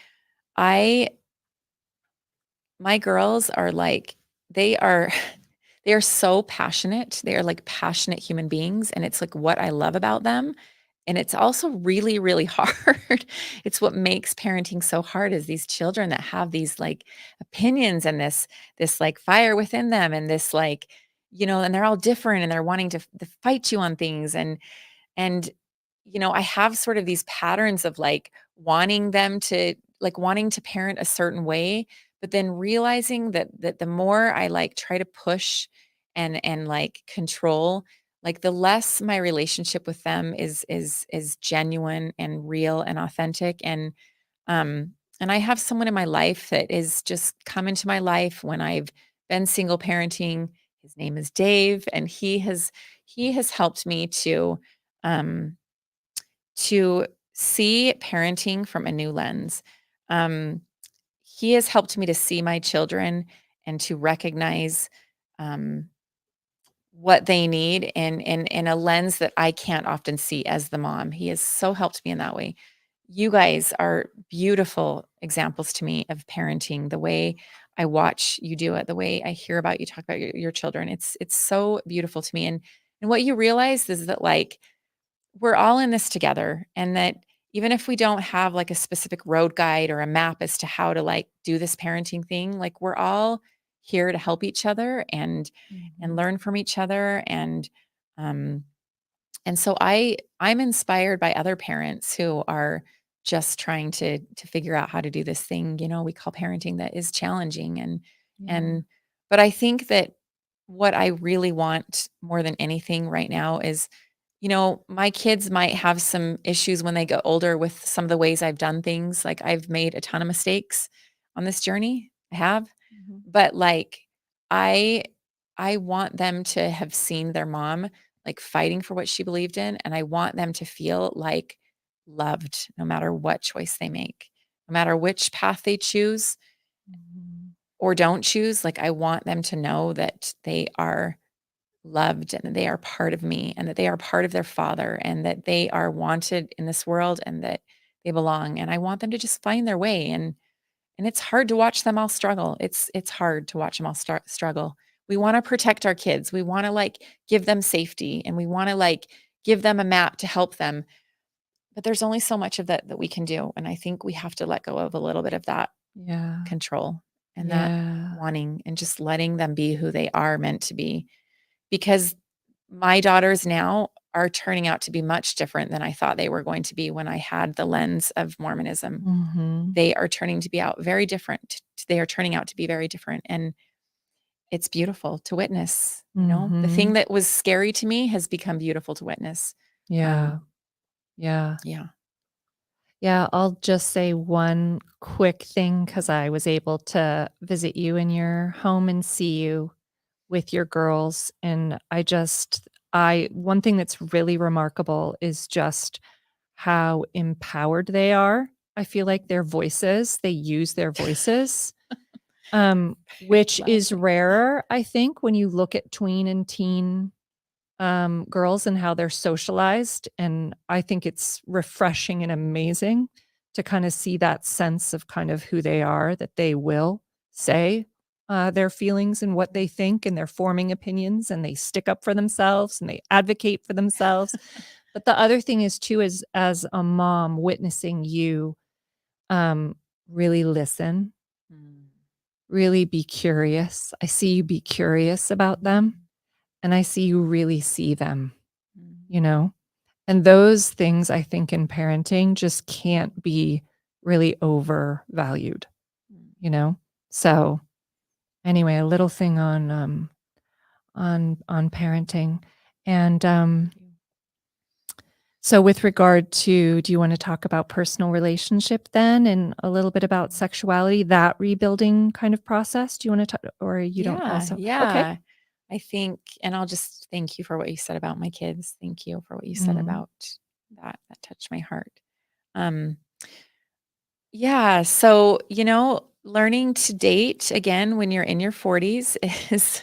I my girls are like they are they are so passionate. They are like passionate human beings and it's like what I love about them. And it's also really, really hard. It's what makes parenting so hard is these children that have these like opinions and this like fire within them and this like, and they're all different and they're wanting to fight you on things and I have sort of these patterns of like wanting to parent a certain way, but then realizing that the more I like try to push and like control, like the less my relationship with them is genuine and real and authentic. And I have someone in my life that is just come into my life when I've been single parenting. His name is Dave, and he has helped me um to see parenting from a new lens. Um, he has helped me to see my children and to recognize um, what they need in a lens that I can't often see as the mom. He has so helped me in that way. you guys are beautiful examples to me of parenting. The way I watch you do it, the way I hear about you talk about your children, it's so beautiful to me. And what you realize is that like we're all in this together, and that even if we don't have like a specific road guide or a map as to how to like do this parenting thing, like we're all here to help each other and learn from each other. Um and so I'm inspired by other parents who are just trying to figure out how to do this thing, we call parenting, that is challenging. Yeah. And but I think that what I really want more than anything right now is, my kids might have some issues when they get older with some of the ways I've done things. Like I've made a ton of mistakes on this journey. I have. Mhm. But like I I want them to have seen their mom like fighting for what she believed in, and I want them to feel like loved no matter what choice they make. No matter which path they choose Mhm. or don't choose, like I want them to know that they are loved and that they are part of me and that they are part of their father and that they are wanted in this world and that they belong. And I want them to just find their way. And it's hard to watch them all struggle. It's hard to watch them all struggle. We want to protect our kids. We want to like give them safety, and we want to like give them a map to help them. But there's only so much of that we can do, and I think we have to let go of a little bit of that Yeah. control and that Yeah. wanting, and just letting them be who they are meant to be. Because my daughters now are turning out to be much different than I thought they were going to be when I had the lens of Mormonism. Mhm. They are turning to be out very different. They are turning out to be very different. And it's beautiful to witness. The thing Mhm. that was scary to me has become beautiful to witness. Yeah. Yeah. Yeah. Yeah, I'll just say one quick thing because I was able to visit you in your home and see you with your girls, and I one thing that's really remarkable is just how empowered they are. I feel like they use their voices, which Well, is rarer, I think, when you look at tween and teen girls and how they're socialized. And I think it's refreshing and amazing to kind of see that sense of kind of who they are, that they will say their feelings and what they think, and they're forming opinions, and they stick up for themselves and they advocate for themselves. But the other thing is too, is as a mom witnessing you um, really listen, mm, really be curious. I see you be curious about them, and I see you really see them, mm, you know? And those things I think in parenting just can't be really overvalued, mm. you know? So, anyway, a little thing on parenting. And Thank you. so with regard to, do you want to talk about personal relationship then, and a little bit about sexuality, that rebuilding kind of process? Do you want to talk, or you don't Yeah, also? Okay. yeah. I think, and I'll just thank you for what you said about my kids. Thank you for what you said Mm. about that. That touched my heart. Um, yeah. So, learning to date again when you're in your 40s is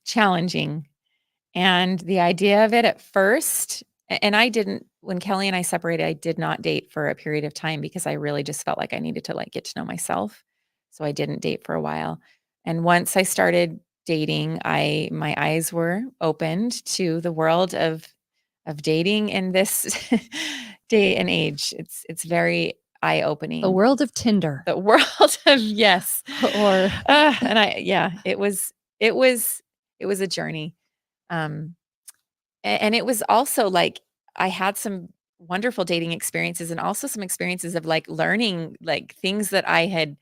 challenging. And the idea of it at first, and I didn't, when Kelly and I separated, I did not date for a period of time because I really just felt like I needed to like get to know myself. So I didn't date for a while. And once I started dating, my eyes were opened to the world of dating in this day and age. It's very The eye-opening. world of Tinder The world of yes. or And yeah, it was a journey. Um, and it was also like I had some wonderful dating experiences and also some experiences of like learning like things that I had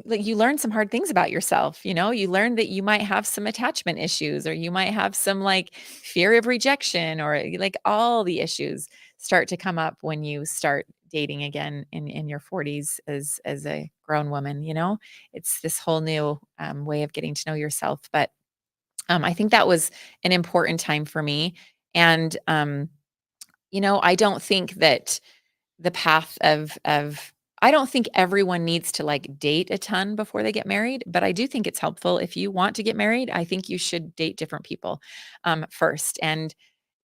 like you learn some hard things about yourself, you learn that you might have some attachment issues, or you might have some like fear of rejection, or like all the issues start to come up when you start dating again in your 40s as a grown woman. It's this whole new way of getting to know yourself. But I think that was an important time for me. And, I don't think that the path of I don't think everyone needs to like date a ton before they get married, but I do think it's helpful if you want to get married. I think you should date different people first. And,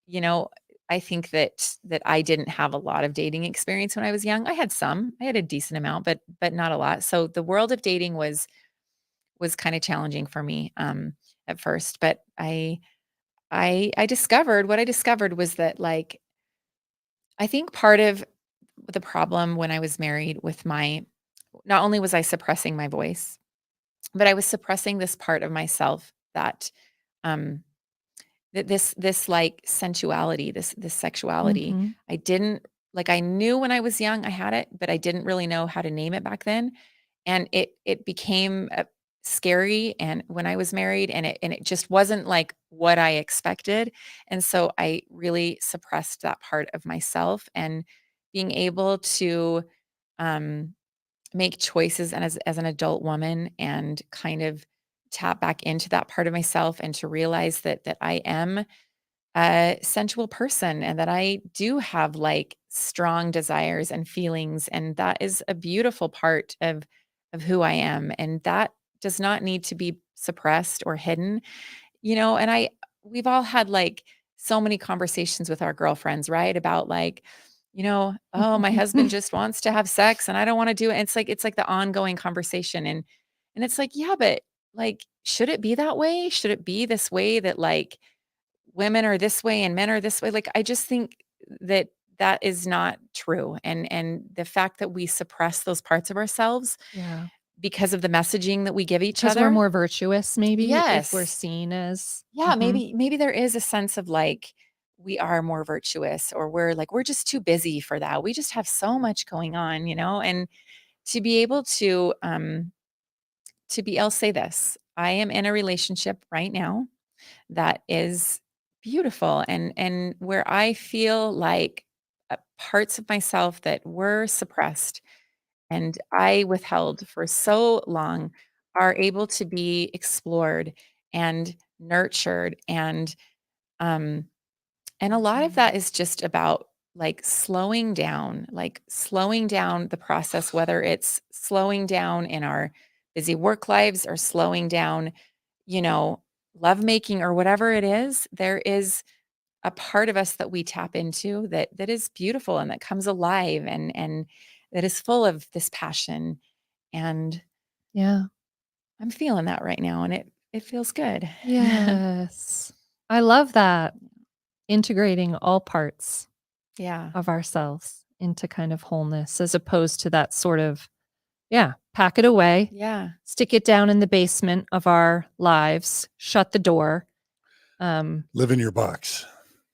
you know, I think that I didn't have a lot of dating experience when I was young. I had some. I had a decent amount, but not a lot. So the world of dating was kind of challenging for me at first. But I discovered what I discovered was that, like, I think part of the problem when I was married with my not only was I suppressing my voice, but I was suppressing this part of myself that um this like sensuality, this sexuality. Mhm. I didn't like I knew when I was young I had it, but I didn't really know how to name it back then. And it became scary and when I was married, and it just wasn't like what I expected. And so I really suppressed that part of myself, and being able to um make choices and as an adult woman and kind of tap back into that part of myself and to realize that I am a sensual person and that I do have like strong desires and feelings, and that is a beautiful part of who I am, and that does not need to be suppressed or hidden. And we've all had like so many conversations with our girlfriends, right? About like, oh, my husband just wants to have sex and I don't want to do it. It's like the ongoing conversation. And it's like, yeah, but like, should it be that way? Should it be this way that like women are this way and men are this way? Like, I just think that that is not true. And the fact that we suppress those parts of ourselves Yeah. because of the messaging that we give each Because we're other. more virtuous, maybe, if we're Yes. seen as Yeah, Mhm. maybe there is a sense of like we are more virtuous, or we're just too busy for that. We just have so much going on. And to be able to be I'll say this. I am in a relationship right now that is beautiful, and where I feel like parts of myself that were suppressed and I withheld for so long are able to be explored and nurtured, um and a lot of that is just about like slowing down the process, whether it's slowing down in our busy work lives or slowing down, you know lovemaking or whatever it is. There is a part of us that we tap into that is beautiful and that comes alive, and that is full of this passion. And Yeah. I'm feeling that right now, and it feels good. Yes. I love that. Integrating all parts Yeah. of ourselves into kind of wholeness as opposed to that sort of, yeah, pack it away, Yeah. stick it down in the basement of our lives, shut the door. Live in your box.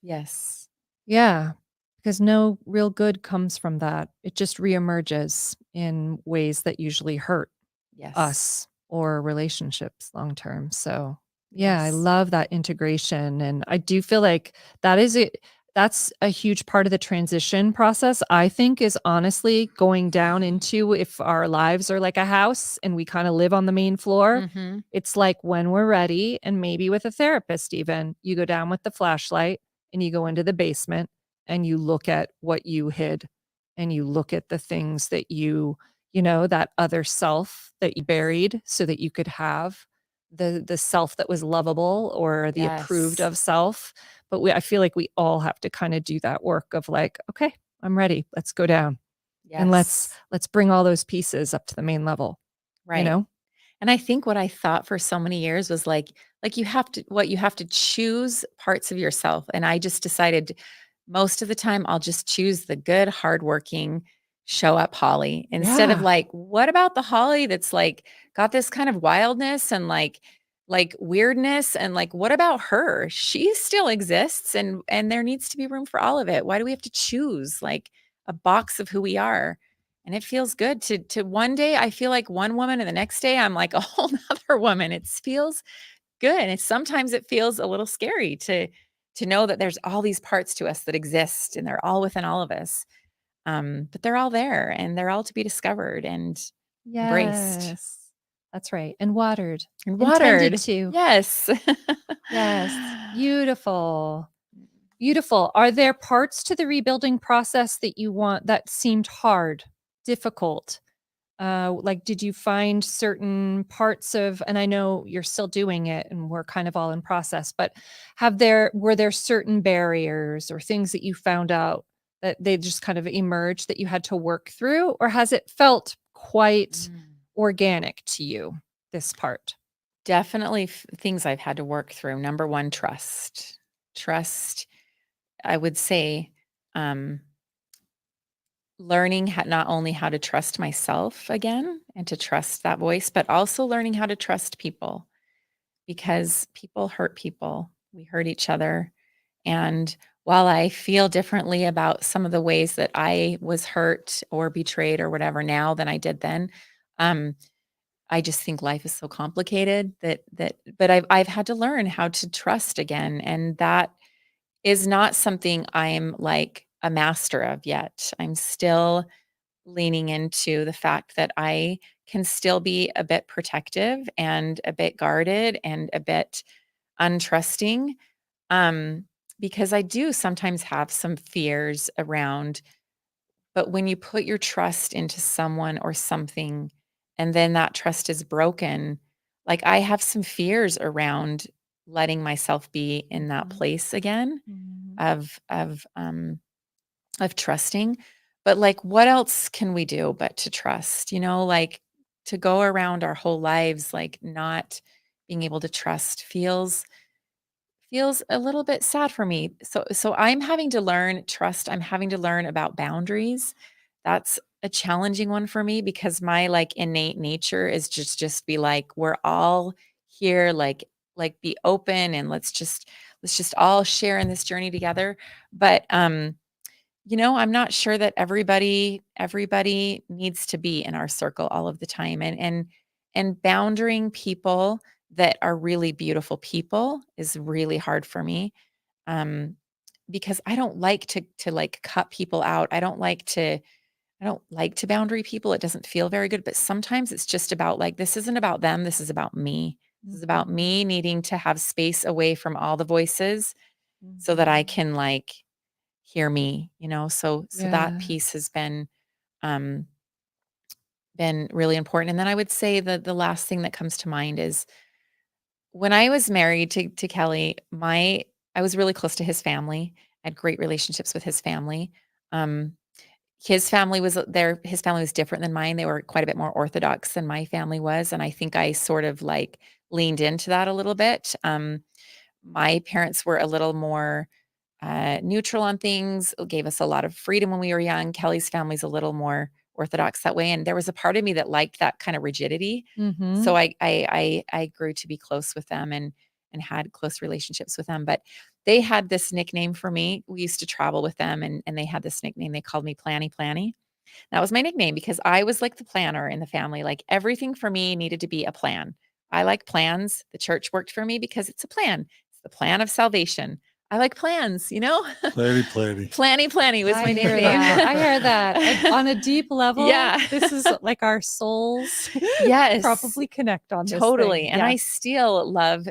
Yes. Yeah, because no real good comes from that. It just reemerges in ways that usually hurt Yes. us or relationships long term. So, yeah, I Yes. love that integration, and I do feel like that is it. That's a huge part of the transition process, I think, is honestly going down into if our lives are like a house and we kind of live on the main floor. Mhm. It's like when we're ready, and maybe with a therapist, even you go down with the flashlight and you go into the basement and you look at what you hid and you look at the things that that other self that you buried so that you could have the self that was lovable or the approved Yes. of self. But I feel like we all have to kind of do that work of like, okay, I'm ready. Let's go down and let's Yes. let's bring all those pieces up to the main level, you Right. know? And I think what I thought for so many years was like you have to choose parts of yourself, and I just decided most of the time I'll just choose the good, hardworking, show up Holly, instead of Yeah. like, what about the Holly that's like got this kind of wildness and like weirdness, and like what about her? She still exists, and there needs to be room for all of it. Why do we have to choose like a box of who we are? And it feels good to one day I feel like one woman and the next day I'm like a whole nother woman. It feels good. And sometimes it feels a little scary to know that there's all these parts to us that exist and they're all within all of us. But they're all there and they're all to be discovered and embraced Yes. That's right. And watered, and intended watered. to. Yes. Yes. Beautiful. Beautiful. Are there parts to the rebuilding process that you want that seemed hard, difficult? Like, did you find certain parts of, and I know you're still doing it and we're kind of all in process, but were there certain barriers or things that you found out that they just kind of emerged that you had to work through, or has it felt quite organic to you, this part? Definitely things I've had to work through. Number one, trust. Trust, I would say, learning not only how to trust myself again and to trust that voice, but also learning how to trust people, because people hurt people. We hurt each other. And while I feel differently about some of the ways that I was hurt or betrayed or whatever now than I did then, um, I just think life is so complicated but I've had to learn how to trust again. And that is not something I'm like a master of yet. I'm still leaning into the fact that I can still be a bit protective and a bit guarded and a bit untrusting, um, because I do sometimes have some fears around. But when you put your trust into someone or something and then that trust is broken, like I have some fears around letting myself be in that place again Mhm. of trusting. But like, what else can we do but to trust? Like, to go around our whole lives like not being able to trust feels a little bit sad for me. So I'm having to learn trust. I'm having to learn about boundaries. That's a challenging one for me because my like innate nature is just be like, we're all here, like be open and let's just all share in this journey together. But I'm not sure that everybody needs to be in our circle all of the time. And boundarying people that are really beautiful people is really hard for me. Um, because I don't like to like cut people out. I don't like to boundary people. It doesn't feel very good. But sometimes it's just about like, this isn't about them. This is about me. This is about Mhm. me needing to have space away from all the voices so that I Mhm. can like hear me, so that Yeah. piece has um been really important. And then I would say that the last thing that comes to mind is when I was married to Kelly, I was really close to his family. I had great relationships with his family. Um his family was different than mine. They were quite a bit more orthodox than my family was, and I think I sort of like leaned into that a little bit. My parents were a little more neutral on things, gave us a lot of freedom when we were young. Kelly's family's a little more orthodox that way, and there was a part of me that liked that kind of rigidity. So Mhm. I grew to be close with them and had close relationships with them. But they had this nickname for me. We used to travel with them, and they had this nickname. They called me Planny Planny. That was my nickname because I was like the planner in the family. Like everything for me needed to be a plan. I like plans. The church worked for me because it's a plan. It's the plan of salvation. I like plans. Plenty, plenty. Planny Planny was I my hear nickname. that. I hear that. On a deep level, Yeah. this is like our souls Yes, probably connect on this totally. thing. And I Yes. still love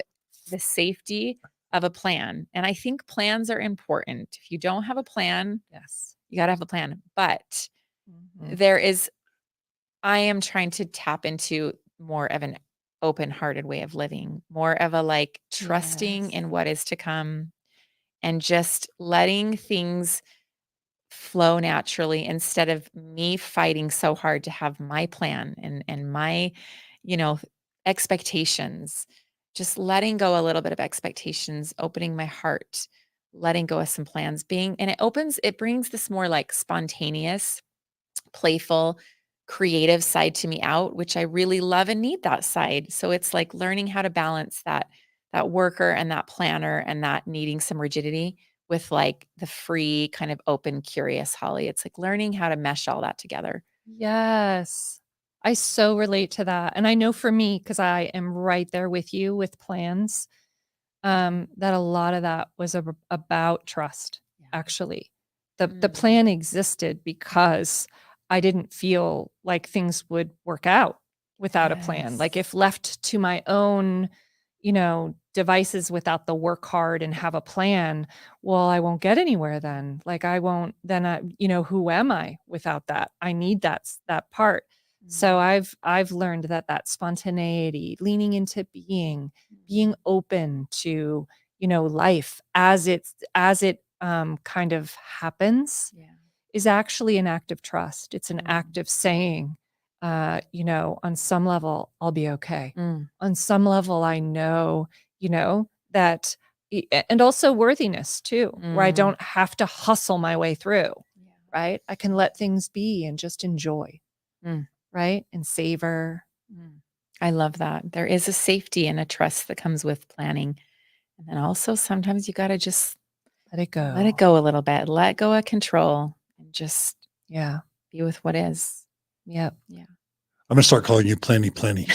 the safety of a plan. And I think plans are important. If you don't have a plan, Yes. you got to have a plan. But Mhm. there is I am trying to tap into more of an open-hearted way of living, more of a like trusting Yes. in what is to come and just letting things flow naturally instead of me fighting so hard to have my plan and my, you know, expectations. Just letting go a little bit of expectations, opening my heart, letting go of some plans, and it brings this more like spontaneous, playful, creative side to me out, which I really love and need that side. So it's like learning how to balance that worker and that planner and that needing some rigidity with like the free kind of open curious Holly. It's like learning how to mesh all that together. Yes. I so relate to that. And I know for me, because I am right there with you with plans, that a lot of that was about trust, Yeah. actually. The Mm. plan existed because I didn't feel like things would work out without a plan. Like Yes. if left to my own, devices without the work hard and have a plan, well, I won't get anywhere then. Like I won't then who am I without that? I need that part. So I've learned that spontaneity, leaning into being open to, life as it kind of happens Yeah. is actually an act of trust. It's an Mm. act of saying, on some level, I'll be okay. Mm. On some level, I know, that, and also worthiness too, where I Mm. don't have to hustle my way through, Yeah. right? I can let things be and just enjoy, Mm. right? And savor. Mm. I love that. There is a safety and a trust that comes with planning. And then also sometimes you got to just Let it go. let it go a little bit, let go of control and just Yeah. be with what is. Yep. Yeah. I'm gonna start calling you Planny.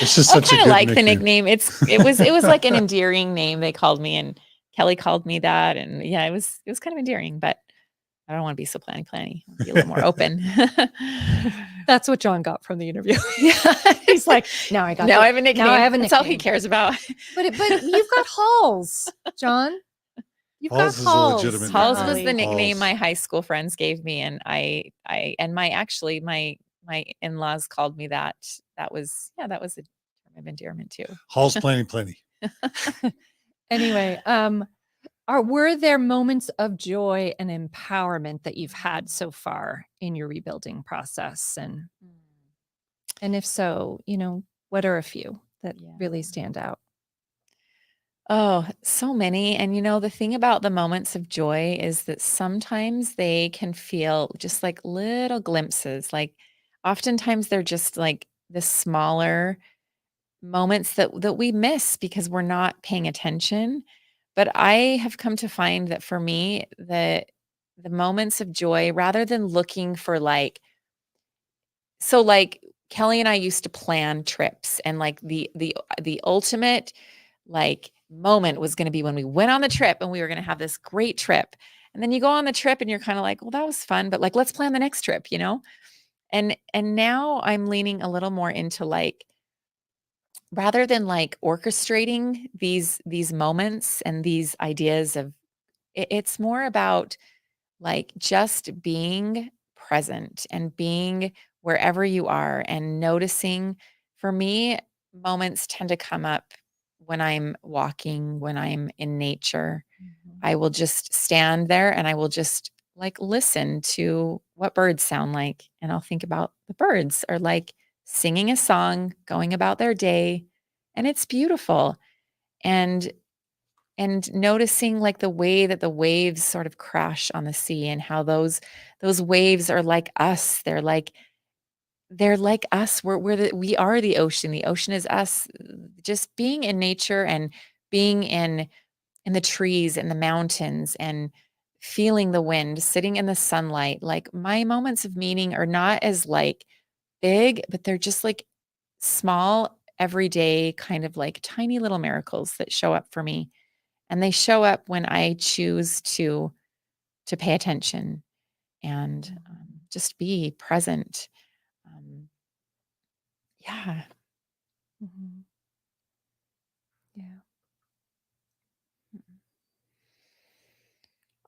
It's just I such a kind of good like the nickname. nickname. It was like an endearing name they called me, and Kelly called me that, and yeah, it was kind of endearing, but I don't want to be so planny. I'll be a little more open. That's what John got from the interview. Yeah. He's like, now I got Now the- I have a nickname. Now I have a That's all he nickname. cares about. But you've got Halls, John. You've Halls got is a Halls. legitimate Halls nickname. was the nickname Halls. my high school friends gave me, and I and my in-laws called me that. That was a term of endearment too. Halls Planny. Anyway, were there moments of joy and empowerment that you've had so far in your rebuilding process? And if so, what are a few that really Yeah. stand out? Oh, so many. And the thing about the moments of joy is that sometimes they can feel just like little glimpses. Like oftentimes they're just like the smaller moments that we miss because we're not paying attention. But I have come to find that for me, the moments of joy, rather than looking for like Kelly and I used to plan trips, and like the ultimate like moment was going to be when we went on the trip and we were going to have this great trip. And then you go on the trip and you're kind of like, well, that was fun, but like let's plan the next trip, And now I'm leaning a little more into like rather than like orchestrating these moments and these ideas of it's more about like just being present and being wherever you are and noticing. For me, moments tend to come up when I'm walking, when I'm in nature. I will just stand there and I will just like listen to what birds sound like. And I'll think about the birds are like singing a song, going about their day. And it's beautiful. And noticing like the way that the waves sort of crash on the sea and how those waves are like us. They're like us. We are the ocean. The ocean is us. Just being in nature and being in the trees and the mountains and feeling the wind, sitting in the sunlight. Like my moments of meaning are not as like big, but they're just like small, everyday kind of like tiny little miracles that show up for me. And they show up when I choose to pay attention and just be present. Um, yeah. Mhm. Yeah.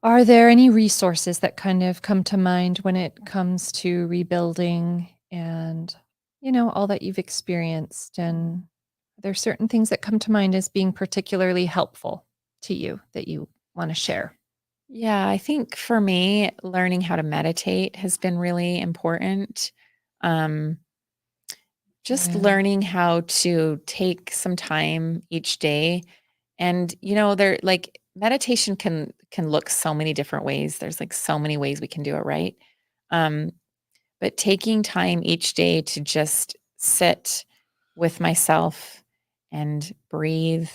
Are there any resources that kind of come to mind when it comes to rebuilding and, all that you've experienced? And are there certain things that come to mind as being particularly helpful to you that you want to share? Yeah, I think for me, learning how to meditate has been really important. Um, just Yeah. learning how to take some time each day. And there like meditation can look so many different ways. There's like so many ways we can do it, right? Um, but taking time each day to just sit with myself and breathe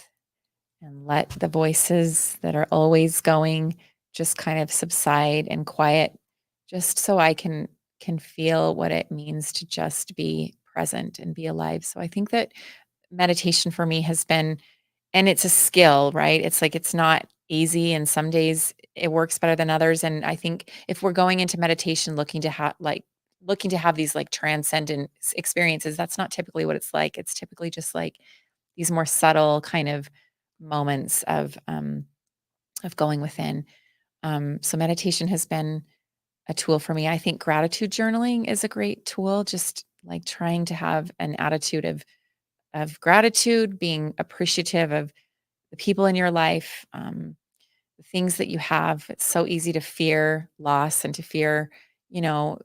and let the voices that are always going just kind of subside and quiet, just so I can feel what it means to just be present and be alive. So I think that meditation for me has been, and it's a skill, right? It's like it's not easy, and some days it works better than others. And I think if we're going into meditation looking to have these like transcendent experiences, that's not typically what it's like. It's typically just like these more subtle kind of moments of going within. So meditation has been a tool for me. I think gratitude journaling is a great tool. Just like trying to have an attitude of gratitude, being appreciative of the people in your life, the things that you have. It's so easy to fear loss and to fear, you know,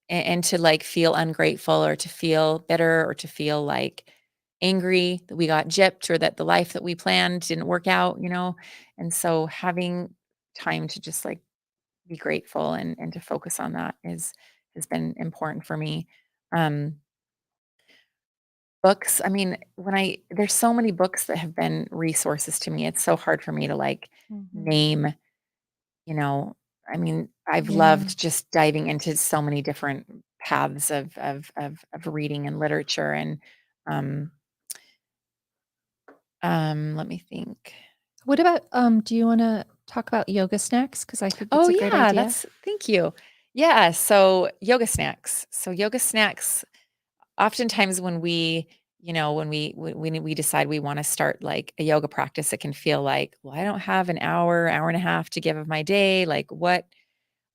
and to like feel ungrateful or to feel bitter or to feel like angry that we got gypped or that the life that we planned didn't work out, you know? And so having time to just like be grateful and to focus on that has been important for me. Um, Books, I mean, when I there's so many books that have been resources to me. It's so hard for me to like Mhm. name, you know, I mean, I've Yeah. loved just diving into so many different paths of reading and literature and um let me think. What about, do you wanna talk about yoga snacks? Because I think Oh it's a great yeah, idea. that's thank you. Yeah, so yoga snacks. So yoga snacks oftentimes when we, when we decide we want to start like a yoga practice, it can feel like, well, I don't have an hour and a half to give of my day. Like what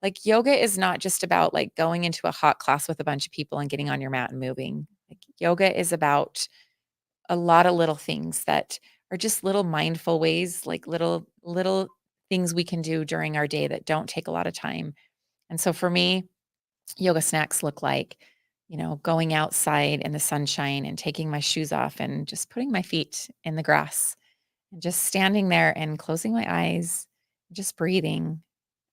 like yoga is not just about like going into a hot class with a bunch of people and getting on your mat and moving. Like yoga is about a lot of little things that are just little mindful ways, like little things we can do during our day that don't take a lot of time. And so for me, yoga snacks look like, going outside in the sunshine and taking my shoes off and just putting my feet in the grass and just standing there and closing my eyes, just breathing.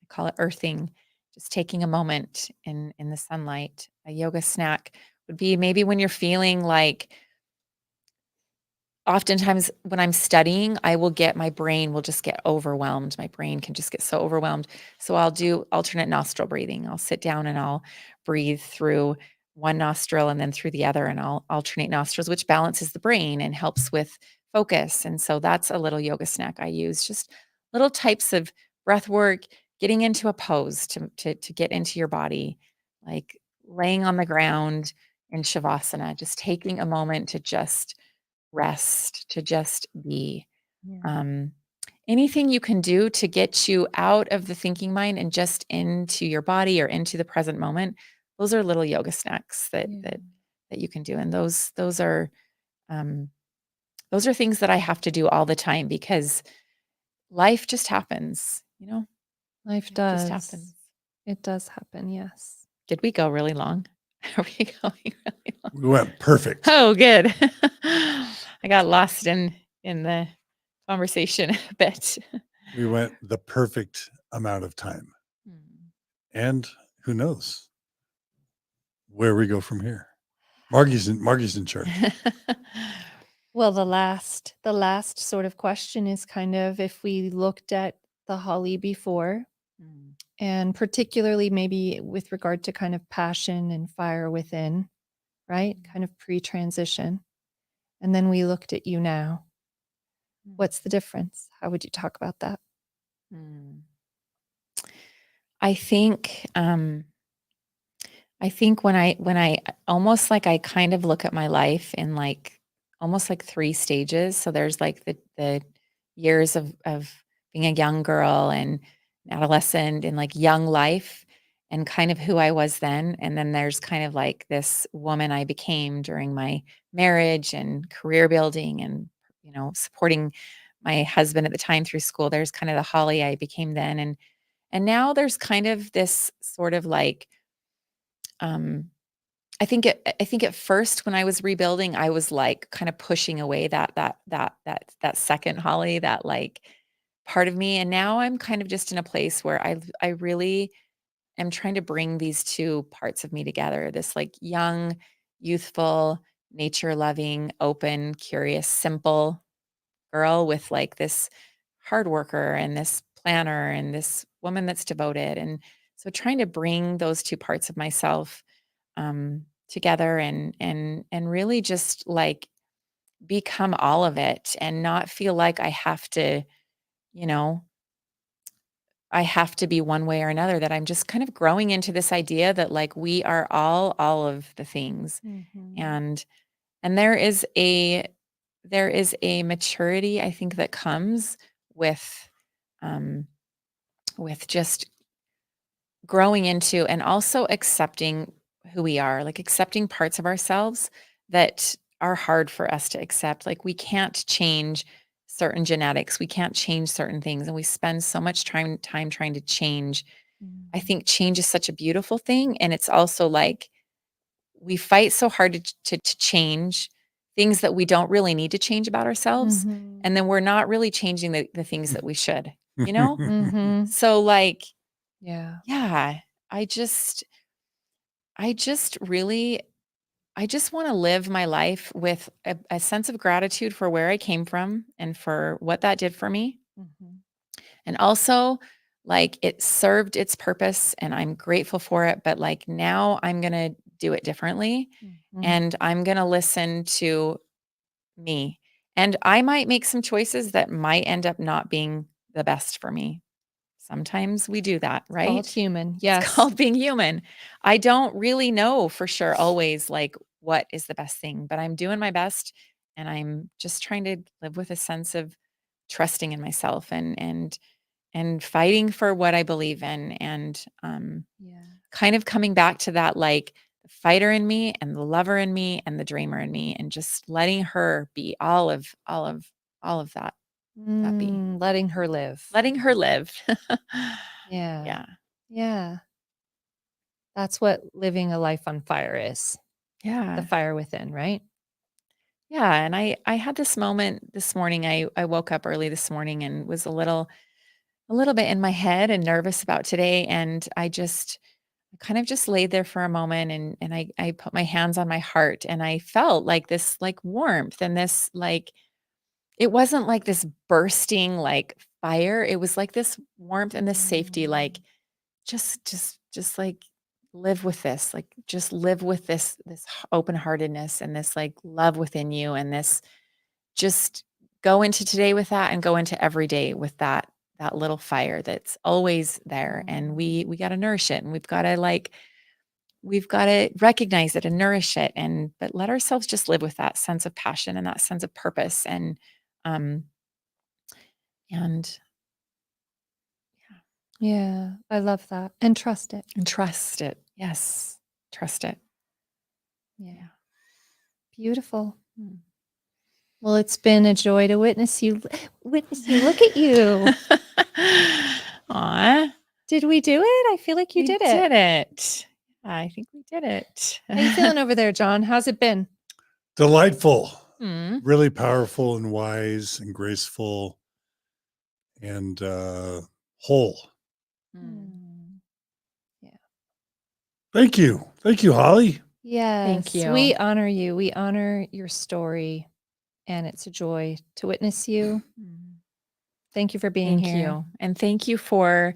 I call it earthing, just taking a moment in the sunlight. A yoga snack would be maybe when you're feeling like oftentimes when I'm studying, my brain will just get overwhelmed. My brain can just get so overwhelmed. So I'll do alternate nostril breathing. I'll sit down and I'll breathe through one nostril and then through the other, and I'll alternate nostrils, which balances the brain and helps with focus. And so that's a little yoga snack I use. Just little types of breath work, getting into a pose to get into your body, like laying on the ground in shavasana, just taking a moment to just rest, to just be. Yeah. Um, Anything you can do to get you out of the thinking mind and just into your body or into the present moment, those are little yoga snacks that Yeah. that you can do. And um, those are things that I have to do all the time because life just happens, Life life just does. happens. It does happen, yes. Did we go really long? Are we going really long? We went perfect. Oh, good. I got lost in the conversation a bit. We went the perfect amount of time. Mm. And who knows where we go from here. Margie's in charge. Well, the last sort of question is kind of if we looked at the Holly before, Mm. and particularly maybe with regard to kind of passion and fire within, right? Kind of pre-transition. And then we looked at you now. What's the difference? How would you talk about that? Mm. I think I think when I almost like I kind of look at my life in like almost like three stages. So there's like the years of being a young girl and an adolescent and like young life and kind of who I was then. And then there's kind of like this woman I became during my marriage and career building and supporting my husband at the time through school. There's kind of the Holly I became then. And now there's kind of this sort of like um I think at first when I was rebuilding, I was like kind of pushing away that second Holly, that like part of me. And now I'm kind of just in a place where I really am trying to bring these two parts of me together. This like young, youthful, nature loving, open, curious, simple girl with like this hard worker and this planner and this woman that's devoted. And so trying to bring those two parts of myself together and really just like become all of it and not feel like you know, I have to be one way or another, that I'm just kind of growing into this idea that like we are all of the things. Mhm. And and there is a maturity I think that comes with um with just growing into and also accepting who we are, like accepting parts of ourselves that are hard for us to accept. Like we can't change certain genetics. We can't change certain things. And we spend so much time trying to change. I think change is such a beautiful thing. And it's also like we fight so hard to change things that we don't really need to change about ourselves. Mhm. And then we're not really changing the things that we should, you know? Mhm. So like, Yeah. yeah, I just really, I just want to live my life with a sense of gratitude for where I came from and for what that did for me. Mhm. And also, like, it served its purpose and I'm grateful for it. But like, now I'm going to do it differently Mhm. and I'm going to listen to me. And I might make some choices that might end up not being the best for me. Sometimes we do that, right? Called human. It's Yes. called being human. I don't really know for sure always like what is the best thing, but I'm doing my best and I'm just trying to live with a sense of trusting in myself and fighting for what I believe in and Yeah. kind of coming back to that like the fighter in me and the lover in me and the dreamer in me and just letting her be all of that be. Letting her live. Letting her live. Yeah. Yeah. Yeah. That's what living a life on fire is. Yeah. The fire within, right? Yeah, and I had this moment this morning. I woke up early this morning and was a little bit in my head and nervous about today. And I kind of just laid there for a moment and I put my hands on my heart and I felt like this like warmth and this like it wasn't like this bursting like fire. It was like this warmth and this safety, like just like live with this, like just live with this open-heartedness and this like love within you and this just go into today with that and go into every day with that little fire that's always there and we got to nourish it and we've got to recognize it and nourish it and but let ourselves just live with that sense of passion and that sense of purpose um and Yeah. I love that. And trust it. trust it. Yes, trust it. Yeah. Beautiful. Mm. Well, it's been a joy to witness you. Witness you. Look at you. Aw, Did we do it? I feel like you we did it. did it. I think we did it. How you feeling over there, John? How's it been? Delightful, Mm. really powerful and wise and graceful and whole. Mm. Thank you. Thank you, Holly. Yes. you. We honor you. We honor your story. And it's a joy to witness you. Thank you for being Thank here. you. And thank you for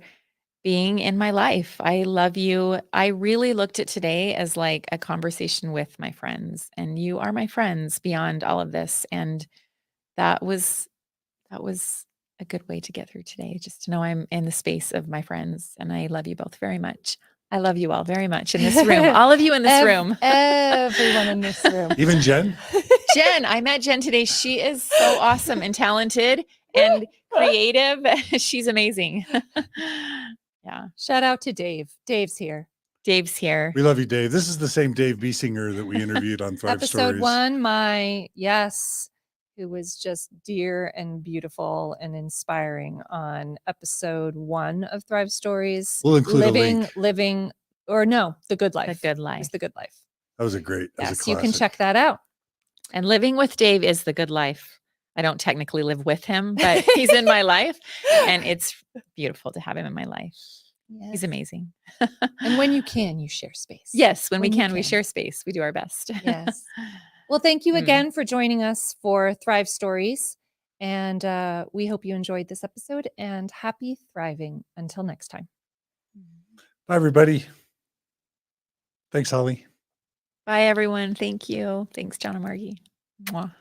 being in my life. I love you. I really looked at today as like a conversation with my friends, and you are my friends beyond all of this. And that was a good way to get through today, just to know I'm in the space of my friends. And I love you both very much. I love you all very much in this room. All of you in this room. Everyone in this room. Even Jen? Jen, I met Jen today. She is so awesome and talented and creative. She's amazing. Yeah. Shout out to Dave. Dave's here. Dave's here. We love you, Dave. This is the same Dave Biesinger that we interviewed on Thrive Episode Stories. 1, who was just dear and beautiful and inspiring on episode 1 of Thrive Stories. We'll include a link. The Good Life. The Good It Life. was The Good Life. That was a great, that was a Yes, you can classic. check that out. And living with Dave is the good life. I don't technically live with him, but he's in my life. And it's beautiful to have him in my life. Yes. He's amazing. And when you can, you share space. Yes, when we you can, we share space. We do our best. Yes. Well, thank you Mm. again for joining us for Thrive Stories. And we hope you enjoyed this episode and happy thriving. Until next time. Bye, everybody. Thanks, Holly. Bye, everyone. Thank you. Thanks, John and Margie. Mwah.